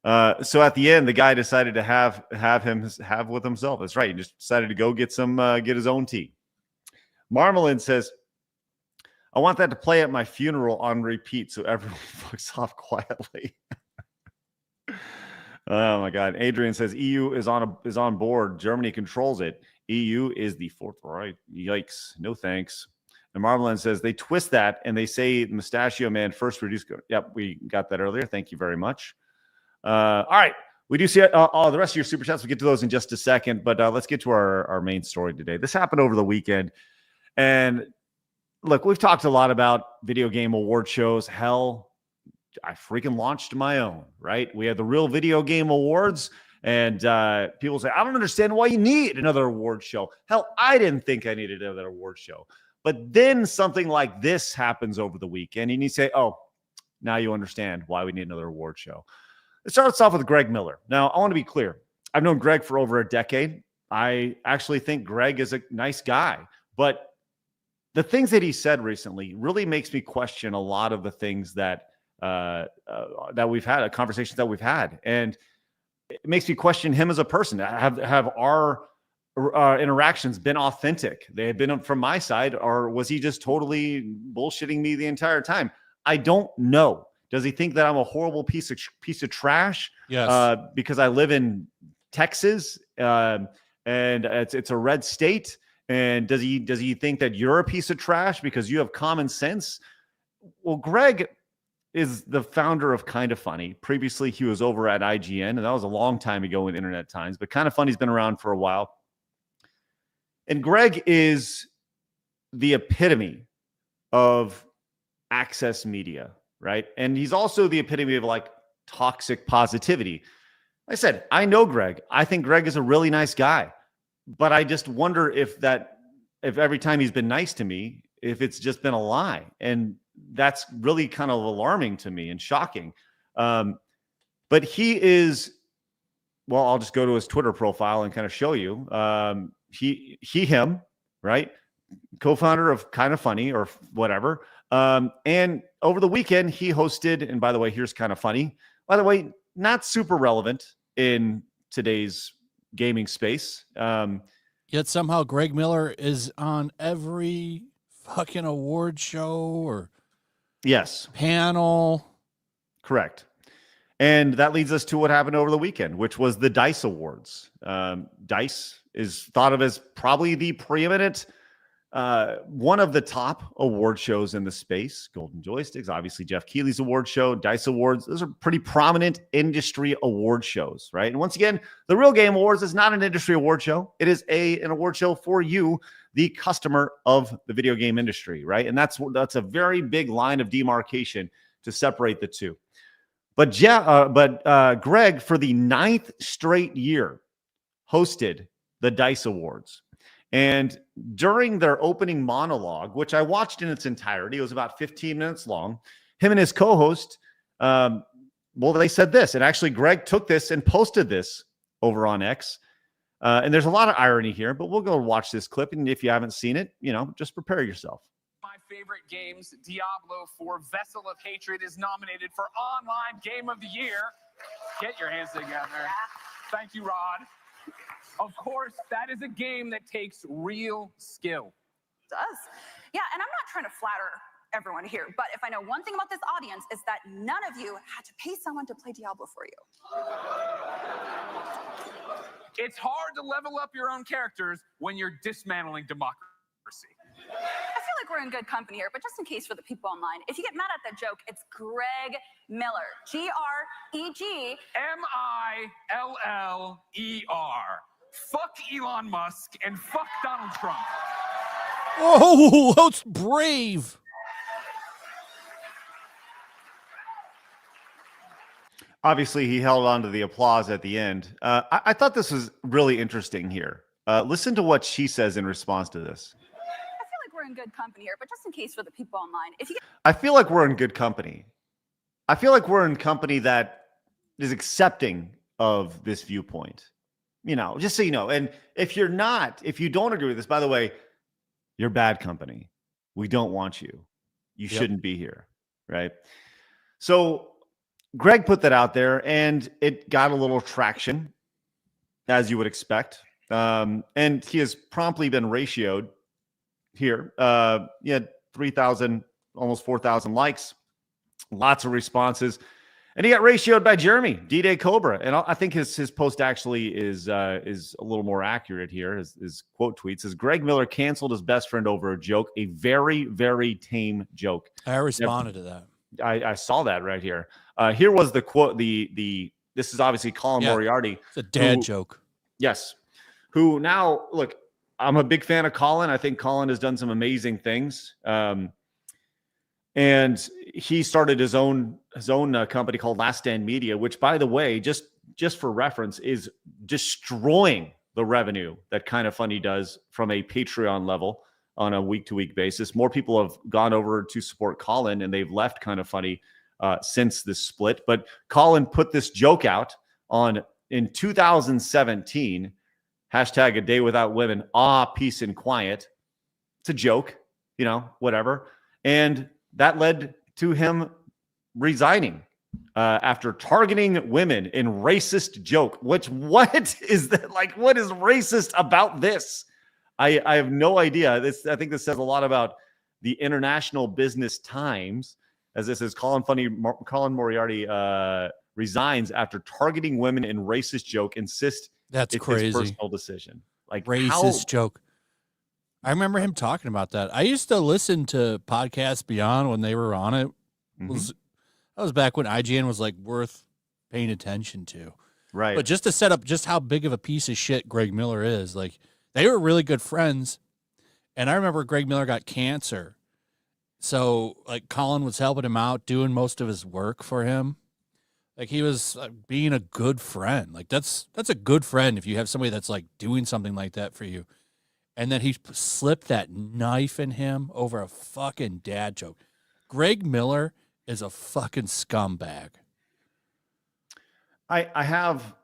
so at the end, the guy decided to have with himself. That's right. He just decided to go get his own tea. Marmalin says, I want that to play at my funeral on repeat so everyone fucks off quietly. Oh my God. Adrian says EU is on board. Germany controls it. EU is the fourth right. Yikes. No thanks. And Marmalin says they twist that and they say Mustachio Man first reduced. Yep, we got that earlier. Thank you very much. All right. We do see all the rest of your super chats. We'll get to those in just a second, but let's get to our main story today. This happened over the weekend. And look, we've talked a lot about video game award shows. Hell, I freaking launched my own, right? We had the Real Video Game Awards. And people say, I don't understand why you need another award show. Hell, I didn't think I needed another award show. But then something like this happens over the weekend, and you say, oh, now you understand why we need another award show. It starts off with Greg Miller. Now, I want to be clear. I've known Greg for over a decade. I actually think Greg is a nice guy, but the things that he said recently really makes me question a lot of the things that we've had, conversations that we've had, and it makes me question him as a person. Have our interactions been authentic? They have been from my side, or was he just totally bullshitting me the entire time? I don't know. Does he think that I'm a horrible piece of trash? Yes. Because I live in Texas, and it's a red state. And does he think that you're a piece of trash because you have common sense? Well, Greg is the founder of Kinda Funny. Previously, he was over at IGN, and that was a long time ago in internet times. But Kinda Funny's been around for a while. And Greg is the epitome of access media, right? And he's also the epitome of like toxic positivity. Like I said, I know Greg. I think Greg is a really nice guy. But I just wonder if every time he's been nice to me, if it's just been a lie. And that's really kind of alarming to me and shocking. But he is, well, I'll just go to his Twitter profile and kind of show you. Him, right? Co-founder of Kinda Funny or whatever. And over the weekend, he hosted, and by the way, here's Kinda Funny. By the way, not super relevant in today's gaming space. Yet somehow Greg Miller is on every fucking award show or panel. Correct. And that leads us to what happened over the weekend, which was the DICE Awards. DICE is thought of as probably the preeminent, one of the top award shows in the space. Golden Joysticks, obviously Jeff Keighley's award show, DICE Awards. Those are pretty prominent industry award shows, right? And once again, the Real Game Awards is not an industry award show. It is an award show for you, the customer of the video game industry, right? And that's a very big line of demarcation to separate the two. But Greg, for the 9th straight year, hosted the DICE Awards. And during their opening monologue, which I watched in its entirety, it was about 15 minutes long, him and his co-host, they said this. And actually, Greg took this and posted this over on X. And there's a lot of irony here, but we'll go watch this clip. And if you haven't seen it, just prepare yourself. My favorite games, Diablo 4 Vessel of Hatred, is nominated for Online Game of the Year. Get your hands together. Thank you, Rod. Of course, that is a game that takes real skill. It does. Yeah, and I'm not trying to flatter everyone here, but if I know one thing about this audience, is that none of you had to pay someone to play Diablo for you. It's hard to level up your own characters when you're dismantling democracy. I feel like we're in good company here, but just in case for the people online, if you get mad at that joke, it's Greg Miller. Greg Miller. Fuck Elon Musk and fuck Donald Trump. Oh, that's brave. Obviously, he held on to the applause at the end. I thought this was really interesting here. Listen to what she says in response to this. I feel like we're in good company here, but just in case for the people online, if you get I feel like we're in good company. I feel like we're in company that is accepting of this viewpoint. Just so you know. And if you don't agree with this, by the way, you're bad company. We don't want you. You shouldn't be here, right? So Greg put that out there, and it got a little traction, as you would expect. And he has promptly been ratioed here. He had 3,000, almost 4,000 likes, lots of responses. And he got ratioed by Jeremy, D-Day Cobra. And I think his post actually is a little more accurate here. His quote tweet says, Greg Miller canceled his best friend over a joke, a very, very tame joke. I responded to that. I saw that right here. Here was the quote. This is obviously Colin Moriarty. It's a dad joke. Yes. Who now, look, I'm a big fan of Colin. I think Colin has done some amazing things. And he started his own company called Last Stand Media, which, by the way, just for reference, is destroying the revenue that Kinda Funny does from a Patreon level on a week-to-week basis. More people have gone over to support Colin, and they've left Kinda Funny since this split. But Colin put this joke out on in 2017, hashtag a day without women, peace and quiet. It's a joke, whatever. And that led to him resigning after targeting women in racist joke. What is that? Like, what is racist about this? I have no idea. I think this says a lot about the International Business Times, as this is Colin Moriarty resigns after targeting women in racist joke. Insists That's it's crazy. his personal decision. Like Racist joke. I remember him talking about that. I used to listen to Podcasts Beyond when they were on it. That was back when IGN was like worth paying attention to. Right. But just to set up just how big of a piece of shit Greg Miller is, like they were really good friends. And I remember Greg Miller got cancer. So like Colin was helping him out, doing most of his work for him. Like he was being a good friend. Like that's a good friend if you have somebody that's like doing something like that for you. And then he slipped that knife in him over a fucking dad joke. Greg Miller is a fucking scumbag. I have,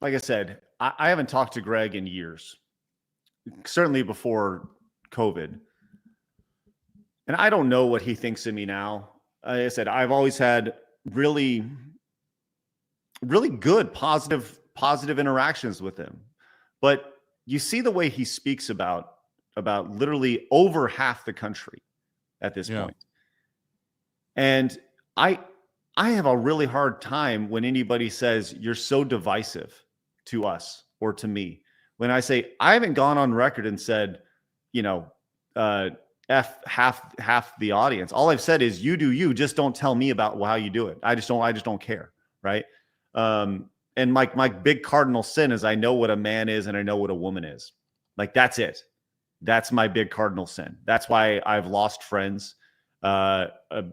like I said, I haven't talked to Greg in years, certainly before COVID. And I don't know what he thinks of me now. Like I said, I've always had really, really good, positive interactions with him. But you see the way he speaks about literally over half the country at this point. And I have a really hard time when anybody says you're so divisive to us or to me. When I say I haven't gone on record and said, F half the audience. All I've said is you do you, just don't tell me about how you do it. I just don't care. Right. And my big cardinal sin is I know what a man is and I know what a woman is. Like, that's it. That's my big cardinal sin. That's why I've lost friends,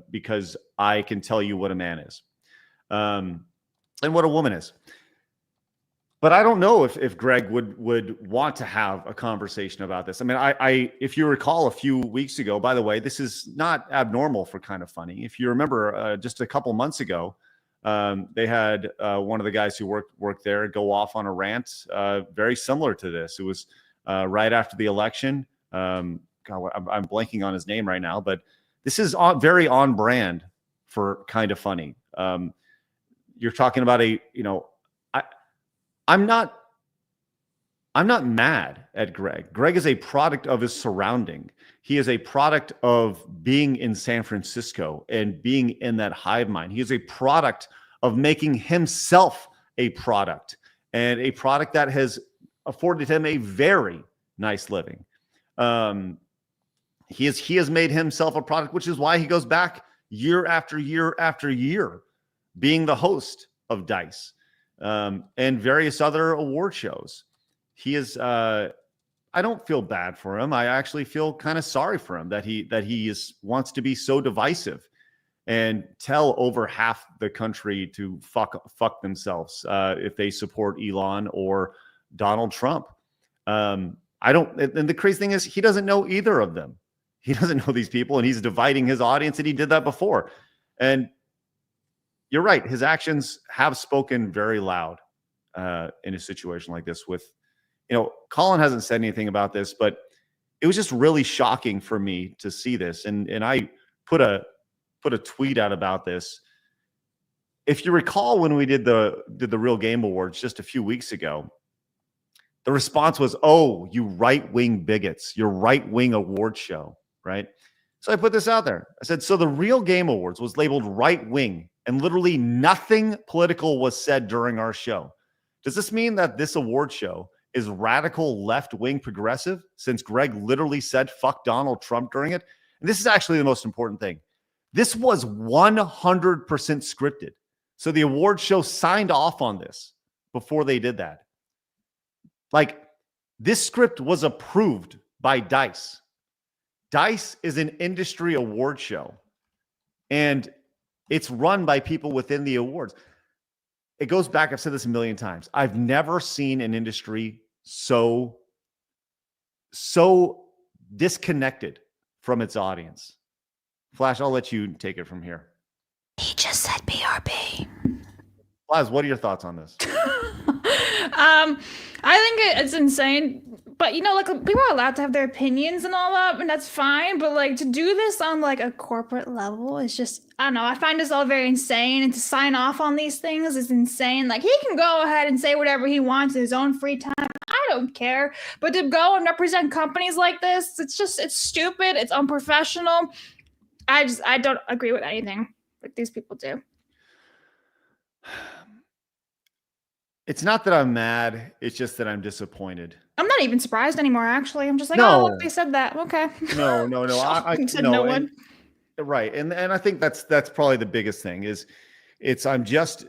because I can tell you what a man is, and what a woman is. But I don't know if Greg would want to have a conversation about this. I mean, if you recall a few weeks ago, by the way, this is not abnormal for Kind of Funny. If you remember, just a couple months ago, they had one of the guys who worked there go off on a rant very similar to this. It was right after the election. God, I'm blanking on his name right now, but this is very on brand for Kind of Funny. You're talking about I'm not mad at Greg. Greg is a product of his surrounding. He is a product of being in San Francisco and being in that hive mind. He is a product of making himself a product, and a product that has afforded him a very nice living. He has made himself a product, which is why he goes back year after year after year, being the host of Dice and various other award shows. He is. I don't feel bad for him. I actually feel kind of sorry for him that he wants to be so divisive and tell over half the country to fuck themselves if they support Elon or Donald Trump. And the crazy thing is he doesn't know either of them. He doesn't know these people, and he's dividing his audience, and he did that before. And you're right. His actions have spoken very loud in a situation like this. With, Colin hasn't said anything about this, but it was just really shocking for me to see this. And I put a tweet out about this. If you recall, when we did the Real Game Awards just a few weeks ago, the response was, "Oh, you right-wing bigots, your right-wing award show," right? So I put this out there. I said, so the Real Game Awards was labeled right-wing, and literally nothing political was said during our show. Does this mean that this award show is radical left-wing progressive, since Greg literally said fuck Donald Trump during it? And this is actually the most important thing. This was 100% scripted. So the award show signed off on this before they did that. Like, this script was approved by Dice. Dice is an industry award show, and it's run by people within the awards. It goes back, I've said this a million times. I've never seen an industry so disconnected from its audience. Flash, I'll let you take it from here. He just said BRB. Blabs, what are your thoughts on this? I think it's insane. But, like, people are allowed to have their opinions and all that, and that's fine. But, like, to do this on, like, a corporate level is just, I don't know. I find this all very insane. And to sign off on these things is insane. Like, he can go ahead and say whatever he wants in his own free time. I don't care. But to go and represent companies like this, it's stupid. It's unprofessional. I don't agree with anything like these people do. It's not that I'm mad. It's just that I'm disappointed. I'm not even surprised anymore, actually. I'm just like, No. oh, look, they said that. Okay. No. I said no, no and- one. Right. And I think that's probably the biggest thing is I'm just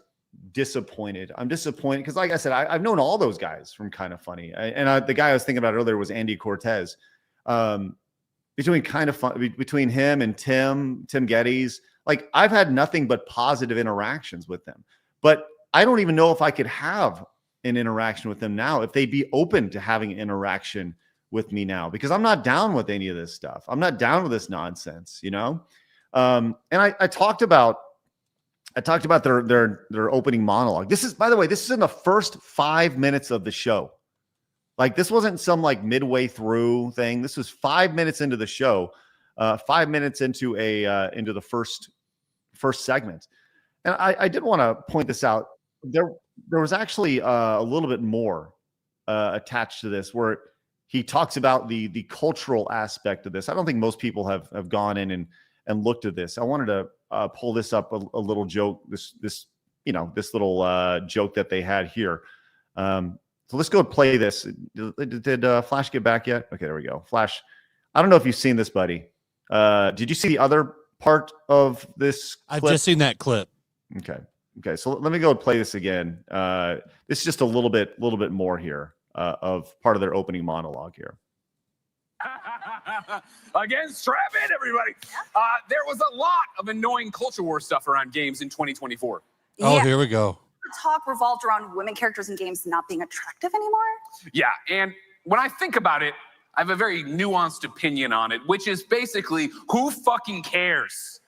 disappointed. I'm disappointed because, like I said, I've known all those guys from Kind of Funny. The guy I was thinking about earlier was Andy Cortez. Between him and Tim Geddes, like I've had nothing but positive interactions with them. But I don't even know if I could have an interaction with them now, if they'd be open to having an interaction with me now, because I'm not down with any of this stuff. I'm not down with this nonsense, And I talked about their opening monologue. This is, by the way, this is in the first 5 minutes of the show. Like this wasn't some like midway through thing. This was 5 minutes into the show, 5 minutes into the first segment. And I did want to point this out. There was actually a little bit more attached to this, where he talks about the cultural aspect of this. I don't think most people have gone in and looked at this. I wanted to pull this up a little joke. This little joke that they had here. So let's go play this. Did Flash get back yet? Okay, there we go. Flash, I don't know if you've seen this, buddy. Did you see the other part of this clip? I've just seen that clip. Okay. So let me go and play this again. This is just a little bit more here of part of their opening monologue here. Again, strap in, everybody. There was a lot of annoying culture war stuff around games in 2024. Oh, here we go. The talk revolved around women characters in games not being attractive anymore. Yeah, and when I think about it, I have a very nuanced opinion on it, which is basically, who fucking cares?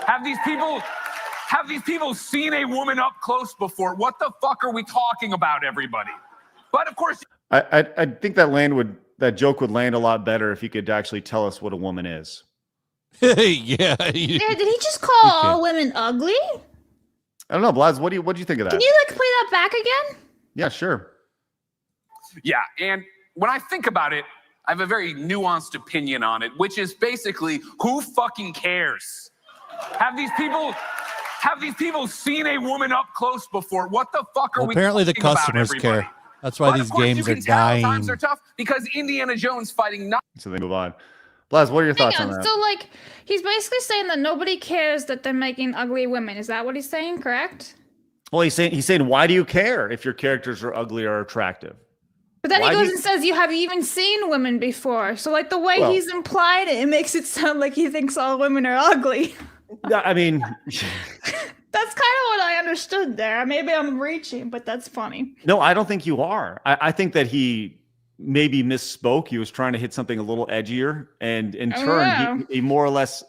Have these people seen a woman up close before? What the fuck are we talking about, everybody? But of course, I think that joke would land a lot better if you could actually tell us what a woman is. Yeah. Yeah, did he just call all women ugly? I don't know, Blabs. What do you think of that? Can you play that back again? Yeah, sure. yeah, and when I think about it, I have a very nuanced opinion on it, which is basically, who fucking cares? Have these people seen a woman up close before? What the fuck are we apparently the talking about, customers everybody? care. That's why But these of course, games you are can tell dying. Times are tough because Indiana Jones fighting not. So they move on. Blaz, what are your thoughts on that? So he's basically saying that nobody cares that they're making ugly women. Is that what he's saying? Correct? Well, he's saying, why do you care if your characters are ugly or attractive? But then Why he do goes you- and says, "You have even seen women before." So the way Well- he's implied it, it makes it sound like he thinks all women are ugly. Yeah, I mean, That's kind of what I understood there. Maybe I'm reaching, but that's funny. no, I don't think you are. I think that he maybe misspoke. He was trying to hit something a little edgier, and in Oh, turn, yeah. he more or less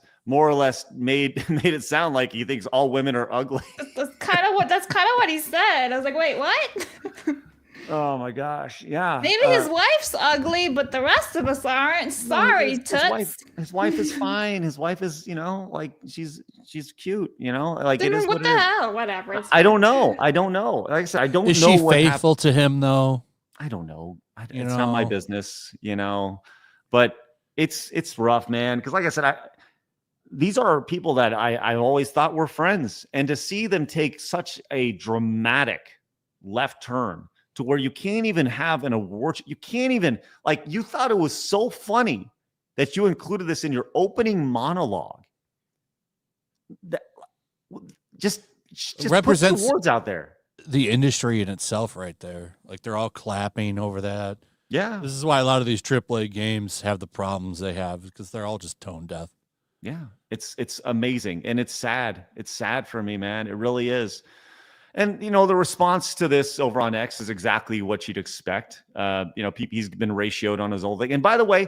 made it sound like he thinks all women are ugly. That's kind of what he said. I was like, wait, what? Oh my gosh, yeah. Maybe his wife's ugly, but the rest of us aren't. Sorry, Toots. His wife is fine. His wife is, she's cute. Like it Then is what what the it is. hell? Whatever. It's I don't know. Like I said, I don't Is know she what faithful to him though? I don't know. It's You not my know. business, But it's rough, man. Because like I said, these are people that I always thought were friends, and to see them take such a dramatic left turn to where you can't even have an award. You can't even you thought it was so funny that you included this in your opening monologue. That just Represents- put the awards out there. The industry in itself right there. Like they're all clapping over that. Yeah. This is why a lot of these AAA games have the problems they have, because they're all just tone deaf. Yeah, it's amazing, and it's sad. It's sad for me, man. It really is. And the response to this over on X is exactly what you'd expect. He's been ratioed on his old thing. And by the way,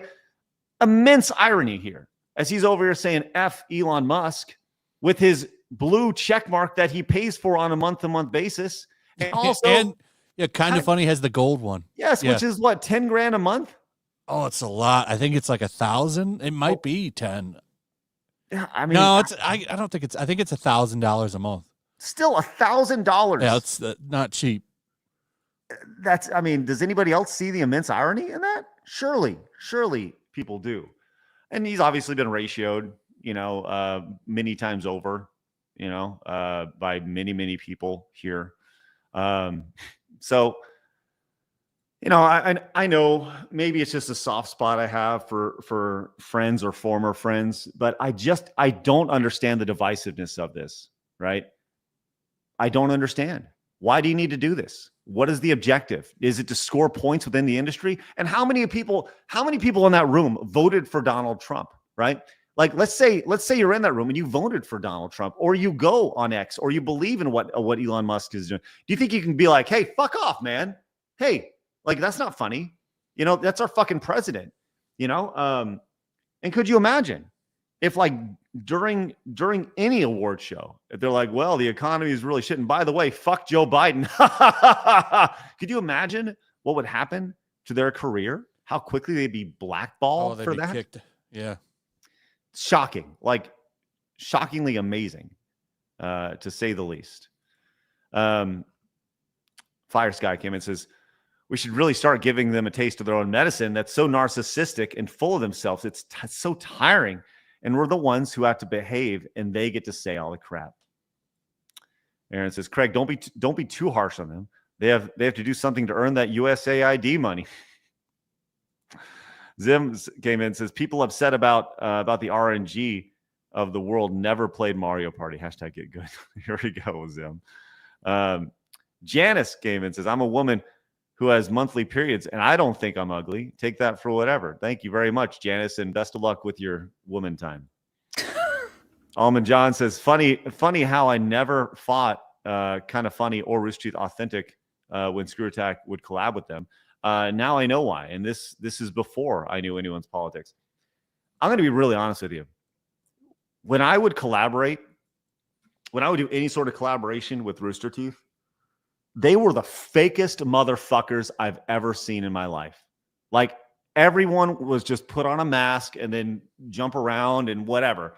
immense irony here, as he's over here saying F Elon Musk with his blue check mark that he pays for on a month-to-month basis, and also Yeah, kind of funny has the gold one. Yes, Yeah. which is what, 10 grand a month? Oh, it's a lot. I think it's like 1,000. It might be 10. Yeah, I mean, No, I don't think it's. I think it's $1,000 a month. Still $1,000. Yeah, it's not cheap. That's, I mean, does anybody else see the immense irony in that? Surely people do. And he's obviously been ratioed, many times over, by many people here. So, I know maybe it's just a soft spot I have for friends or former friends, but I don't understand the divisiveness of this, right? I don't understand. Why do you need to do this? What is the objective? Is it to score points within the industry? And how many people in that room voted for Donald Trump, right? Like, let's say you're in that room and you voted for Donald Trump, or you go on X, or you believe in what Elon Musk is doing. Do you think you can be like, hey, fuck off, man? Hey, like, that's not funny. That's our fucking president, And could you imagine if, like, during any award show, if they're like, well, the economy is really shit, and by the way, fuck Joe Biden. Could you imagine what would happen to their career? How quickly they'd be blackballed for that? Kicked. Yeah. Shocking, like shockingly amazing, to say the least. Fire Sky came in and says, we should really start giving them a taste of their own medicine that's so narcissistic and full of themselves. It's so tiring. And we're the ones who have to behave, and they get to say all the crap. Aaron says, Craig, don't be too harsh on them. They have to do something to earn that USAID money. Zim came in and says, people upset about the RNG of the world never played Mario Party. Hashtag get good. Here we go, Zim. Janice came in and says, I'm a woman who has monthly periods, and I don't think I'm ugly. Take that for whatever. Thank you very much, Janice, and best of luck with your woman time. Almond John says, funny how I never fought Kind of Funny or Rooster Teeth Authentic when Screw Attack would collab with them. Now I know why, and this is before I knew anyone's politics. I'm going to be really honest with you. When I would collaborate, when I would do any sort of collaboration with Rooster Teeth, they were the fakest motherfuckers I've ever seen in my life. Like, everyone was just put on a mask and then jump around and whatever.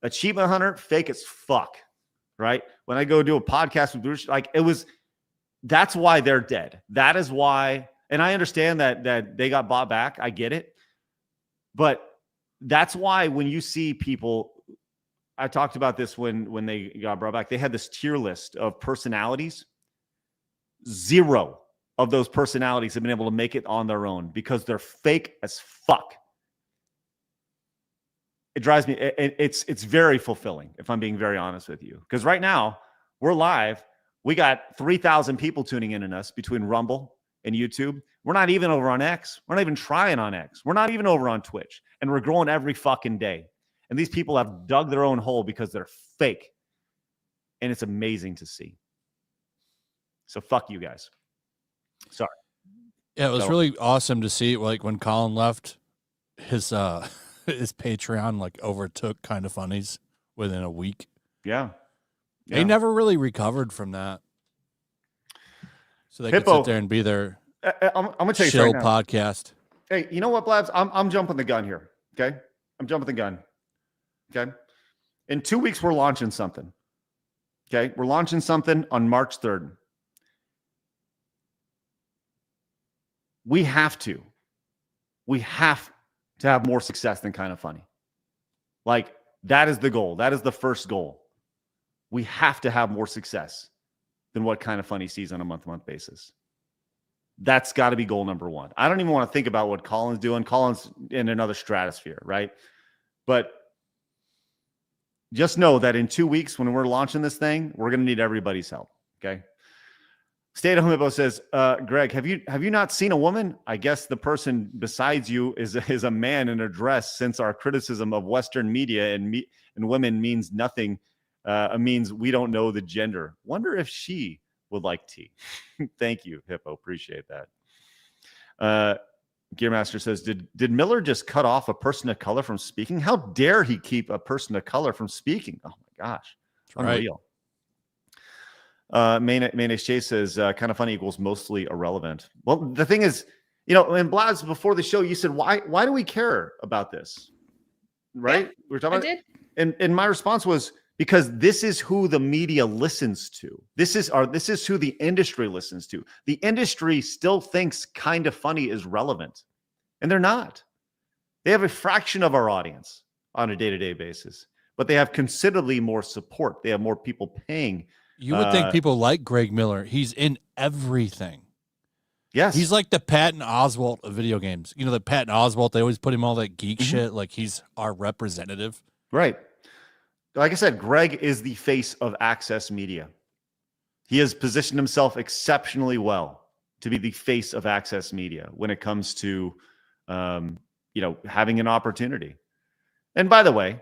Achievement Hunter, fake as fuck, right? When I go do a podcast with Bruce, like, that's why they're dead. That is why, and I understand that they got bought back. I get it. But that's why when you see people, I talked about this when they got brought back, they had this tier list of personalities. 0 of those personalities have been able to make it on their own because they're fake as fuck. It drives me. It's very fulfilling, if I'm being very honest with you. Because right now we're live. We got 3,000 people tuning in on us between Rumble and YouTube. We're not even over on X. We're not even trying on X. We're not even over on Twitch. And we're growing every fucking day. And these people have dug their own hole because they're fake. And it's amazing to see. So fuck you guys. Sorry. Yeah, it was really awesome to see. Like, when Colin left, his Patreon like overtook Kind of Funnies within a week. Yeah. They never really recovered from that. So they could sit there and be their I'm gonna tell you chill right now. podcast. Hey, you know what, Blabs? I'm jumping the gun here. Okay, I'm jumping the gun. Okay, in 2 weeks we're launching something. Okay, we're launching something on March 3rd. We have to have more success than Kind of Funny. Like, that is the goal. That is the first goal. We have to have more success than what Kind of Funny sees on a month-to-month basis. That's got to be goal number one. I don't even want to think about what Colin's doing. Colin's in another stratosphere, right? But just know that in 2 weeks, when we're launching this thing, we're going to need everybody's help. Okay. Stay at Home Hippo says, Greg, have you not seen a woman? I guess the person besides you is a man in a dress, since our criticism of Western media and women means nothing. Means we don't know the gender. Wonder if she would like tea. Thank you, Hippo. Appreciate that. Gearmaster says, did Miller just cut off a person of color from speaking? How dare he keep a person of color from speaking? Oh my gosh. Right. Unreal. Mayonnaise Chase says, kind of funny equals mostly irrelevant. Well, the thing is, you know, in Blabs before the show, you said, why do we care about this? Right? Yeah, we were talking I about did. And my response was, because this is who the media listens to. This is who the industry listens to. The industry still thinks kind of funny is relevant, and they're not. They have a fraction of our audience on a day-to-day basis, but they have considerably more support. They have more people paying. You would think people like Greg Miller. He's in everything. Yes. He's like the Patton Oswalt of video games. You know, the Patton Oswalt, they always put him all that geek shit. Like he's our representative. Right. Like I said, Greg is the face of Access Media. He has positioned himself exceptionally well to be the face of Access Media when it comes to, you know, having an opportunity. And by the way,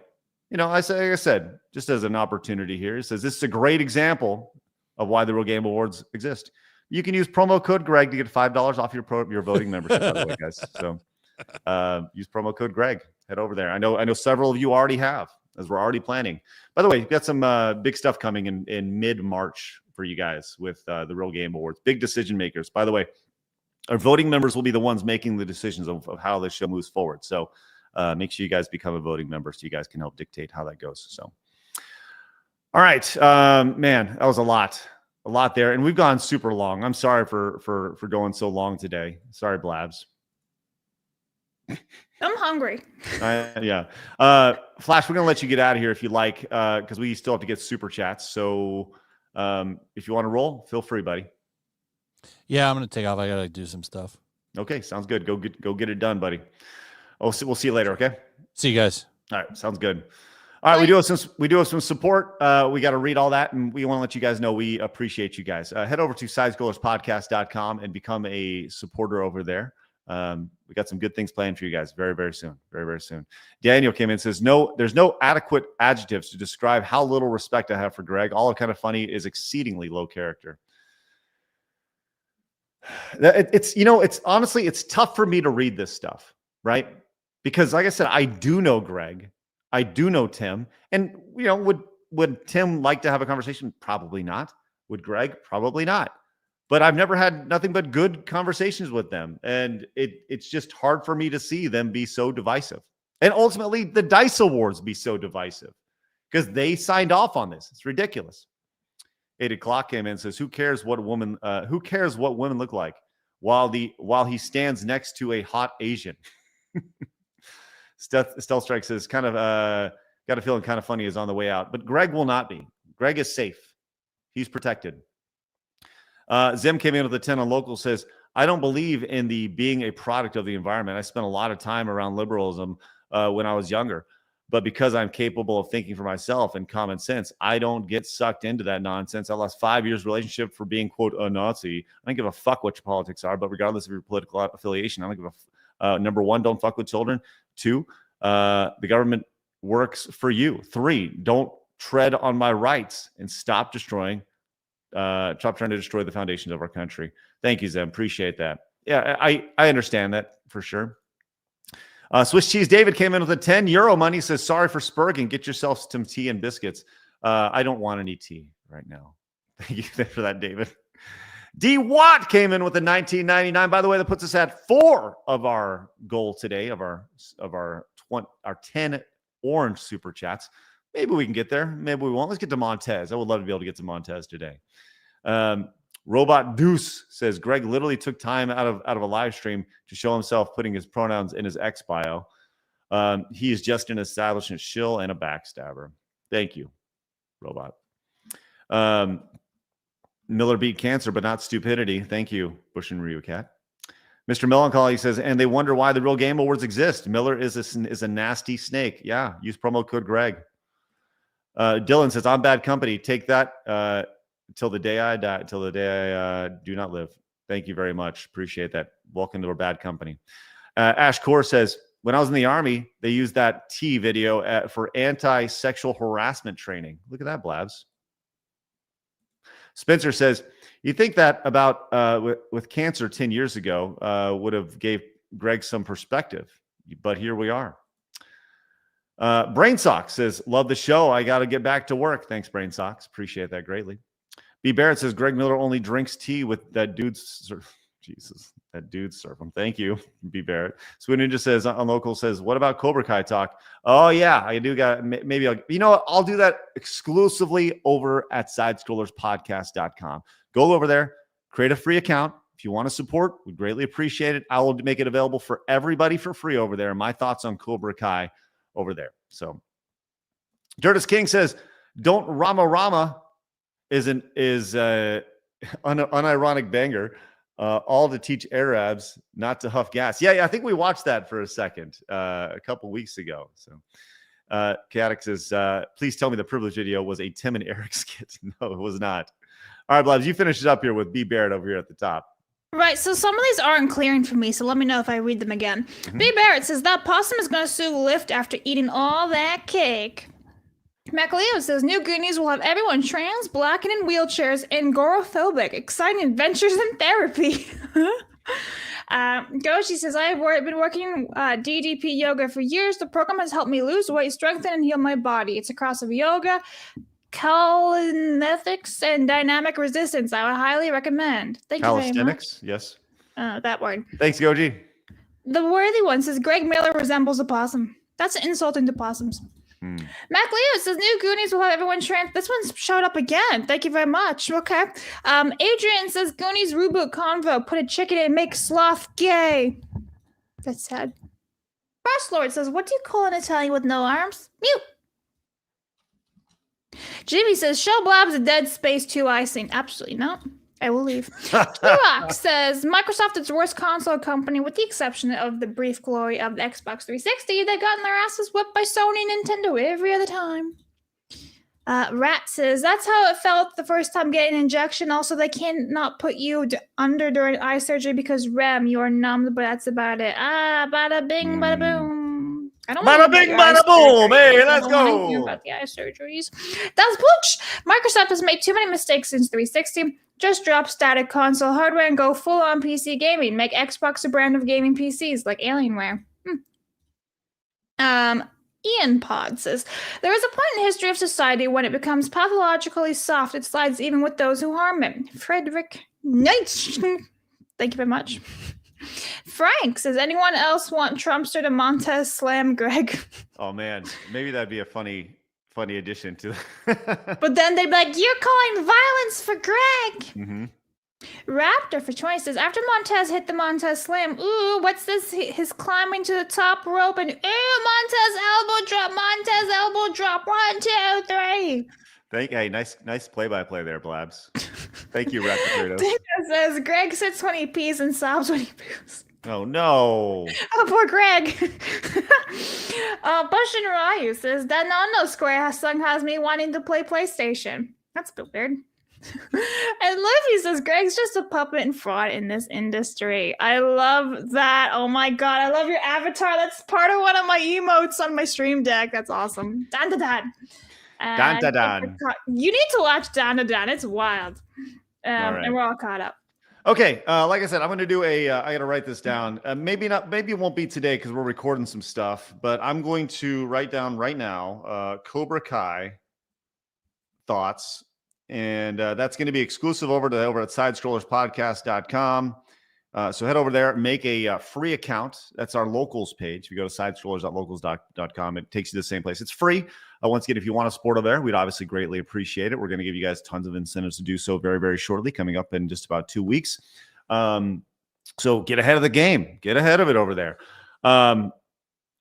you know, like I said, just as an opportunity here, it says this is a great example of why the Real Game Awards exist. You can use promo code Greg to get $5 off your voting membership, by the way, guys. So use promo code Greg. Head over there. I know several of you already have, as we're already planning. By the way, we've got some big stuff coming in mid-March for you guys with the Real Game Awards. Big decision makers. By the way, our voting members will be the ones making the decisions of how this show moves forward. So make sure you guys become a voting member so you guys can help dictate how that goes. So, all right, man, that was a lot there, and we've gone super long. I'm sorry for going so long today. Sorry, Blabs. I'm hungry. Yeah. Flash, we're going to let you get out of here if you like, because we still have to get super chats. So if you want to roll, feel free, buddy. Yeah, I'm going to take off. I got to do some stuff. Okay, sounds good. Go get it done, buddy. We'll see you later, okay? See you guys. All right, sounds good. All right, we do have some support. We got to read all that, and we want to let you guys know we appreciate you guys. Head over to sidescrollerspodcast.com and become a supporter over there. We got some good things planned for you guys very, very soon. Very, very soon. Daniel came in and says, there's no adequate adjectives to describe how little respect I have for Greg. All of Kind of Funny is exceedingly low character. It's honestly, it's tough for me to read this stuff, right? Because like I said, I do know Greg. I do know Tim. And, you know, would Tim like to have a conversation? Probably not. Would Greg? Probably not. But I've never had nothing but good conversations with them. And it's just hard for me to see them be so divisive. And ultimately, the DICE Awards be so divisive because they signed off on this. It's ridiculous. 8 o'clock came in and says, who cares what women look like while he stands next to a hot Asian? Stealth Strike says, kind of got a feeling Kind of Funny is on the way out. But Greg will not be. Greg is safe. He's protected. Zim came in with a 10 on local, says, I don't believe in the being a product of the environment. I spent a lot of time around liberalism when I was younger, but because I'm capable of thinking for myself and common sense, I don't get sucked into that nonsense. I lost 5 years relationship for being, quote, a Nazi. I don't give a fuck what your politics are, but regardless of your political affiliation, I don't give a number one, don't fuck with children. 2, the government works for you. 3, don't tread on my rights and stop trying to destroy the foundations of our country. Thank you, Zem. Appreciate that. Yeah, I understand that for sure. Swiss Cheese David came in with a 10 euro money, says, sorry for spurging. Get yourself some tea and biscuits. I don't want any tea right now. Thank you for that, David. D Watt came in with a 19.99. By the way, that puts us at 4 of our goal today of our 10 orange super chats. Maybe we can get there. Maybe we won't. Let's get to Montez. I would love to be able to get to Montez today. Robot Deuce says, Greg literally took time out of a live stream to show himself putting his pronouns in his X bio. He is just an establishment shill and a backstabber. Thank you, Robot. Miller beat cancer, but not stupidity. Thank you, Bush and Ryu Cat. Mr. Melancholy says, and they wonder why the Real Game Awards exist. Miller is a nasty snake. Yeah, use promo code Greg. Dylan says, I'm bad company. Take that till the day I die, till the day I do not live. Thank you very much. Appreciate that. Welcome to our bad company. Ash Core says, when I was in the Army, they used that T video for anti-sexual harassment training. Look at that, Blabs. Spencer says, you think that about with cancer 10 years ago would have gave Greg some perspective, but here we are. Brain Sox says, love the show. I got to get back to work. Thanks, Brain Sox. Appreciate that greatly. B. Barrett says Greg Miller only drinks tea with that dude's Jesus, that dude's surfing. Thank you, B. Barrett. Swoon Ninja says on local says, what about Cobra Kai talk? Oh yeah, I do got maybe I'll do that exclusively over at sidescrollerspodcast.com. Go over there, create a free account. If you want to support, we'd greatly appreciate it. I will make it available for everybody for free over there. My thoughts on Cobra Kai over there. So Dirtus King says, don't Rama is unironic banger. All to teach Arabs not to huff gas. Yeah, I think we watched that for a second a couple weeks ago. So Chaotic says, please tell me the privilege video was a Tim and Eric skit. No, it was not. All right, Blabs, you finish it up here with B. Barrett over here at the top. Right, so some of these aren't clearing for me, so let me know if I read them again. B. Barrett says that Possum is going to sue Lyft after eating all that cake. MacLeo says new Goonies will have everyone trans, black, and in wheelchairs, and agoraphobic. Exciting adventures in therapy. Goshi says, I've been working DDP yoga for years. The program has helped me lose weight, strengthen, and heal my body. It's a cross of yoga, calisthenics, and dynamic resistance. I would highly recommend. Thank you very much. Calisthenics, yes. That word. Thanks, Goji. The worthy one says Greg Miller resembles a possum. That's insulting to possums. Mac Leo says new Goonies will have everyone trans. This one's showed up again. Thank you very much. Okay. Adrian says Goonies reboot convo. Put a chicken in, make sloth gay. That's sad. Frost Lord says, what do you call an Italian with no arms? Mute. Jimmy says, show Blabs a Dead Space 2 icing. Absolutely not. I will leave. Kirok says, Microsoft is the worst console company with the exception of the brief glory of the Xbox 360. They've gotten their asses whipped by Sony and Nintendo every other time. Rat says, that's how it felt the first time getting an injection. Also, they cannot put you under during eye surgery because REM, you are numbed, but that's about it. Bada bing, bada boom. I don't Bada bing, bada boom. Hey, let's go. About the eye surgeries. That's Pooch. Microsoft has made too many mistakes since 360. Just drop static console hardware and go full-on PC gaming. Make Xbox a brand of gaming PCs like Alienware. Ian Pod says, there is a point in history of society when it becomes pathologically soft. It slides even with those who harm it. Frederick Knight. Thank you very much. Frank says, anyone else want Trumpster to Montez slam Greg? Oh, man. Maybe that'd be a funny addition to But then they'd be like, you're calling violence for Greg. Mm-hmm. Raptor for 20 says, after Montez hit the Montez slam, ooh, what's this? His climbing to the top rope and ooh, Montez elbow drop, 1, 2, 3. Hey, nice play-by-play there, Blabs. Thank you, Raptor. Dana says, Greg sits when he pees and sobs when he poos. Oh, no. Oh, poor Greg. Bush and Ryu says, that no Square song has me wanting to play PlayStation. That's a bit weird. And Livy says, Greg's just a puppet and fraud in this industry. I love that. Oh my God. I love your avatar. That's part of one of my emotes on my stream deck. That's awesome. Dan da dan. Dan da dan. You need to watch Dan da dan. It's wild. Right. And we're all caught up. Okay, like I said, I'm going to do I got to write this down. Maybe it won't be today because we're recording some stuff, but I'm going to write down right now Cobra Kai thoughts, and that's going to be exclusive over at sidescrollerspodcast.com. So head over there, make a free account. That's our locals page. If you go to sidescrollers.locals.com, it takes you to the same place. It's free. Once again, if you want to support over there, we'd obviously greatly appreciate it. We're going to give you guys tons of incentives to do so very, very shortly, coming up in just about 2 weeks. So get ahead of the game. Get ahead of it over there. I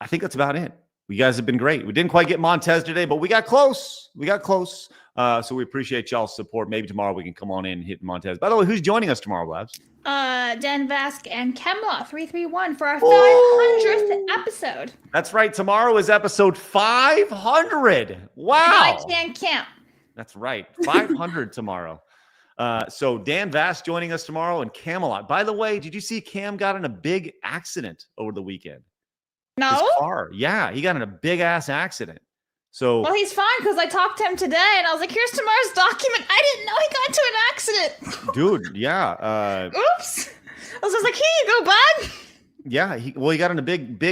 think that's about it. You guys have been great. We didn't quite get Montez today, but we got close. So we appreciate y'all's support. Maybe tomorrow we can come on in and hit Montez. By the way, who's joining us tomorrow, Labs? Dan Vask and Kemla331 for our 500th episode. That's right. Tomorrow is episode 500. Wow. I can't count. That's right. 500 tomorrow. So Dan Vask joining us tomorrow and Camelot. By the way, did you see Cam got in a big accident over the weekend? No. His car. Yeah, he got in a big ass accident. So well, he's fine because I talked to him today and I was like, here's tomorrow's document. I didn't know he got into an accident. Dude, yeah. Oops. I was just like, here you go, bud. Yeah, he got in a big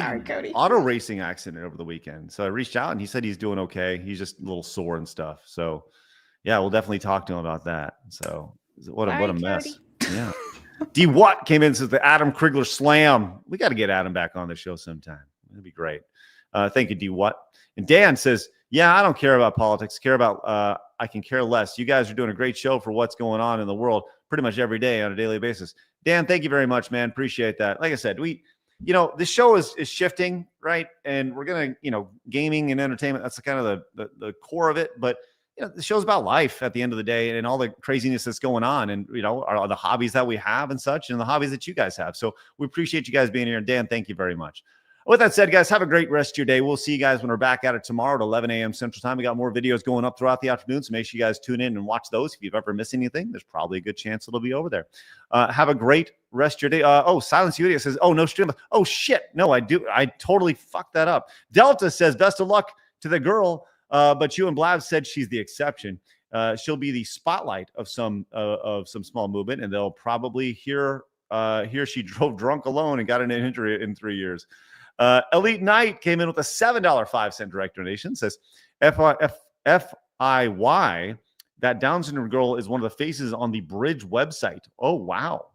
auto racing accident over the weekend. So I reached out and he said he's doing okay. He's just a little sore and stuff. So Yeah, we'll definitely talk to him about that. So what a Sorry, mess. Yeah. D Watt came in and says the Adam Krigler slam. We got to get Adam back on the show sometime. That'd be great. Thank you, D Watt. And Dan says, yeah, I don't care about politics. I can care less. You guys are doing a great show for what's going on in the world pretty much every day on a daily basis. Dan, thank you very much, man. Appreciate that. Like I said, the show is shifting, right? And we're going to, gaming and entertainment, that's kind of the core of it. But, the show's about life at the end of the day and all the craziness that's going on and, are the hobbies that we have and such and the hobbies that you guys have. So we appreciate you guys being here. And Dan, thank you very much. With that said, guys, have a great rest of your day. We'll see you guys when we're back at it tomorrow at 11 a.m. Central Time. We got more videos going up throughout the afternoon, so make sure you guys tune in and watch those. If you've ever missed anything, there's probably a good chance it'll be over there. Have a great rest of your day. Silence Udia says, oh, no stream. Oh, shit. No, I do. I totally fucked that up. Delta says, best of luck to the girl, but you and Blabs said she's the exception. She'll be the spotlight of some small movement, and they'll probably hear she drove drunk alone and got an injury in 3 years. Elite Knight came in with a $7 5-cent direct donation. Says FIY, that Down syndrome girl is one of the faces on the Bridge website. Oh, wow.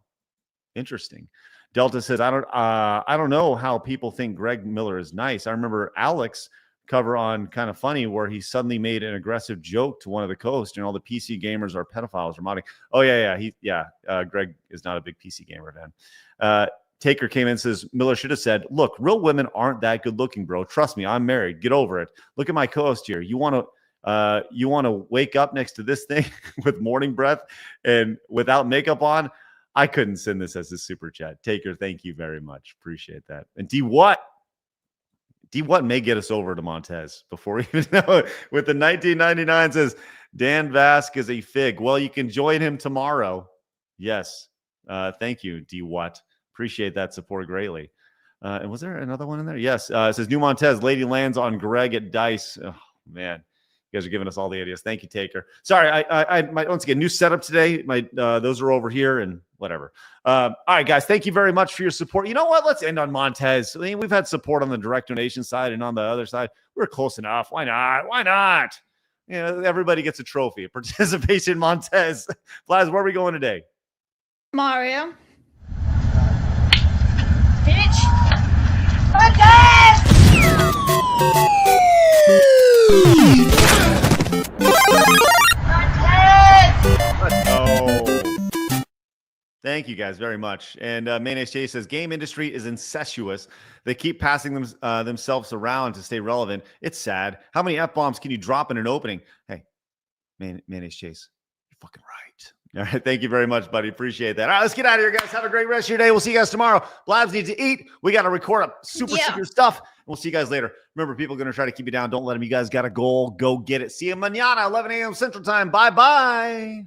Interesting. Delta says, I don't know how people think Greg Miller is nice. I remember Alex cover on Kind of Funny where he suddenly made an aggressive joke to one of the co-hosts and all the PC gamers are pedophiles or modding. Oh, yeah. Greg is not a big PC gamer, man. Taker came in and says, Miller should have said, look, real women aren't that good looking, bro. Trust me, I'm married. Get over it. Look at my co-host here. You want to wake up next to this thing with morning breath and without makeup on? I couldn't send this as a super chat. Taker, thank you very much. Appreciate that. And D Watt may get us over to Montez before we even know it. With the 1999 says, Dan Vask is a fig. Well, you can join him tomorrow. Yes. Thank you, D Watt. Appreciate that support greatly. And was there another one in there? Yes. It says New Montez, lady lands on Greg at dice. Oh, man. You guys are giving us all the ideas. Thank you, Taker. Sorry, I once again, new setup today. Those are over here and whatever. All right, guys. Thank you very much for your support. You know what? Let's end on Montez. I mean, we've had support on the direct donation side and on the other side. We're close enough. Why not? Why not? Everybody gets a trophy. Participation, Montez. Blaz, where are we going today? Mario. Bitch! Let's go. Thank you guys very much. And Mayonnaise J says, game industry is incestuous. They keep passing themselves around to stay relevant. It's sad. How many F-bombs can you drop in an opening? Hey, Mayonnaise Chase, you're fucking right. All right. Thank you very much, buddy. Appreciate that. All right, let's get out of here, guys. Have a great rest of your day. We'll see you guys tomorrow. Blabs needs to eat. We got to record up super stuff. We'll see you guys later. Remember, people are going to try to keep you down. Don't let them. You guys got a goal. Go get it. See you mañana, 11 a.m. Central Time. Bye-bye.